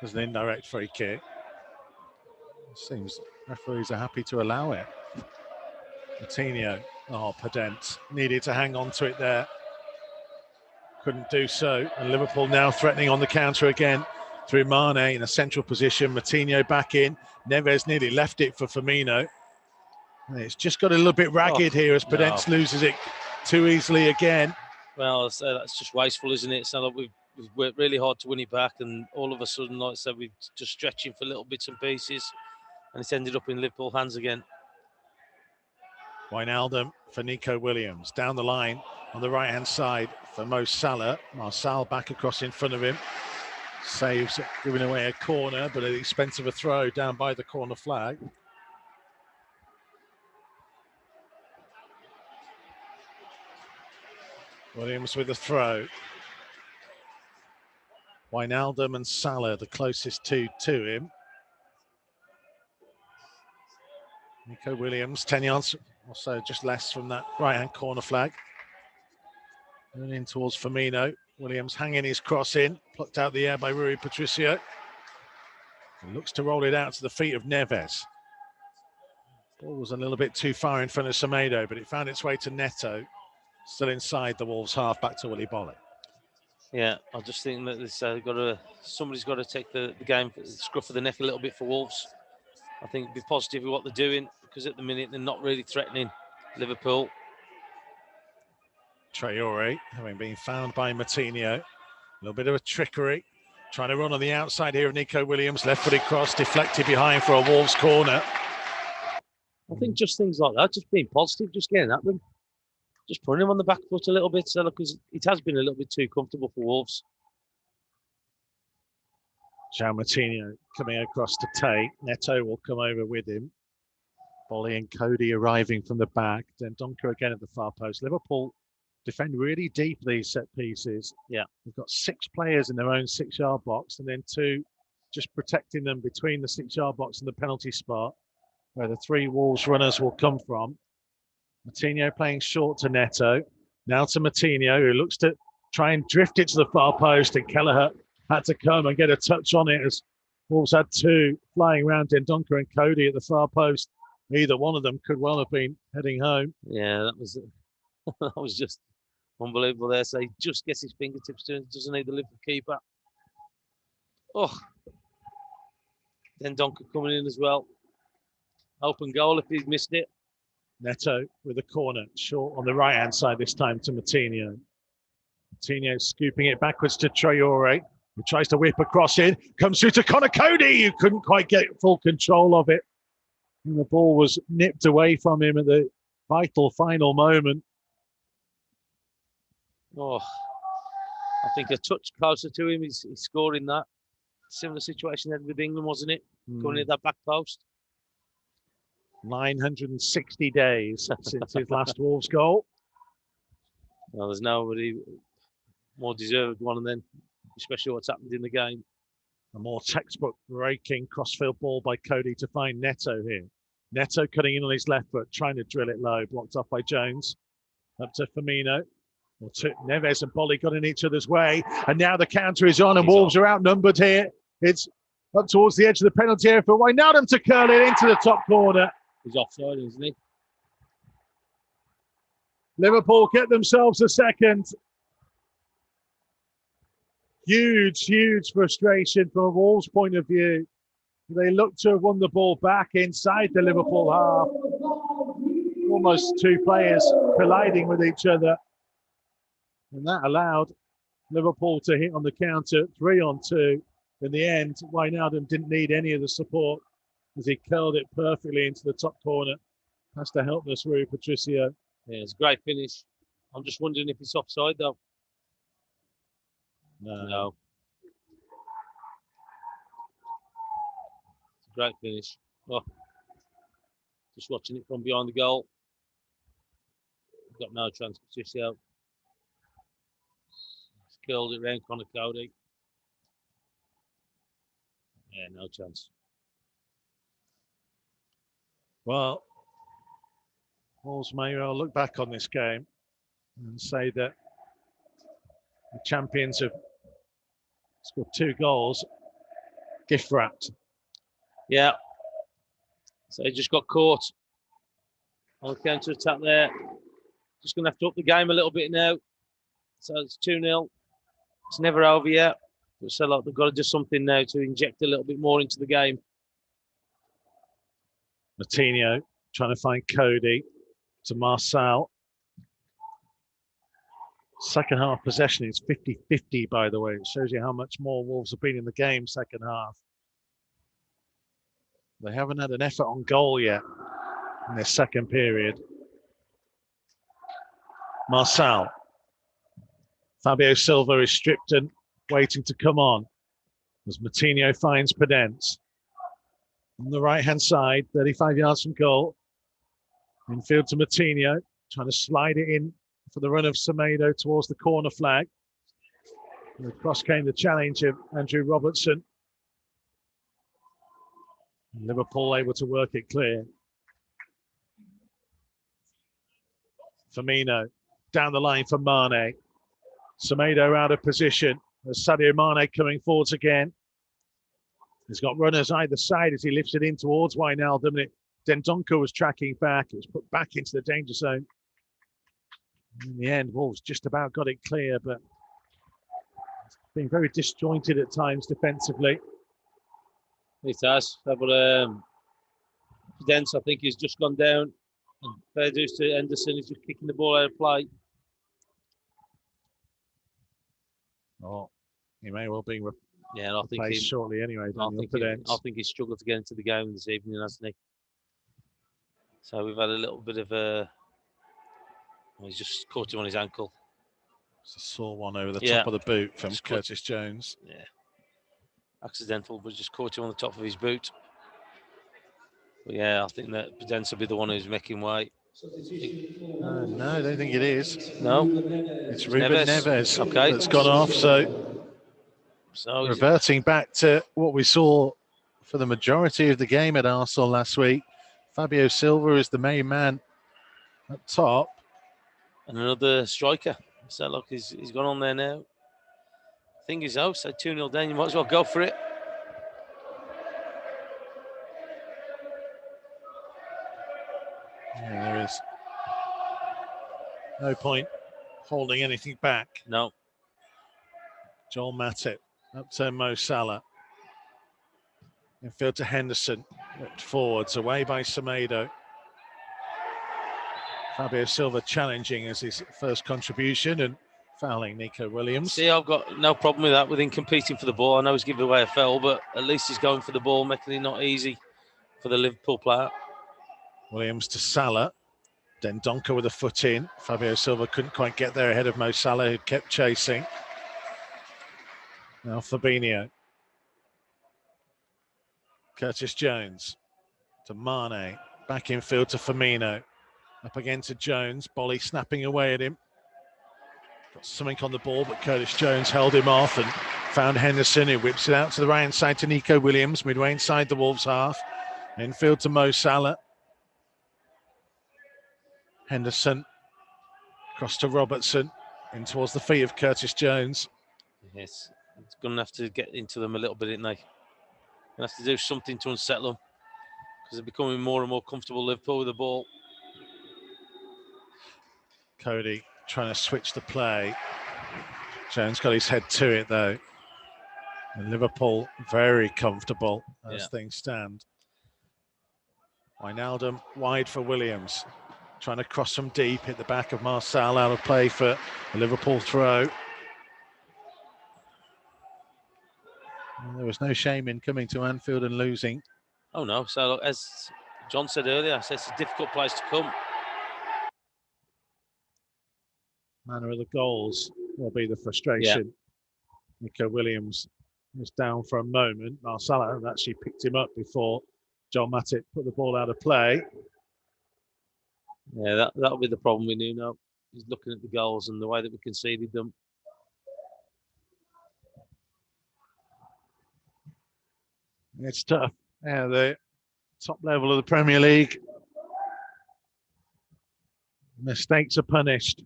as an indirect free kick. It seems referees are happy to allow it. Moutinho, Pedent needed to hang on to it there. Couldn't do so. And Liverpool now threatening on the counter again through Mane in a central position. Moutinho back in. Neves nearly left it for Firmino. And it's just got a little bit ragged here as Pedent loses it too easily again. Well, that's just wasteful, isn't it? So we've worked really hard to win it back, and all of a sudden, like I said, we're just stretching for little bits and pieces, and it's ended up in Liverpool hands again. Wijnaldum for Nico Williams. Down the line on the right-hand side for Mo Salah. Marçal back across in front of him. Saves it, giving away a corner, but at the expense of a throw down by the corner flag. Williams with a throw. Wijnaldum and Salah, the closest two to him. Nico Williams, 10 yards or so, just less from that right-hand corner flag. And in towards Firmino. Williams hanging his cross in, plucked out the air by Rui Patricio. He looks to roll it out to the feet of Neves. Ball was a little bit too far in front of Semedo, but it found its way to Neto. Still inside the Wolves half, back to Willy Bolly. Yeah, I just think that this, somebody's got to take the game scruff of the neck a little bit for Wolves. I think be positive with what they're doing, because at the minute they're not really threatening Liverpool. Traore having been found by Moutinho. A little bit of a trickery. Trying to run on the outside here of Nico Williams. Left-footed cross deflected behind for a Wolves corner. I think just things like that, just being positive, just getting at them. Just putting him on the back foot a little bit, so because it has been a little bit too comfortable for Wolves. João Moutinho coming across to Tate. Neto will come over with him. Bolly and Cody arriving from the back. Then Donker again at the far post. Liverpool defend really deep these set pieces. Yeah. We've got 6 players in their own 6-yard box, and then 2 just protecting them between the 6-yard box and the penalty spot, where the 3 Wolves runners will come from. Moutinho playing short to Neto. Now to Moutinho, who looks to try and drift it to the far post, and Kelleher had to come and get a touch on it as Wolves had 2 flying around Dendoncker and Cody at the far post. Either one of them could well have been heading home. Yeah, that was That was just unbelievable there. So he just gets his fingertips to it, doesn't need the Liverpool keeper. Oh, then Donker coming in as well. Open goal if he'd missed it. Neto with a corner, short on the right-hand side this time to Moutinho. Moutinho scooping it backwards to Traore, who tries to whip across in, comes through to Connor Cody, who couldn't quite get full control of it. And the ball was nipped away from him at the vital final moment. Oh, I think a touch closer to him, he's scoring that. Similar situation there with England, wasn't it? Going at that back post. 960 days since his last Wolves goal. Well, there's nobody more deserved one, and then especially what's happened in the game. A more textbook breaking crossfield ball by Cody to find Neto here. Neto cutting in on his left foot, trying to drill it low, blocked off by Jones. Up to Firmino. Or to Neves and Bolly got in each other's way. And now the counter is on, and Wolves are outnumbered here. It's up towards the edge of the penalty area for Wijnaldum to curl it into the top corner. He's offside, isn't he? Liverpool get themselves a second. Huge frustration from a Wolves point of view. They look to have won the ball back inside the Liverpool half. Almost two players colliding with each other. And that allowed Liverpool to hit on the counter 3-on-2. In the end, Wijnaldum didn't need any of the support as he curled it perfectly into the top corner. Past a helpless Rui Patricio. Yeah, it's a great finish. I'm just wondering if it's offside, though. No. It's a great finish. Oh, just watching it from behind the goal. Got no chance, Patricio. He's killed it round Connor Cody. Yeah, no chance. Well, Wolves may well look back on this game and say that the champions have scored 2 goals, gift wrapped. Yeah. So he just got caught on the counter attack there. Just going to have to up the game a little bit now. So it's 2-0. It's never over yet. But so like they've got to do something now to inject a little bit more into the game. Moutinho trying to find Cody to Marçal. Second half possession is 50-50, by the way. It shows you how much more Wolves have been in the game second half. They haven't had an effort on goal yet in their second period. Marçal. Fabio Silva is stripped and waiting to come on as Moutinho finds Podence. On the right-hand side, 35 yards from goal. Infield to Moutinho, trying to slide it in for the run of Semedo towards the corner flag. And across came the challenge of Andrew Robertson. And Liverpool able to work it clear. Firmino down the line for Mane. Semedo out of position. There's Sadio Mane coming forwards again. He's got runners either side as he lifts it in towards Wijnaldum. Dendoncker was tracking back. It was put back into the danger zone. In the end, Wolves just about got it clear, but it's been very disjointed at times defensively. It has. But Podence, I think, he's just gone down. And fair dues to Henderson, he's just kicking the ball out of play. Oh, he may well be I think shortly anyway. I think he's struggled to get into the game this evening, hasn't he? So we've had a little bit of a... He's just caught him on his ankle. It's a sore one over the top of the boot from Curtis Jones. Yeah. Accidental, but just caught him on the top of his boot. But yeah, I think that Podence will be the one who's making way. No, I don't think it is. No? It's Ruben Neves okay. That's gone off. So reverting back to what we saw for the majority of the game at Arsenal last week. Fabio Silva is the main man up top. And another striker. So look, he's gone on there now. Thing is, so 2-0 down, you might as well go for it. Yeah, there is. No point holding anything back. No. Joel Matip up to Mo Salah. Infield to Henderson. Whipped forwards, away by Semedo. Fabio Silva challenging as his first contribution and fouling Nico Williams. See, I've got no problem with that, with him competing for the ball. I know he's giving away a foul, but at least he's going for the ball, making it not easy for the Liverpool player. Williams to Salah. Dendoncker with a foot in. Fabio Silva couldn't quite get there ahead of Mo Salah, who kept chasing. Now Fabinho. Curtis Jones to Mane. Back infield to Firmino. Up again to Jones. Bolly snapping away at him. Got something on the ball, but Curtis Jones held him off and found Henderson, who whips it out to the right hand side to Nico Williams, midway inside the Wolves half. Infield to Mo Salah. Henderson across to Robertson, in towards the feet of Curtis Jones. Yes, it's going to have to get into them a little bit, isn't they? Going to have to do something to unsettle them, because they're becoming more and more comfortable, Liverpool, with the ball. Cody trying to switch the play. Jones got his head to it though. And Liverpool very comfortable as things stand. Wijnaldum wide for Williams. Trying to cross from deep, hit the back of Marçal, out of play for a Liverpool throw. And there was no shame in coming to Anfield and losing. Oh no, so as John said earlier, it's a difficult place to come. Manner of the goals will be the frustration. Nico Williams was down for a moment. Marçal actually picked him up before Joel Matip put the ball out of play. Yeah, that'll be the problem with Nuno. He's looking at the goals and the way that we conceded them. It's tough. Yeah, the top level of the Premier League. Mistakes are punished.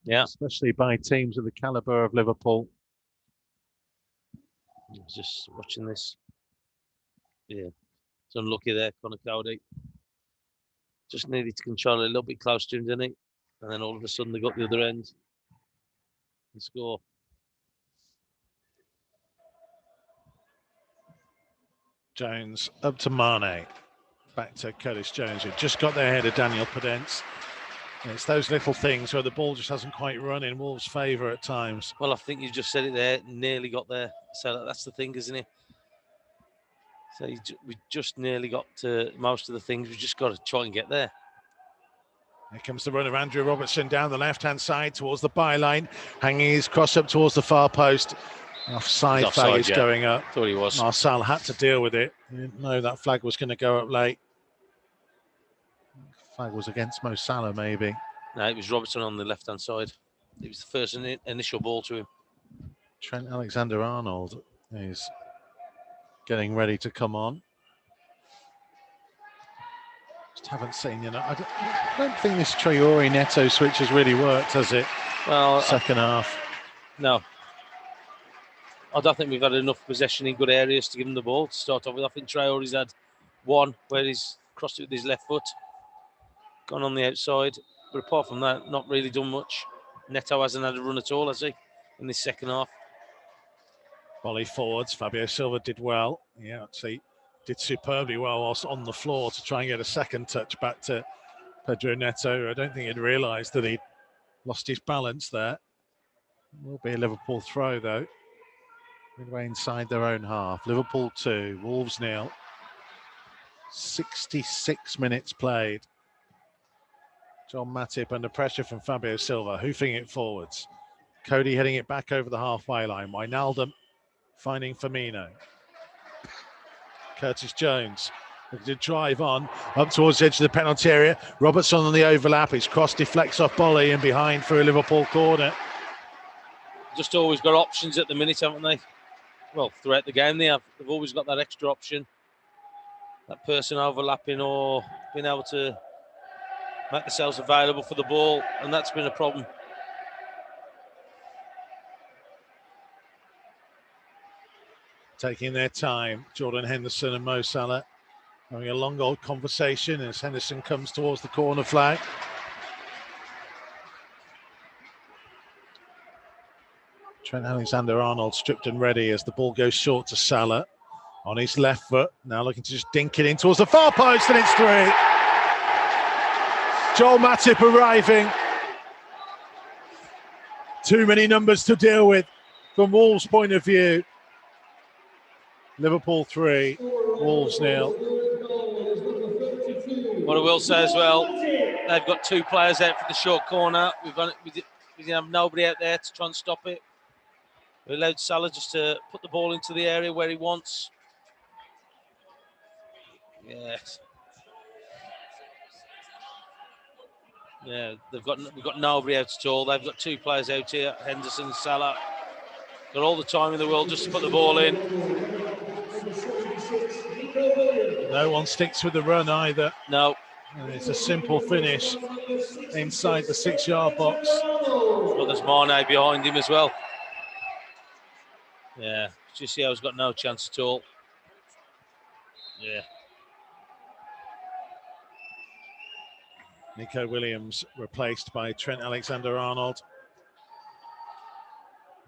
Yeah. Especially by teams of the calibre of Liverpool. Just watching this. Yeah. It's unlucky there, Conor Cody. Just needed to control it a little bit close to him, didn't he? And then all of a sudden they got the other end and score. Jones up to Mane. Back to Curtis Jones, who just got there ahead of Daniel Podence. It's those little things where the ball just hasn't quite run in Wolves' favour at times. Well, I think you just said it there, nearly got there. So that's the thing, isn't it? So we just nearly got to most of the things. We just got to try and get there. Here comes the run of Andrew Robertson down the left-hand side towards the byline, hanging his cross up towards the far post. Offside flag is going up. Thought he was. Marçal had to deal with it. He didn't know that flag was going to go up late. Flag was against Mo Salah, maybe. No, it was Robertson on the left-hand side. It was the first initial ball to him. Trent Alexander-Arnold is getting ready to come on. Just haven't seen, I don't think this Traore Neto switch has really worked, has it? Well, second half. No. I don't think we've had enough possession in good areas to give him the ball to start off with. I think Traore's had one where he's crossed it with his left foot, gone on the outside. But apart from that, not really done much. Neto hasn't had a run at all, has he, in this second half? Volley forwards. Fabio Silva did well. Yeah, actually did superbly well whilst on the floor to try and get a second touch back to Pedro Neto. I don't think he'd realised that he'd lost his balance there. It will be a Liverpool throw, though. Midway inside their own half. Liverpool 2, Wolves 0. 66 minutes played. John Matip under pressure from Fabio Silva, hoofing it forwards. Cody heading it back over the halfway line. Wijnaldum finding Firmino. Curtis Jones looking to drive on up towards the edge of the penalty area. Robertson on the overlap. His cross deflects off Bolly and behind for a Liverpool corner. Just always got options at the minute, haven't they? Well, throughout the game they have. They've always got that extra option. That person overlapping or being able to make themselves available for the ball, and that's been a problem. Taking their time, Jordan Henderson and Mo Salah having a long old conversation as Henderson comes towards the corner flag. Trent Alexander-Arnold stripped and ready as the ball goes short to Salah on his left foot. Now looking to just dink it in towards the far post, and it's 3. Joel Matip arriving. Too many numbers to deal with from Wolves' point of view. Liverpool 3, Wolves 0. What I will say as well, they've got 2 players out for the short corner. We didn't have nobody out there to try and stop it. We allowed Salah just to put the ball into the area where he wants. Yes. Yeah, we've got nobody out at all. They've got 2 players out here, Henderson and Salah. Got all the time in the world just to put the ball in. No one sticks with the run either. No. And it's a simple finish inside the 6-yard box. Well, there's Mane behind him as well. Yeah, Giusio's got no chance at all. Yeah. Nico Williams replaced by Trent Alexander-Arnold.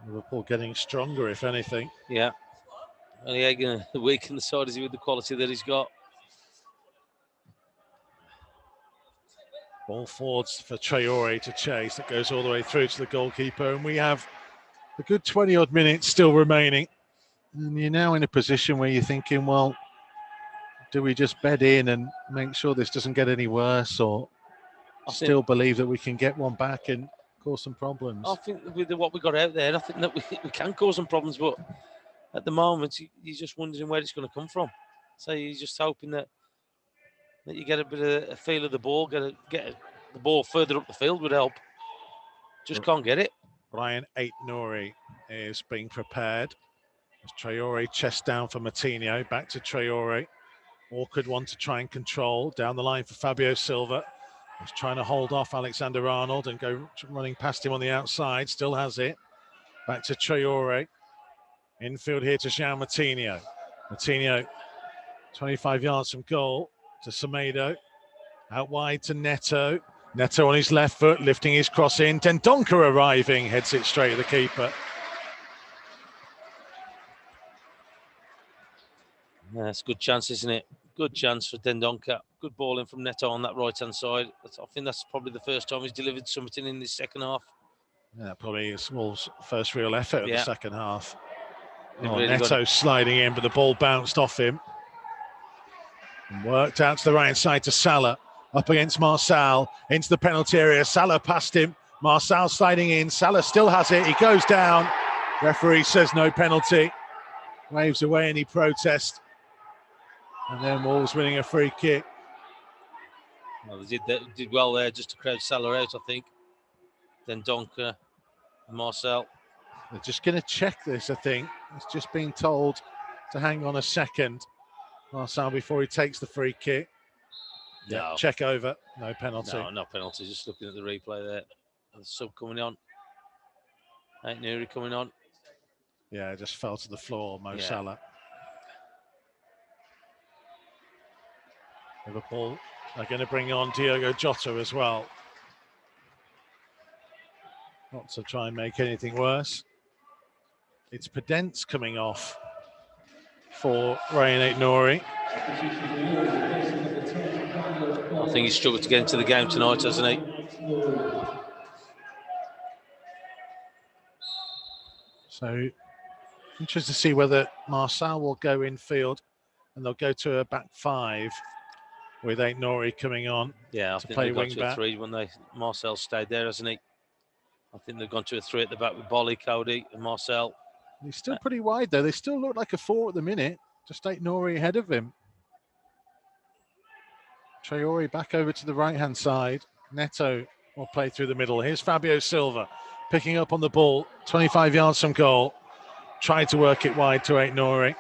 Liverpool getting stronger, if anything. Yeah. Only egg going to weaken the side is he with the quality that he's got. Ball forwards for Traore to chase. That goes all the way through to the goalkeeper. And we have a good 20-odd minutes still remaining. And you're now in a position where you're thinking, well, do we just bed in and make sure this doesn't get any worse, or still believe that we can get one back and cause some problems? I think with what we got out there, I think that we can cause some problems, but at the moment, you're just wondering where it's going to come from. So you're just hoping that you get a bit of a feel of the ball, get the ball further up the field would help. Just can't get it. Ryan Aït-Nouri is being prepared. As Traore chest down for Moutinho, back to Traore. Awkward one to try and control. Down the line for Fabio Silva. He's trying to hold off Alexander-Arnold and go running past him on the outside. Still has it. Back to Traore. Infield here to Jean Moutinho. Moutinho, 25 yards from goal to Semedo. Out wide to Neto. Neto on his left foot, lifting his cross in. Dendoncker arriving, heads it straight at the keeper. That's a good chance, isn't it? Good chance for Dendoncker. Good ball in from Neto on that right-hand side. I think that's probably the first time he's delivered something in this second half. Yeah, probably is Wolves' first real effort of the second half. Really Neto sliding in, but the ball bounced off him. And worked out to the right side to Salah. Up against Marçal, into the penalty area. Salah past him. Marçal sliding in. Salah still has it. He goes down. Referee says no penalty. Waves away any protest. And then Wolves winning a free kick. Well, they did well there just to crowd Salah out, I think. Then Donker and Marçal. They're just going to check this, I think. It's just being told to hang on a second. Marçal before he takes the free kick. No. Yeah, check over. No penalty. No penalty. Just looking at the replay there. The sub coming on. Aït-Nouri coming on. Yeah, it just fell to the floor, Mo Salah. Liverpool are going to bring on Diogo Jota as well. Not to try and make anything worse. It's Podence coming off for Ryan Aït-Nouri. I think he's struggled to get into the game tonight, hasn't he? So, interested to see whether Marçal will go infield and they'll go to a back 5 with Aït-Nouri coming on. Yeah, I to think play they've gone wing to back. a 3 when Marçal stayed there, hasn't he? I think they've gone to a 3 at the back with Bolly, Cody and Marçal. He's still pretty wide though. They still look like a 4 at the minute. Just Aït-Nouri ahead of him. Traore back over to the right-hand side. Neto will play through the middle. Here's Fabio Silva picking up on the ball. 25 yards from goal. Tried to work it wide to Aït-Nouri.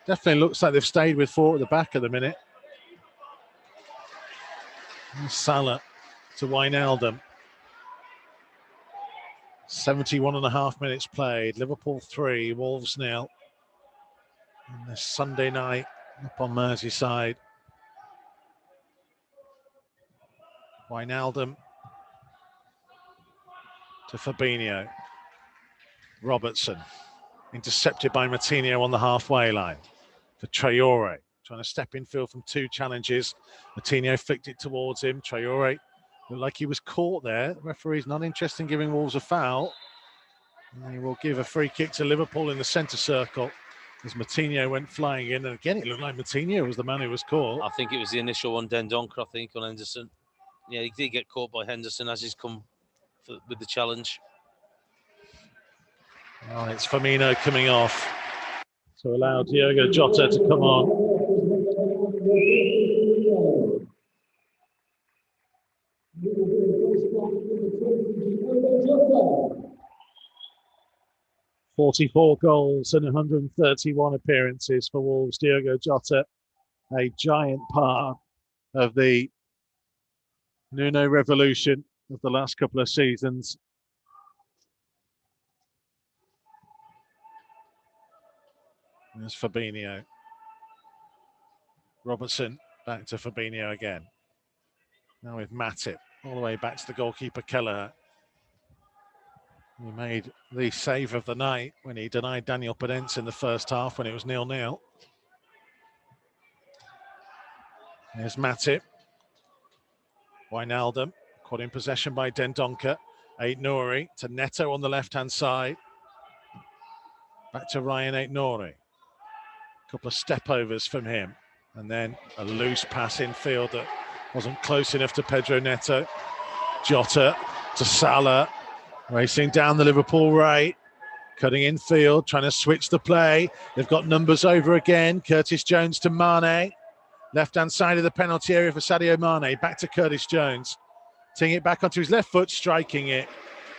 Definitely looks like they've stayed with 4 at the back at the minute. And Salah to Wijnaldum. 71.5 minutes played. Liverpool 3, Wolves 0. And this Sunday night up on Merseyside. Wijnaldum to Fabinho. Robertson, intercepted by Martinho on the halfway line. For Traore, trying to step in field from 2 challenges. Martinho flicked it towards him. Traore looked like he was caught there. The referee's not interested in giving Wolves a foul. And he will give a free kick to Liverpool in the centre circle as Martinho went flying in. And again, it looked like Martinho was the man who was caught. I think it was the initial one, Dendoncker, I think, on Henderson. Yeah, he did get caught by Henderson as he's come with the challenge. Oh, it's Firmino coming off to allow Diogo Jota to come on. "44 goals and 131 appearances for Wolves." Diogo Jota, a giant part of the Nuno revolution of the last couple of seasons. There's Fabinho. Robertson back to Fabinho again. Now with Matip all the way back to the goalkeeper Kelleher. He made the save of the night when he denied Daniel Podence in the first half when it was 0-0. There's Matip. Wijnaldum caught in possession by Dendoncker. Aït-Nouri to Neto on the left-hand side. Back to Ryan Aït-Nouri. A couple of step-overs from him. And then a loose pass in field that wasn't close enough to Pedro Neto. Jota to Salah. Racing down the Liverpool right. Cutting in field, trying to switch the play. They've got numbers over again. Curtis Jones to Mane. Left-hand side of the penalty area for Sadio Mane. Back to Curtis Jones. Taking it back onto his left foot, striking it.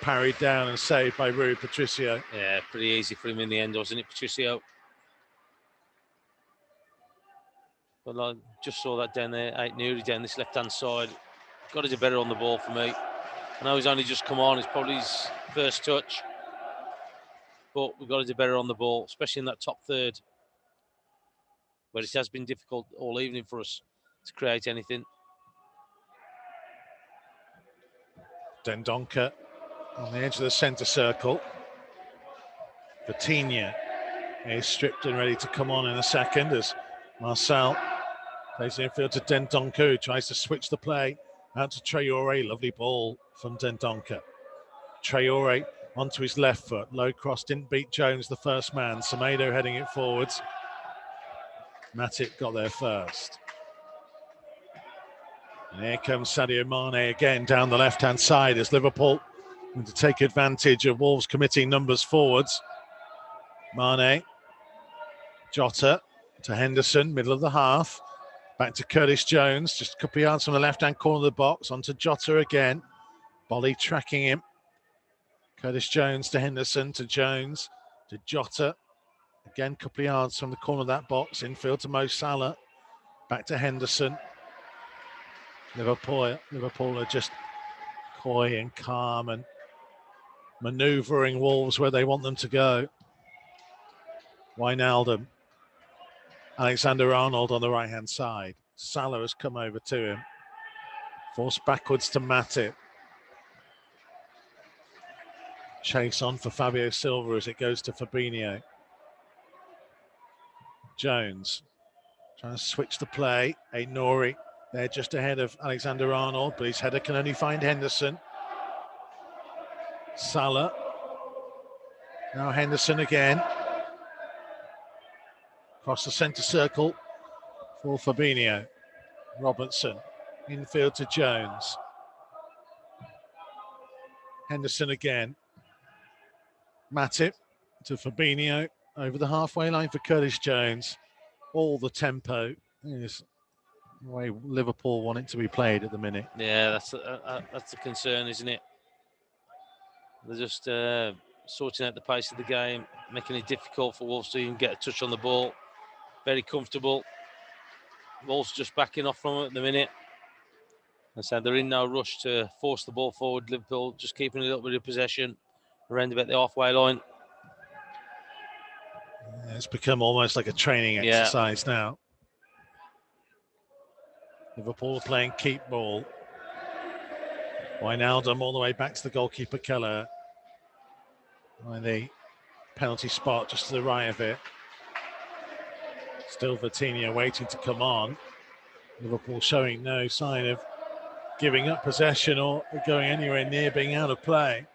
Parried down and saved by Rui Patricio. Yeah, pretty easy for him in the end, wasn't it, Patricio? But I just saw that down there, Aït-Nouri down this left-hand side. Got to do better on the ball for me. I know he's only just come on. It's probably his first touch. But we've got to do better on the ball, especially in that top third. But it has been difficult all evening for us to create anything. Dendoncker on the edge of the centre circle. Vitinha is stripped and ready to come on in a second as Marcel plays the infield to Dendoncker, who tries to switch the play out to Traore. Lovely ball from Dendoncker. Traore onto his left foot. Low cross, didn't beat Jones, the first man. Semedo heading it forwards. Matip got there first. And here comes Sadio Mane again down the left-hand side as Liverpool want to take advantage of Wolves committing numbers forwards. Mane, Jota to Henderson, middle of the half. Back to Curtis Jones, just a couple of yards from the left-hand corner of the box. Onto Jota again. Bolly tracking him. Curtis Jones to Henderson, to Jones, to Jota. Again, a couple of yards from the corner of that box. Infield to Mo Salah. Back to Henderson. Liverpool are just coy and calm and manoeuvring Wolves where they want them to go. Wijnaldum. Alexander-Arnold on the right-hand side. Salah has come over to him. Forced backwards to Matip. Chase on for Fabio Silva as it goes to Fabinho. Jones trying to switch the play. Aït-Nouri there just ahead of Alexander-Arnold, but his header can only find Henderson. Salah. Now Henderson again. Across the centre circle for Fabinho. Robertson. Infield to Jones. Henderson again. Matip to Fabinho. Over the halfway line for Curtis Jones. All the tempo is the way Liverpool want it to be played at the minute. Yeah, that's the concern, isn't it? They're just sorting out the pace of the game, making it difficult for Wolves to even get a touch on the ball. Very comfortable. Wolves just backing off from it at the minute. And so they're in no rush to force the ball forward. Liverpool just keeping a little bit of possession around about the halfway line. It's become almost like a training exercise now. Liverpool are playing keep ball. Wijnaldum all the way back to the goalkeeper Kelleher. The penalty spot just to the right of it. Still Vitinha waiting to come on. Liverpool showing no sign of giving up possession or going anywhere near being out of play.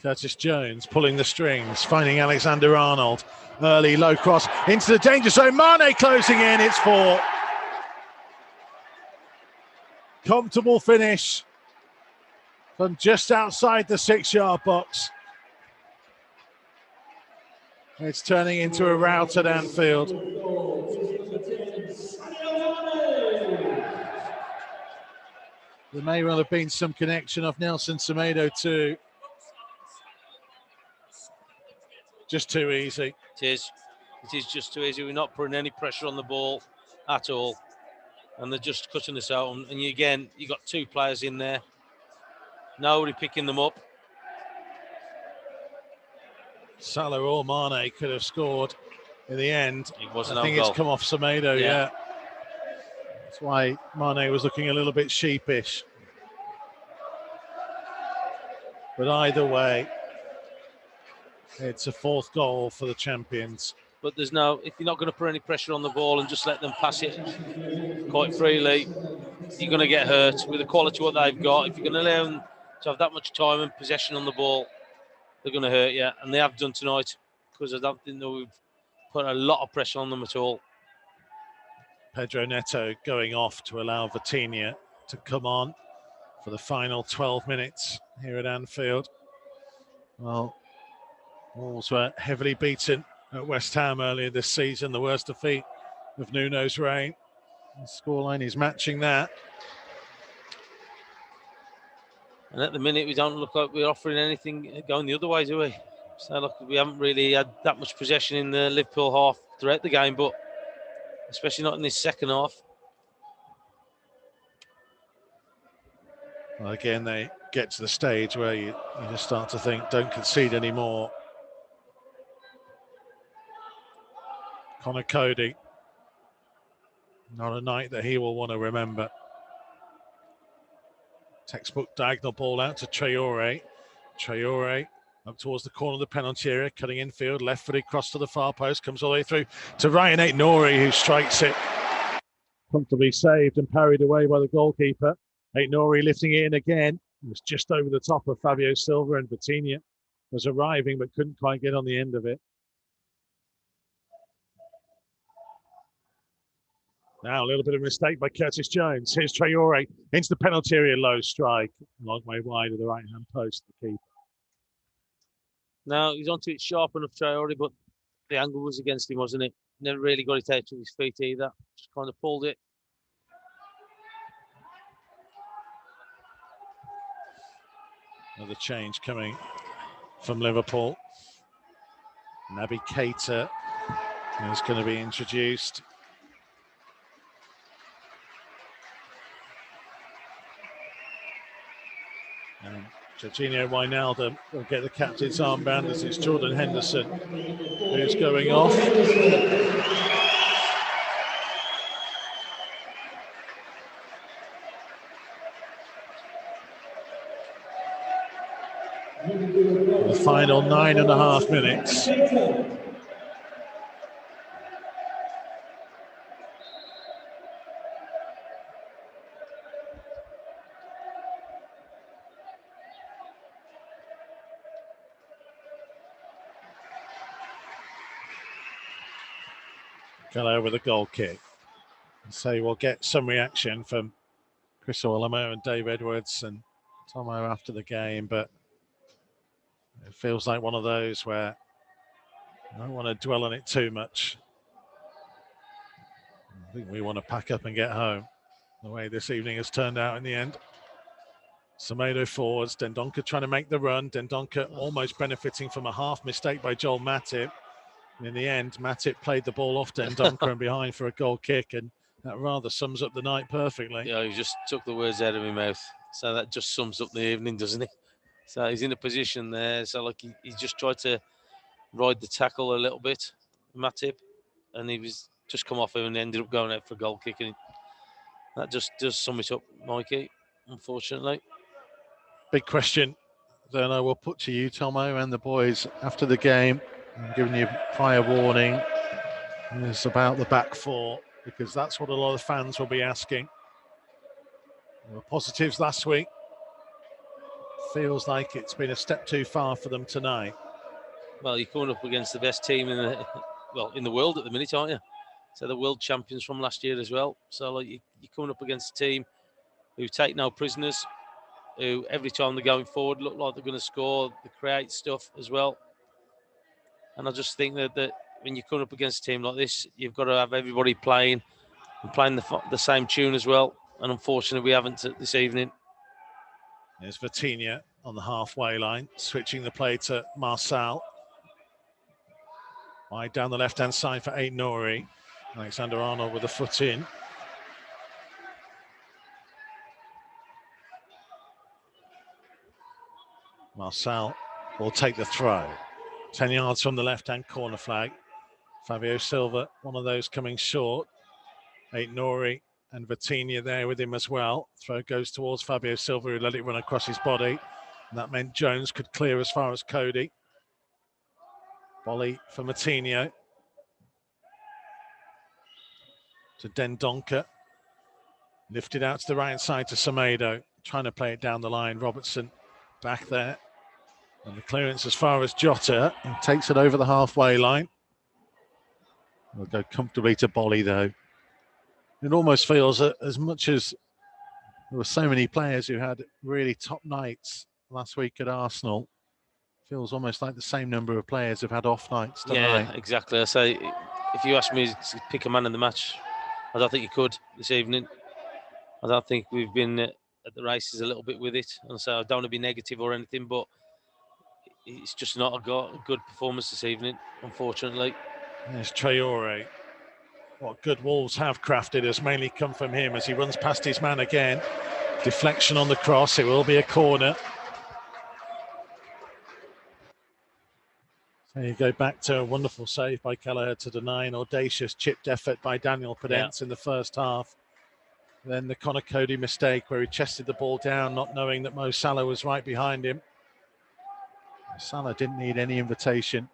Curtis Jones pulling the strings, finding Alexander-Arnold. Early low cross into the danger zone. Mane closing in. It's 4. Comfortable finish from just outside the 6-yard box. It's turning into a rout at Anfield. There may well have been some connection of Nelson Semedo too. Just too easy. It is. It is just too easy. We're not putting any pressure on the ball at all. And they're just cutting us out. And you got 2 players in there. Nobody picking them up. Salah or Mane could have scored in the end. It was an I think own it's goal. come off Semedo, yeah. That's why Mane was looking a little bit sheepish. But either way, it's a 4th goal for the champions. But if you're not going to put any pressure on the ball and just let them pass it quite freely, you're going to get hurt with the quality of what they've got. If you're going to allow them to have that much time and possession on the ball, they're going to hurt you. And they have done tonight, because I don't think that we've put a lot of pressure on them at all. Pedro Neto going off to allow Vitinha to come on for the final 12 minutes here at Anfield. Well, Wolves were heavily beaten at West Ham earlier this season, the worst defeat of Nuno's reign. The scoreline is matching that. And at the minute, we don't look like we're offering anything going the other way, do we? So look, we haven't really had that much possession in the Liverpool half throughout the game, but especially not in this second half. Well, again, they get to the stage where you just start to think, don't concede anymore. Connor Cody, not a night that he will want to remember. Textbook diagonal ball out to Traore. Traore up towards the corner of the penalty area, cutting infield, left-footed cross to the far post, comes all the way through to Ryan Aït-Nouri, who strikes it. Comfortably saved and parried away by the goalkeeper. Aït-Nouri lifting it in again. It was just over the top of Fabio Silva, and Vitinha was arriving but couldn't quite get on the end of it. Now a little bit of a mistake by Curtis Jones. Here's Traore into the penalty area, low strike. Long way wide of the right-hand post, the keeper. Now, he's onto it sharp enough, Traore, but the angle was against him, wasn't it? Never really got it out to his feet either. Just kind of pulled it. Another change coming from Liverpool. Naby Keita is going to be introduced. And Jorginho Wijnaldum will get the captain's armband as it's Jordan Henderson who's going off. The final 9.5 minutes. Gallo with a goal kick. So we'll get some reaction from Chris Iwelumo and Dave Edwards and Tomo after the game, but it feels like one of those where I don't want to dwell on it too much. I think we want to pack up and get home, the way this evening has turned out in the end. Semedo forwards, Dendoncker trying to make the run. Dendoncker almost benefiting from a half mistake by Joel Matip. In the end, Matip played the ball off Dendoncker and behind for a goal kick, and that rather sums up the night perfectly. Yeah, he just took the words out of my mouth. So that just sums up the evening, doesn't it? So he's in a position there. So like he just tried to ride the tackle a little bit, Matip, and he was just come off him and ended up going out for a goal kick. And that just does sum it up, Mikey, unfortunately. Big question then I will put to you, Tomo, and the boys after the game. I'm giving you prior warning. It's about the back four, because that's what a lot of fans will be asking. There were positives last week. Feels like it's been a step too far for them tonight. Well, you're coming up against the best team in the world at the minute, aren't you? So the world champions from last year as well. So like you're coming up against a team who take no prisoners, who every time they're going forward look like they're going to score, they create stuff as well. And I just think that when you come up against a team like this, you've got to have everybody playing and playing the same tune as well. And unfortunately, we haven't this evening. There's Vitinha on the halfway line, switching the play to Marçal. Wide down the left-hand side for Aït-Nouri. Alexander-Arnold with a foot in. Marçal will take the throw. 10 yards from the left-hand corner flag. Fabio Silva, one of those coming short. Aït-Nouri and Vitinha there with him as well. Throw goes towards Fabio Silva, who let it run across his body. And that meant Jones could clear as far as Cody. Volley for Moutinho. To Dendoncker. Lifted out to the right side to Semedo. Trying to play it down the line. Robertson back there. And the clearance as far as Jota. And takes it over the halfway line. Will go comfortably to Bolly though. It almost feels that as much as there were so many players who had really top nights last week at Arsenal, feels almost like the same number of players have had off nights tonight. Yeah, exactly. I say, if you ask me to pick a man in the match, I don't think you could this evening. I don't think we've been at the races a little bit with it. And so I don't want to be negative or anything, but it's just not a good performance this evening, unfortunately. There's Traore. What good Wolves have crafted has mainly come from him as he runs past his man again. Deflection on the cross. It will be a corner. So you go back to a wonderful save by Kelleher to deny an audacious chipped effort by Daniel Podence in the first half. Then the Conor Cody mistake where he chested the ball down, not knowing that Mo Salah was right behind him. Salah didn't need any invitation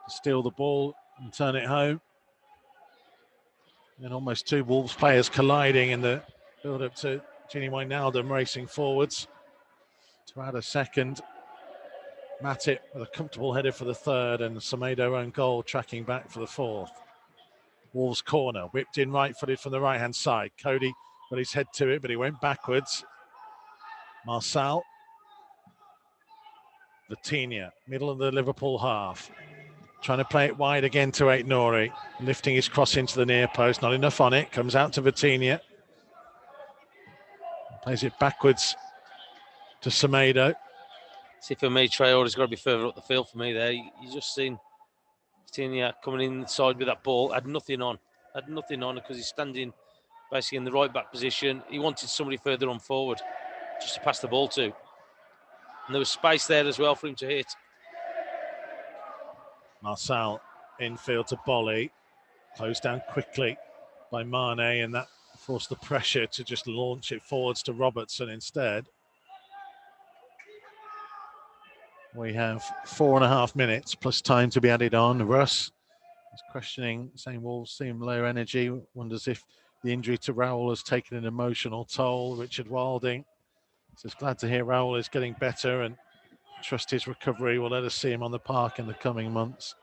to steal the ball and turn it home. And almost two Wolves players colliding in the build-up to Gini Wijnaldum racing forwards to add a second. Matip with a comfortable header for the third, and Semedo own goal tracking back for the fourth. Wolves corner, whipped in right-footed from the right-hand side. Cody got his head to it, but he went backwards. Marçal. Vitinha, middle of the Liverpool half. Trying to play it wide again to Aït-Nouri. Lifting his cross into the near post, not enough on it. Comes out to Vitinha. Plays it backwards to Semedo. See, for me, Traore's got to be further up the field for me there. You just seen Vitinha coming inside with that ball. Had nothing on because he's standing basically in the right back position. He wanted somebody further on forward just to pass the ball to. And there was space there as well for him to hit. Marçal infield to Bolly. Closed down quickly by Mane, and that forced the pressure to just launch it forwards to Robertson instead. We have 4.5 minutes plus time to be added on. Russ is questioning, saying Wolves seem low energy. Wonders if the injury to Raul has taken an emotional toll. Richard Wilding says glad to hear Raul is getting better and trust his recovery will let us see him on the park in the coming months.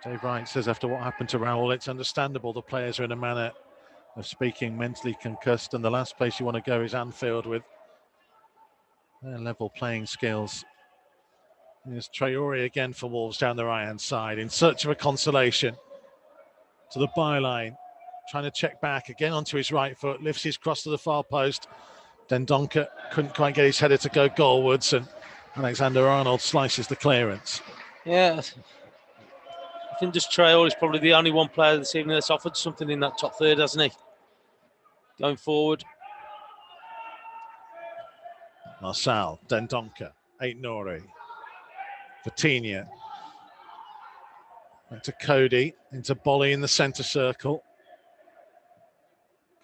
Dave Wright says after what happened to Raul, it's understandable the players are in a manner of speaking mentally concussed, and the last place you want to go is Anfield with their level playing skills. There's Traore again for Wolves down the right-hand side in search of a consolation. To the byline, trying to check back again onto his right foot, lifts his cross to the far post. Dendoncker couldn't quite get his header to go goalwards, and Alexander-Arnold slices the clearance. Yeah, I think just Traore is probably the only one player this evening that's offered something in that top third, hasn't he? Going forward. Marçal, Dendoncker, Aït-Nouri, Vitinha. Back to Cody, into Bolly in the centre circle.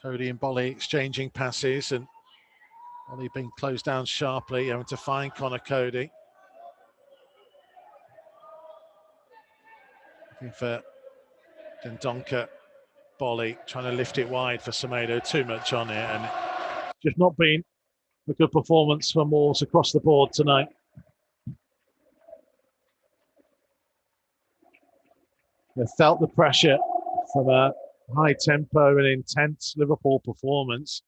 Cody and Bolly exchanging passes, and Bolly being closed down sharply, having to find Connor Cody. Looking for Dendoncker. Bolly trying to lift it wide for Semedo. Too much on it, and it's just not been a good performance from Wolves across the board tonight. They felt the pressure from a high tempo and intense Liverpool performance.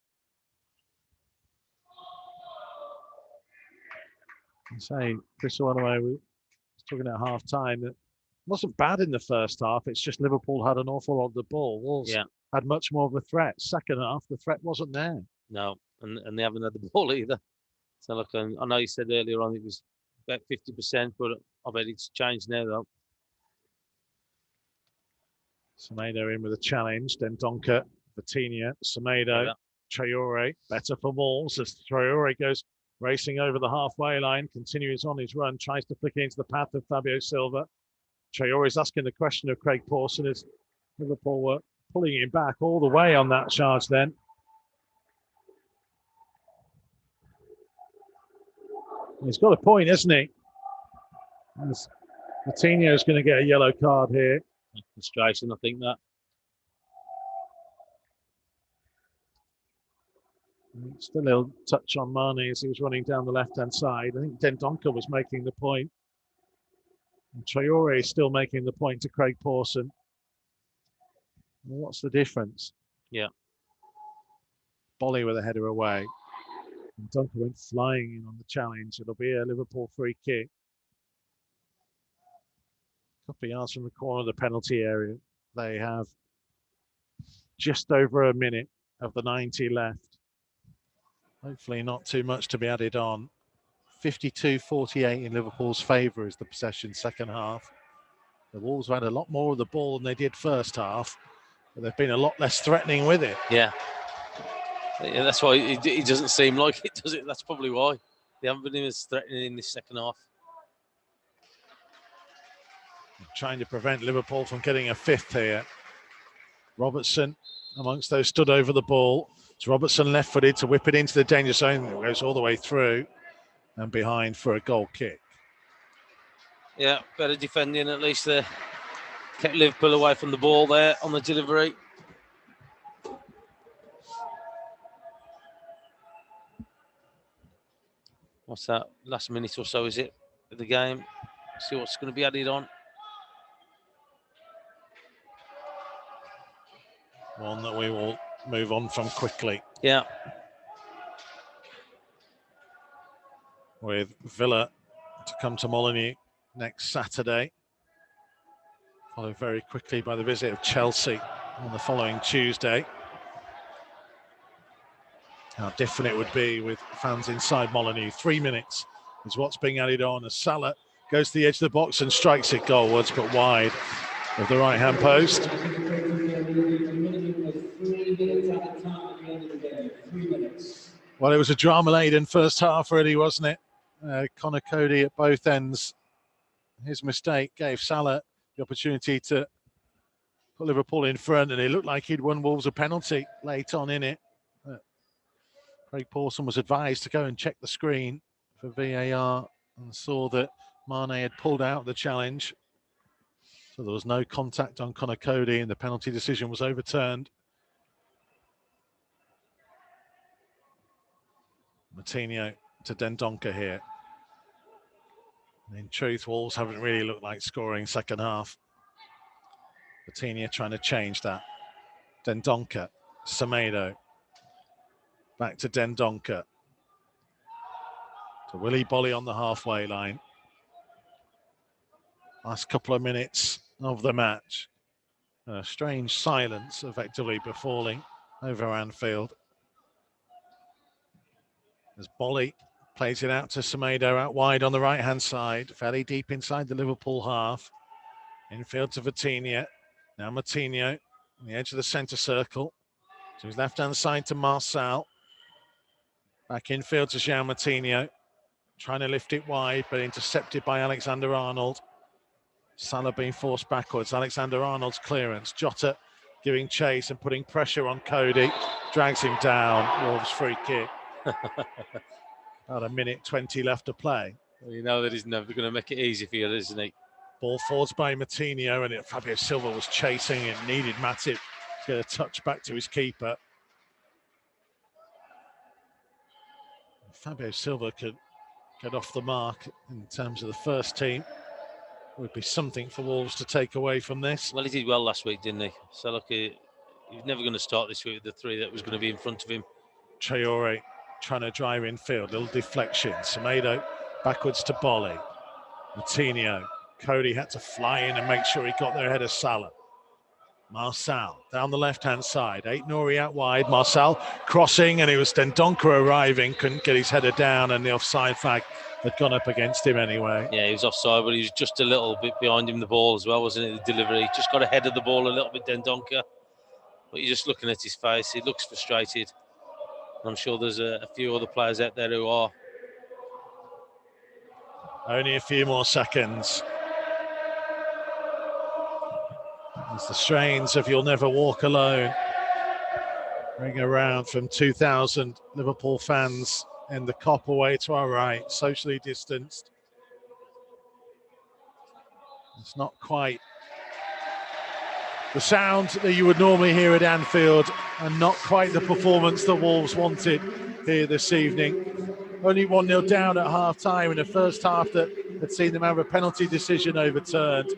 And say, Chris Holloway was talking at half time that wasn't bad in the first half. It's just Liverpool had an awful lot of the ball. Wolves had much more of a threat. Second half, the threat wasn't there. No, and they haven't had the ball either. So look, I know you said earlier on it was about 50%, but I bet it's changed now though. Semedo in with a challenge. Dendoncker, Vitinha, Semedo, Traore. Better for Wolves as Traore goes racing over the halfway line, continues on his run, tries to flick into the path of Fabio Silva. Traore is asking the question of Craig Pawson as Liverpool were pulling him back all the way on that charge then. He's got a point, isn't he? Vitinha is going to get a yellow card here. Frustration, I think that. Still a little touch on Mane as he was running down the left-hand side. I think Dendoncker was making the point. And Traore is still making the point to Craig Pawson. What's the difference? Yeah. Bolly with a header away. Dendoncker went flying in on the challenge. It'll be a Liverpool free kick. A couple of yards from the corner of the penalty area. They have just over a minute of the 90 left. Hopefully not too much to be added on. 52-48 in Liverpool's favour is the possession second half. The Wolves have had a lot more of the ball than they did first half, but they've been a lot less threatening with it. Yeah, that's why it doesn't seem like it, does it? That's probably why. They haven't been as threatening in this second half. Trying to prevent Liverpool from getting a fifth here. Robertson amongst those stood over the ball. It's Robertson left-footed to whip it into the danger zone. It goes all the way through and behind for a goal kick. Yeah, better defending at least there. Kept Liverpool away from the ball there on the delivery. What's that? Last minute or so, is it, of the game? See what's going to be added on. One that we will move on from quickly. Yeah. With Villa to come to Molineux next Saturday. Followed very quickly by the visit of Chelsea on the following Tuesday. How different it would be with fans inside Molineux. 3 minutes is what's being added on as Salah goes to the edge of the box and strikes it goalwards, but wide of the right-hand post. Well, it was a drama-laden first half, really, wasn't it? Connor Cody at both ends. His mistake gave Salah the opportunity to put Liverpool in front, and it looked like he'd won Wolves a penalty late on in it. Craig Pawson was advised to go and check the screen for VAR and saw that Mane had pulled out the challenge. So there was no contact on Connor Cody and the penalty decision was overturned. Martinho to Dendoncker here. And in truth, Wolves haven't really looked like scoring second half. Vitinha trying to change that. Dendoncker, Semedo. Back to Dendoncker. To Willy Bolly on the halfway line. Last couple of minutes of the match. A strange silence effectively befalling over Anfield. As Bolly plays it out to Semedo out wide on the right-hand side, fairly deep inside the Liverpool half. Infield to Vitinha. Now Martinho on the edge of the centre circle. To his left-hand side to Marçal. Back infield to João Martinho. Trying to lift it wide, but intercepted by Alexander-Arnold. Salah being forced backwards. Alexander-Arnold's clearance. Jota giving chase and putting pressure on Cody. Drags him down. Wolves free kick. About a minute 20 left to play. Well, you know that he's never going to make it easy for you, isn't he? Ball forwards by Matinho, and Fabio Silva was chasing and needed Matip to get a touch back to his keeper. Fabio Silva could get off the mark in terms of the first team. Would be something for Wolves to take away from this. Well, he did well last week, didn't he? So look, he's never going to start this week with the three that was going to be in front of him. Traore trying to drive in field, little deflection. Semedo backwards to Bolly. Matinho. Cody had to fly in and make sure he got there ahead of Salah. Marçal down the left-hand side. Aït-Nouri out wide. Marçal crossing, and it was Dendoncker arriving. Couldn't get his header down, and the offside flag had gone up against him anyway. Yeah, he was offside, but he was just a little bit behind him, the ball as well, wasn't it? The delivery. Just got ahead of the ball a little bit, Dendoncker. But you're just looking at his face. He looks frustrated. I'm sure there's a few other players out there who are. Only a few more seconds. As the strains of You'll Never Walk Alone ring around from 2,000 Liverpool fans in the Kop away to our right, socially distanced. It's not quite the sound that you would normally hear at Anfield, and not quite the performance that Wolves wanted here this evening. Only 1-0 down at half-time in the first half that had seen them have a penalty decision overturned.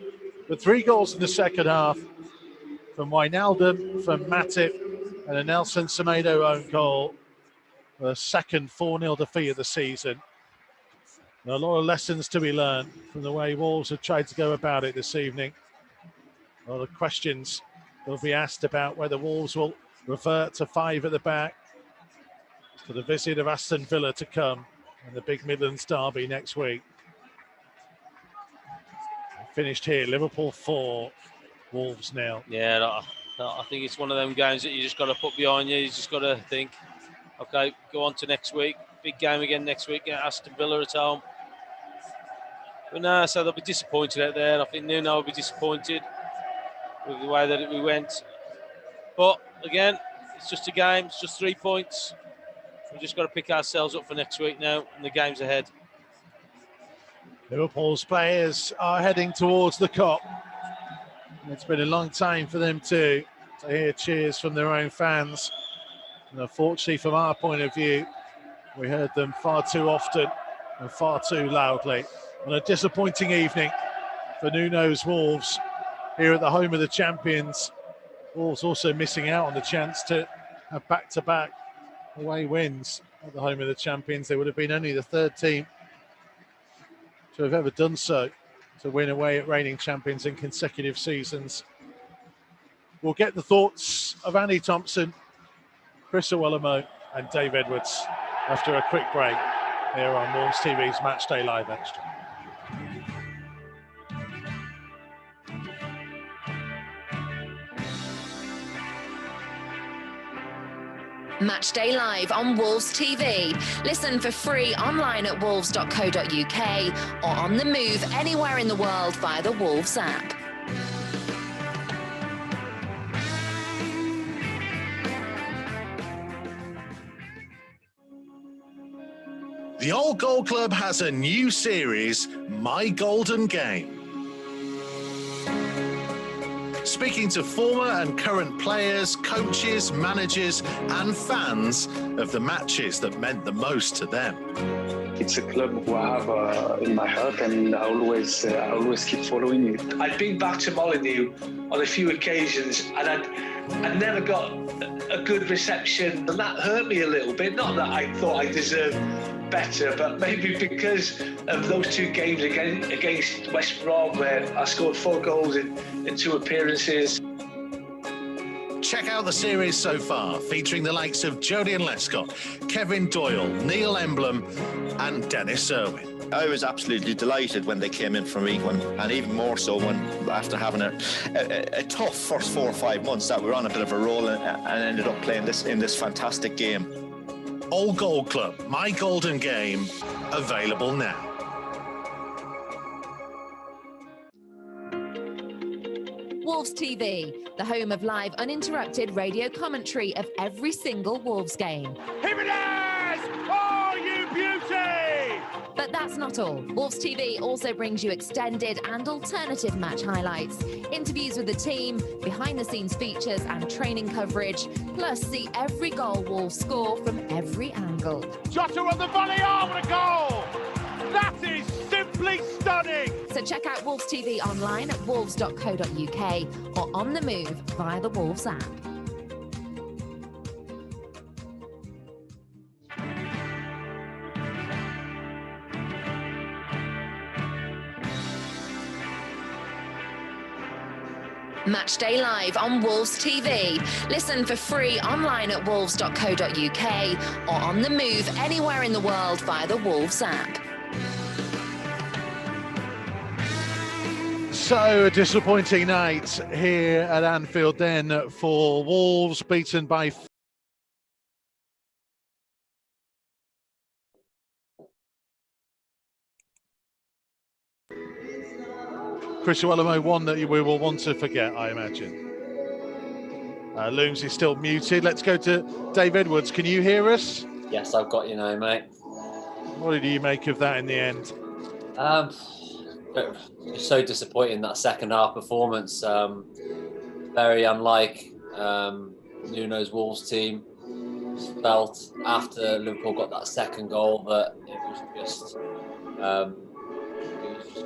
But 3 goals in the second half from Wijnaldum, from Matip, and a Nelson Semedo own goal. The second 4-0 defeat of the season. And a lot of lessons to be learned from the way Wolves have tried to go about it this evening. A lot of questions will be asked about whether Wolves will revert to 5 at the back for the visit of Aston Villa to come and the big Midlands derby next week. Finished here, Liverpool 4, Wolves 0. Yeah, I think it's one of them games that you just got to put behind you. You just got to think, okay, go on to next week. Big game again next week, get Aston Villa at home. But no, so they'll be disappointed out there. I think Nuno will be disappointed with the way that we went. But again, it's just a game, it's just 3 points. We've just got to pick ourselves up for next week now and the games ahead. Liverpool's players are heading towards the Kop. It's been a long time for them to hear cheers from their own fans. And unfortunately, from our point of view, we heard them far too often and far too loudly. On a disappointing evening for Nuno's Wolves here at the home of the champions. Wolves also missing out on the chance to have back-to-back away wins at the home of the champions. They would have been only the 3rd team to have ever done so, to win away at reigning champions in consecutive seasons. We'll get the thoughts of Andy Thompson, Chris Iwelumo and Dave Edwards after a quick break here on Wolves TV's Matchday Live Extra. Matchday Live on Wolves TV. Listen for free online at wolves.co.uk or on the move anywhere in the world via the Wolves app. The Old Goal Club has a new series, My Golden Game. Speaking to former and current players, coaches, managers and fans of the matches that meant the most to them. It's a club who I have in my heart, and I always keep following it. I'd been back to Molyneux on a few occasions, and I never got a good reception, and that hurt me a little bit. Not that I thought I deserved better, but maybe because of those 2 games against West Brom, where I scored 4 goals in 2 appearances. Check out the series so far, featuring the likes of Jodian Lescott, Kevin Doyle, Neil Emblem and Dennis Irwin. I was absolutely delighted when they came in from League One, and even more so when, after having a tough first 4 or 5 months, that we were on a bit of a roll and ended up playing in this fantastic game. Old Goal Club, My Golden Game, available now. Wolves TV, the home of live uninterrupted radio commentary of every single Wolves game. Jimenez! that's not all. Wolves TV also brings you extended and alternative match highlights, interviews with the team, behind-the-scenes features and training coverage, plus see every goal Wolves score from every angle. Jota on the volley, oh, what a goal! That is simply stunning! So check out Wolves TV online at wolves.co.uk or on the move via the Wolves app. Matchday Live on Wolves TV. Listen for free online at wolves.co.uk or on the move anywhere in the world via the Wolves app. So a disappointing night here at Anfield then for Wolves, beaten by Chris Iwelumo, one that we will want to forget, I imagine. Looms is still muted. Let's go to Dave Edwards. Can you hear us? Yes, I've got you now, mate. What do you make of that in the end? It's so disappointing, that second half performance. Very unlike Nuno's Wolves team. Felt after Liverpool got that second goal that it was just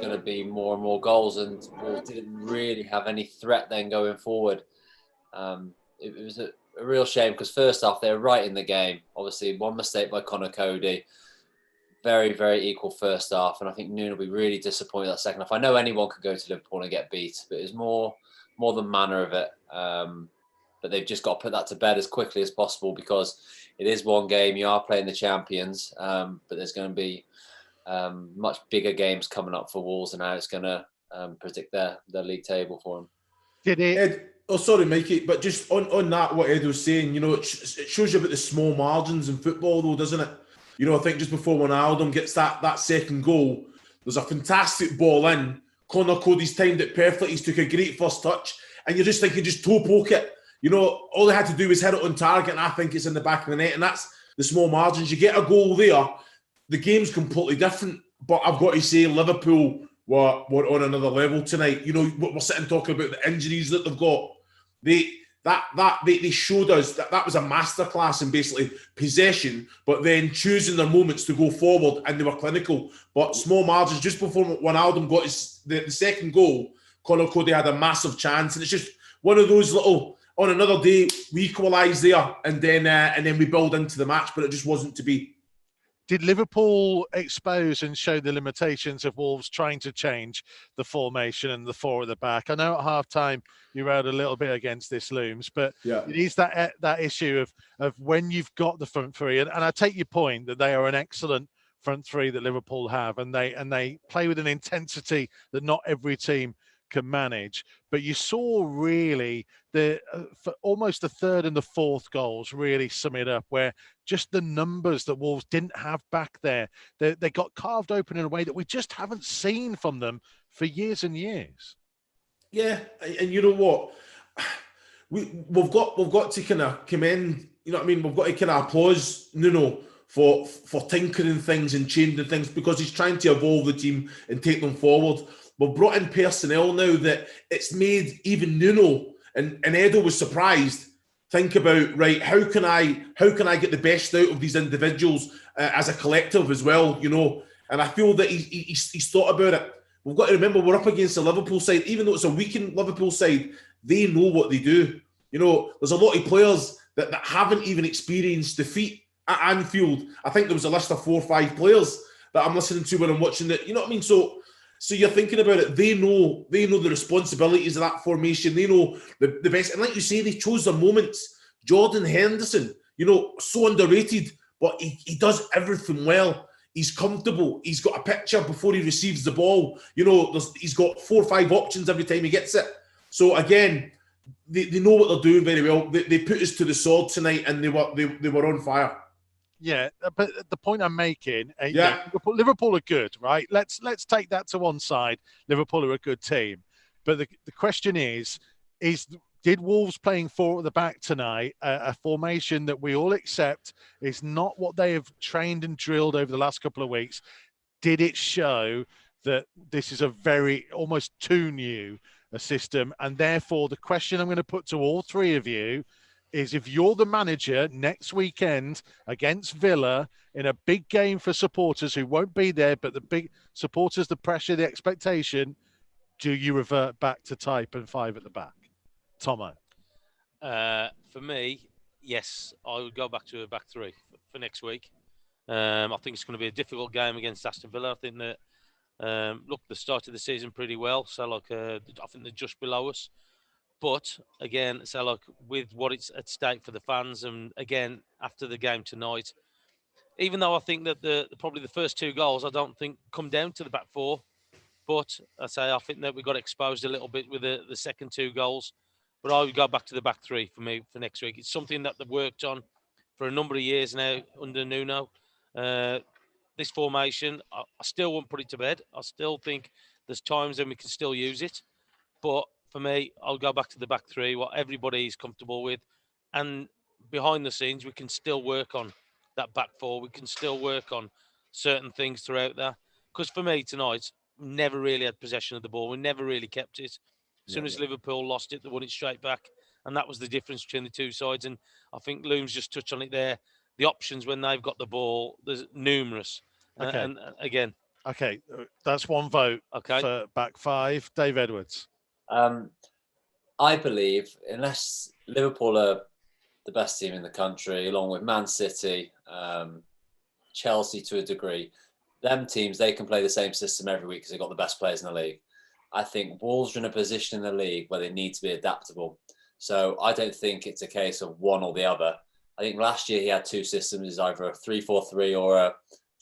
going to be more and more goals, and Wolves didn't really have any threat then going forward. It was a real shame because first half they were right in the game. Obviously, one mistake by Conor Cody. Very, very equal first half, and I think Nuno will be really disappointed that second half. I know anyone could go to Liverpool and get beat, but it's more the manner of it. But they've just got to put that to bed as quickly as possible because it is one game. You are playing the champions, but there's going to be much bigger games coming up for Wolves, and how it's going to predict their league table for them. Did it? Ed, oh, sorry, Mikey, but just on that, what Ed was saying, it shows you about the small margins in football, though, doesn't it? I think just before Wijnaldum gets that second goal, there's a fantastic ball in. Conor Cody's timed it perfectly. He's took a great first touch, and you're just thinking, just toe poke it. All they had to do was hit it on target, and I think it's in the back of the net, and that's the small margins. You get a goal there, the game's completely different. But I've got to say, Liverpool were on another level tonight. We're sitting talking about the injuries that they've got. They showed us that was a masterclass in basically possession, but then choosing their moments to go forward, and they were clinical. But small margins, just before Wijnaldum got the second goal, Conor Cody had a massive chance, and it's just one of those little. On another day, we equalise there, and then we build into the match, but it just wasn't to be. Did Liverpool expose and show the limitations of Wolves trying to change the formation and the four at the back? I know at half-time you rode a little bit against this, Looms, but it is that issue of when you've got the front three, and I take your point that they are an excellent front three that Liverpool have, and they play with an intensity that not every team can manage. But you saw really for almost the third and the fourth goals really sum it up, where just the numbers that Wolves didn't have back there, they got carved open in a way that we just haven't seen from them for years and years. Yeah, and you know what, we've got to kind of commend, we've got to kind of applause Nuno for tinkering things and changing things, because he's trying to evolve the team and take them forward. We've brought in personnel now that it's made even Nuno and Edo was surprised. Think about, right, how can I get the best out of these individuals as a collective as well, And I feel that he's thought about it. We've got to remember we're up against the Liverpool side. Even though it's a weakened Liverpool side, they know what they do. There's a lot of players that haven't even experienced defeat at Anfield. I think there was a list of 4 or 5 players that I'm listening to when I'm watching it. You know what I mean? So you're thinking about it. They know the responsibilities of that formation. They know the best. And like you say, they chose their moments. Jordan Henderson, so underrated, but he does everything well. He's comfortable. He's got a picture before he receives the ball. He's got 4 or 5 options every time he gets it. So again, they know what they're doing very well. They put us to the sword tonight, and they were on fire. Yeah, but the point I'm making, Liverpool are good, right? Let's take that to one side. Liverpool are a good team, but the question is did Wolves playing 4 at the back tonight, a formation that we all accept is not what they have trained and drilled over the last couple of weeks? did it show that this is a very almost too new a system? And therefore, the question I'm going to put to all three of you is, if you're the manager next weekend against Villa in a big game for supporters who won't be there, but the big supporters, the pressure, the expectation, do you revert back to type and 5 at the back? Tomo? For me, yes, I would go back to a back 3 for next week. I think it's going to be a difficult game against Aston Villa. I think that, look, they started the season pretty well. So, I think they're just below us. But, again, with what it's at stake for the fans, and, again, after the game tonight, even though I think that probably the first 2 goals, I don't think come down to the back 4. But, I think that we got exposed a little bit with the second 2 goals. But I would go back to the back 3 for me for next week. It's something that they've worked on for a number of years now under Nuno. This formation, I still won't put it to bed. I still think there's times when we can still use it. But for me, I'll go back to the back 3, what everybody is comfortable with. And behind the scenes, we can still work on that back 4. We can still work on certain things throughout there. Because for me tonight, we never really had possession of the ball. We never really kept it. As soon as Liverpool lost it, they won it straight back. And that was the difference between the 2 sides. And I think Loom's just touched on it there. The options when they've got the ball, there's numerous. Okay. And again. Okay, that's 1 vote for back 5. Dave Edwards? I believe, unless Liverpool are the best team in the country, along with Man City, Chelsea to a degree, them teams, they can play the same system every week because they've got the best players in the league. I think Wolves are in a position in the league where they need to be adaptable. So I don't think it's a case of one or the other. I think last year he had 2 systems, it's either a 3-4-3 or a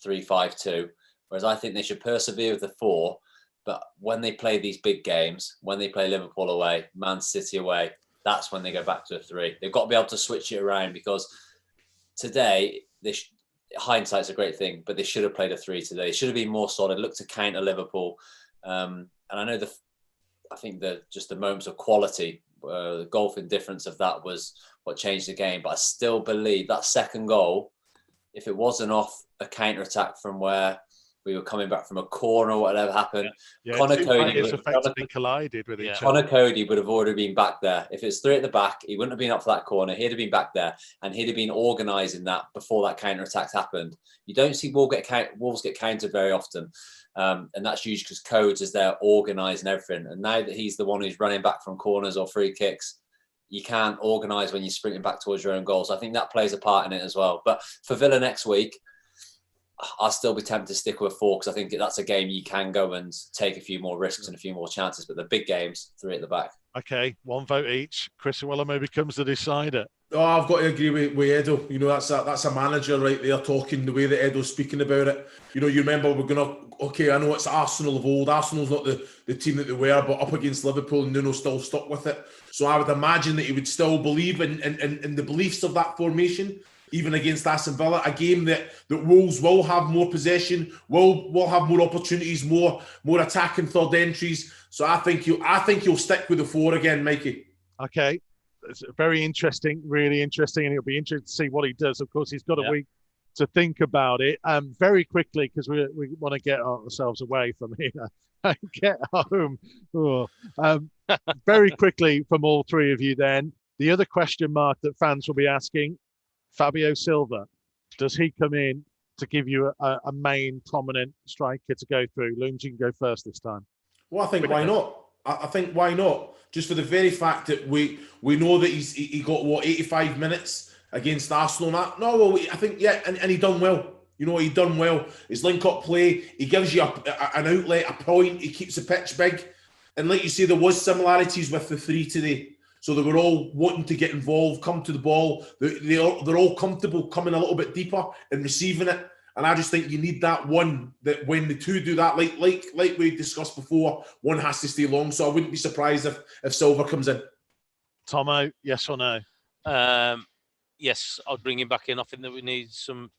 3-5-2. Whereas I think they should persevere with the 4. But when they play these big games, when they play Liverpool away, Man City away, that's when they go back to a 3. They've got to be able to switch it around, because today, hindsight's a great thing, but they should have played a 3 today. They should have been more solid, look to counter Liverpool. And I know I think just the moments of quality, the golfing difference of that was what changed the game. But I still believe that second goal, if it wasn't off a counter attack from where we were coming back from a corner or whatever happened, Connor Cody effectively collided with each other. Connor Cody would have already been back there. If it's 3 at the back, he wouldn't have been up for that corner. He'd have been back there, and he'd have been organising that before that counter attack happened. You don't see Wolves get countered very often, and that's usually because Codes is there organising everything. And now that he's the one who's running back from corners or free kicks, you can't organise when you're sprinting back towards your own goals. So I think that plays a part in it as well. But for Villa next week, I'll still be tempted to stick with 4, because I think that's a game you can go and take a few more risks and a few more chances. But the big games, 3 at the back. Okay, 1 vote each. Chris Iwelumo becomes the decider. Oh, I've got to agree with Edo. You know, that's a manager right there talking the way that Edo's speaking about it. You know, you remember I know it's Arsenal of old. Arsenal's not the team that they were, but up against Liverpool, and Nuno still stuck with it. So I would imagine that he would still believe in the beliefs of that formation, even against Aston Villa, a game that Wolves will have more possession, will have more opportunities, more attacking third entries. So I think he'll stick with the 4 again, Mikey. Okay, it's very interesting, really interesting, and it'll be interesting to see what he does. Of course, he's got a week to think about it. Very quickly, because we want to get ourselves away from here and get home. Very quickly from all 3 of you then, the other question mark that fans will be asking, Fabio Silva, does he come in to give you a main prominent striker to go through? Looms, you can go first this time. Well, I think why not? I think why not? Just for the very fact that we know that he got 85 minutes against Arsenal. I think and he done well. You know, he done well. His link-up play, he gives you an outlet, a point. He keeps the pitch big, and like you say, there was similarities with the 3 today. So they were all wanting to get involved, come to the ball. They're all comfortable coming a little bit deeper and receiving it. And I just think you need that one, that when the 2 do that, like we discussed before, one has to stay long. So I wouldn't be surprised if Silva comes in. Tomo, yes or no? Yes, I'd bring him back in. I think that we need some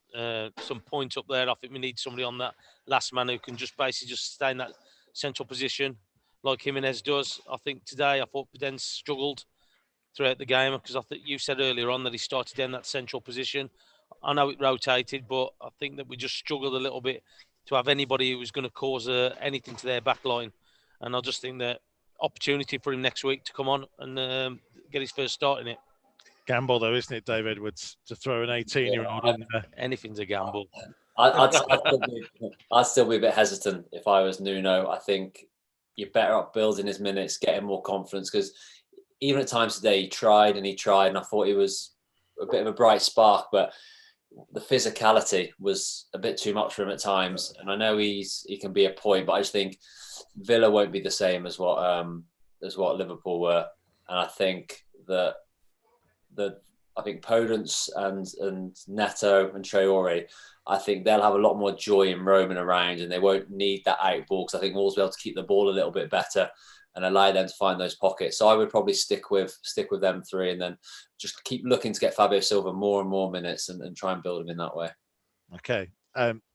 point up there. I think we need somebody on that last man who can just basically just stay in that central position like Jimenez does. I think today, I thought Pedence struggled throughout the game, because I think you said earlier on that he started in that central position. I know it rotated, but I think that we just struggled a little bit to have anybody who was going to cause anything to their back line. And I just think that opportunity for him next week to come on and get his first start in it. Gamble, though, isn't it, Dave Edwards, to throw an 18-year-old in there? Anything's a gamble. I'd still be a bit hesitant if I was Nuno. I think you're better off building his minutes, getting more confidence, because even at times today he tried, and I thought he was a bit of a bright spark, but the physicality was a bit too much for him at times. And I know he can be a point, but I just think Villa won't be the same as what Liverpool were. And I think that Podence and Neto and Traore, I think they'll have a lot more joy in roaming around, and they won't need that out ball, because I think Wolves will be able to keep the ball a little bit better and allow them to find those pockets. So I would probably stick with them three, and then just keep looking to get Fabio Silva more and more minutes and try and build him in that way. Okay.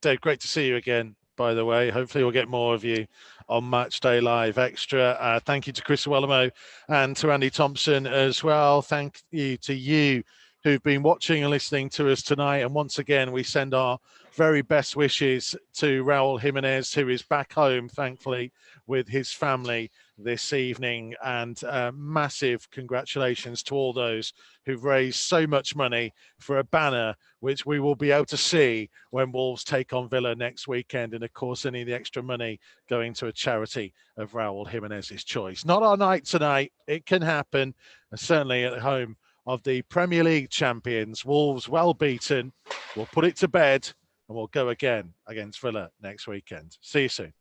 Dave, great to see you again, by the way. Hopefully we'll get more of you on Matchday Live Extra. Thank you to Chris Iwelumo and to Andy Thompson as well. Thank you to you who've been watching and listening to us tonight. And once again, we send our very best wishes to Raul Jimenez, who is back home, thankfully, with his family this evening. And massive congratulations to all those who've raised so much money for a banner, which we will be able to see when Wolves take on Villa next weekend. And of course, any of the extra money going to a charity of Raul Jimenez's choice. Not our night tonight. It can happen. And certainly at home of the Premier League champions, Wolves well beaten. We'll put it to bed and we'll go again against Villa next weekend. See you soon.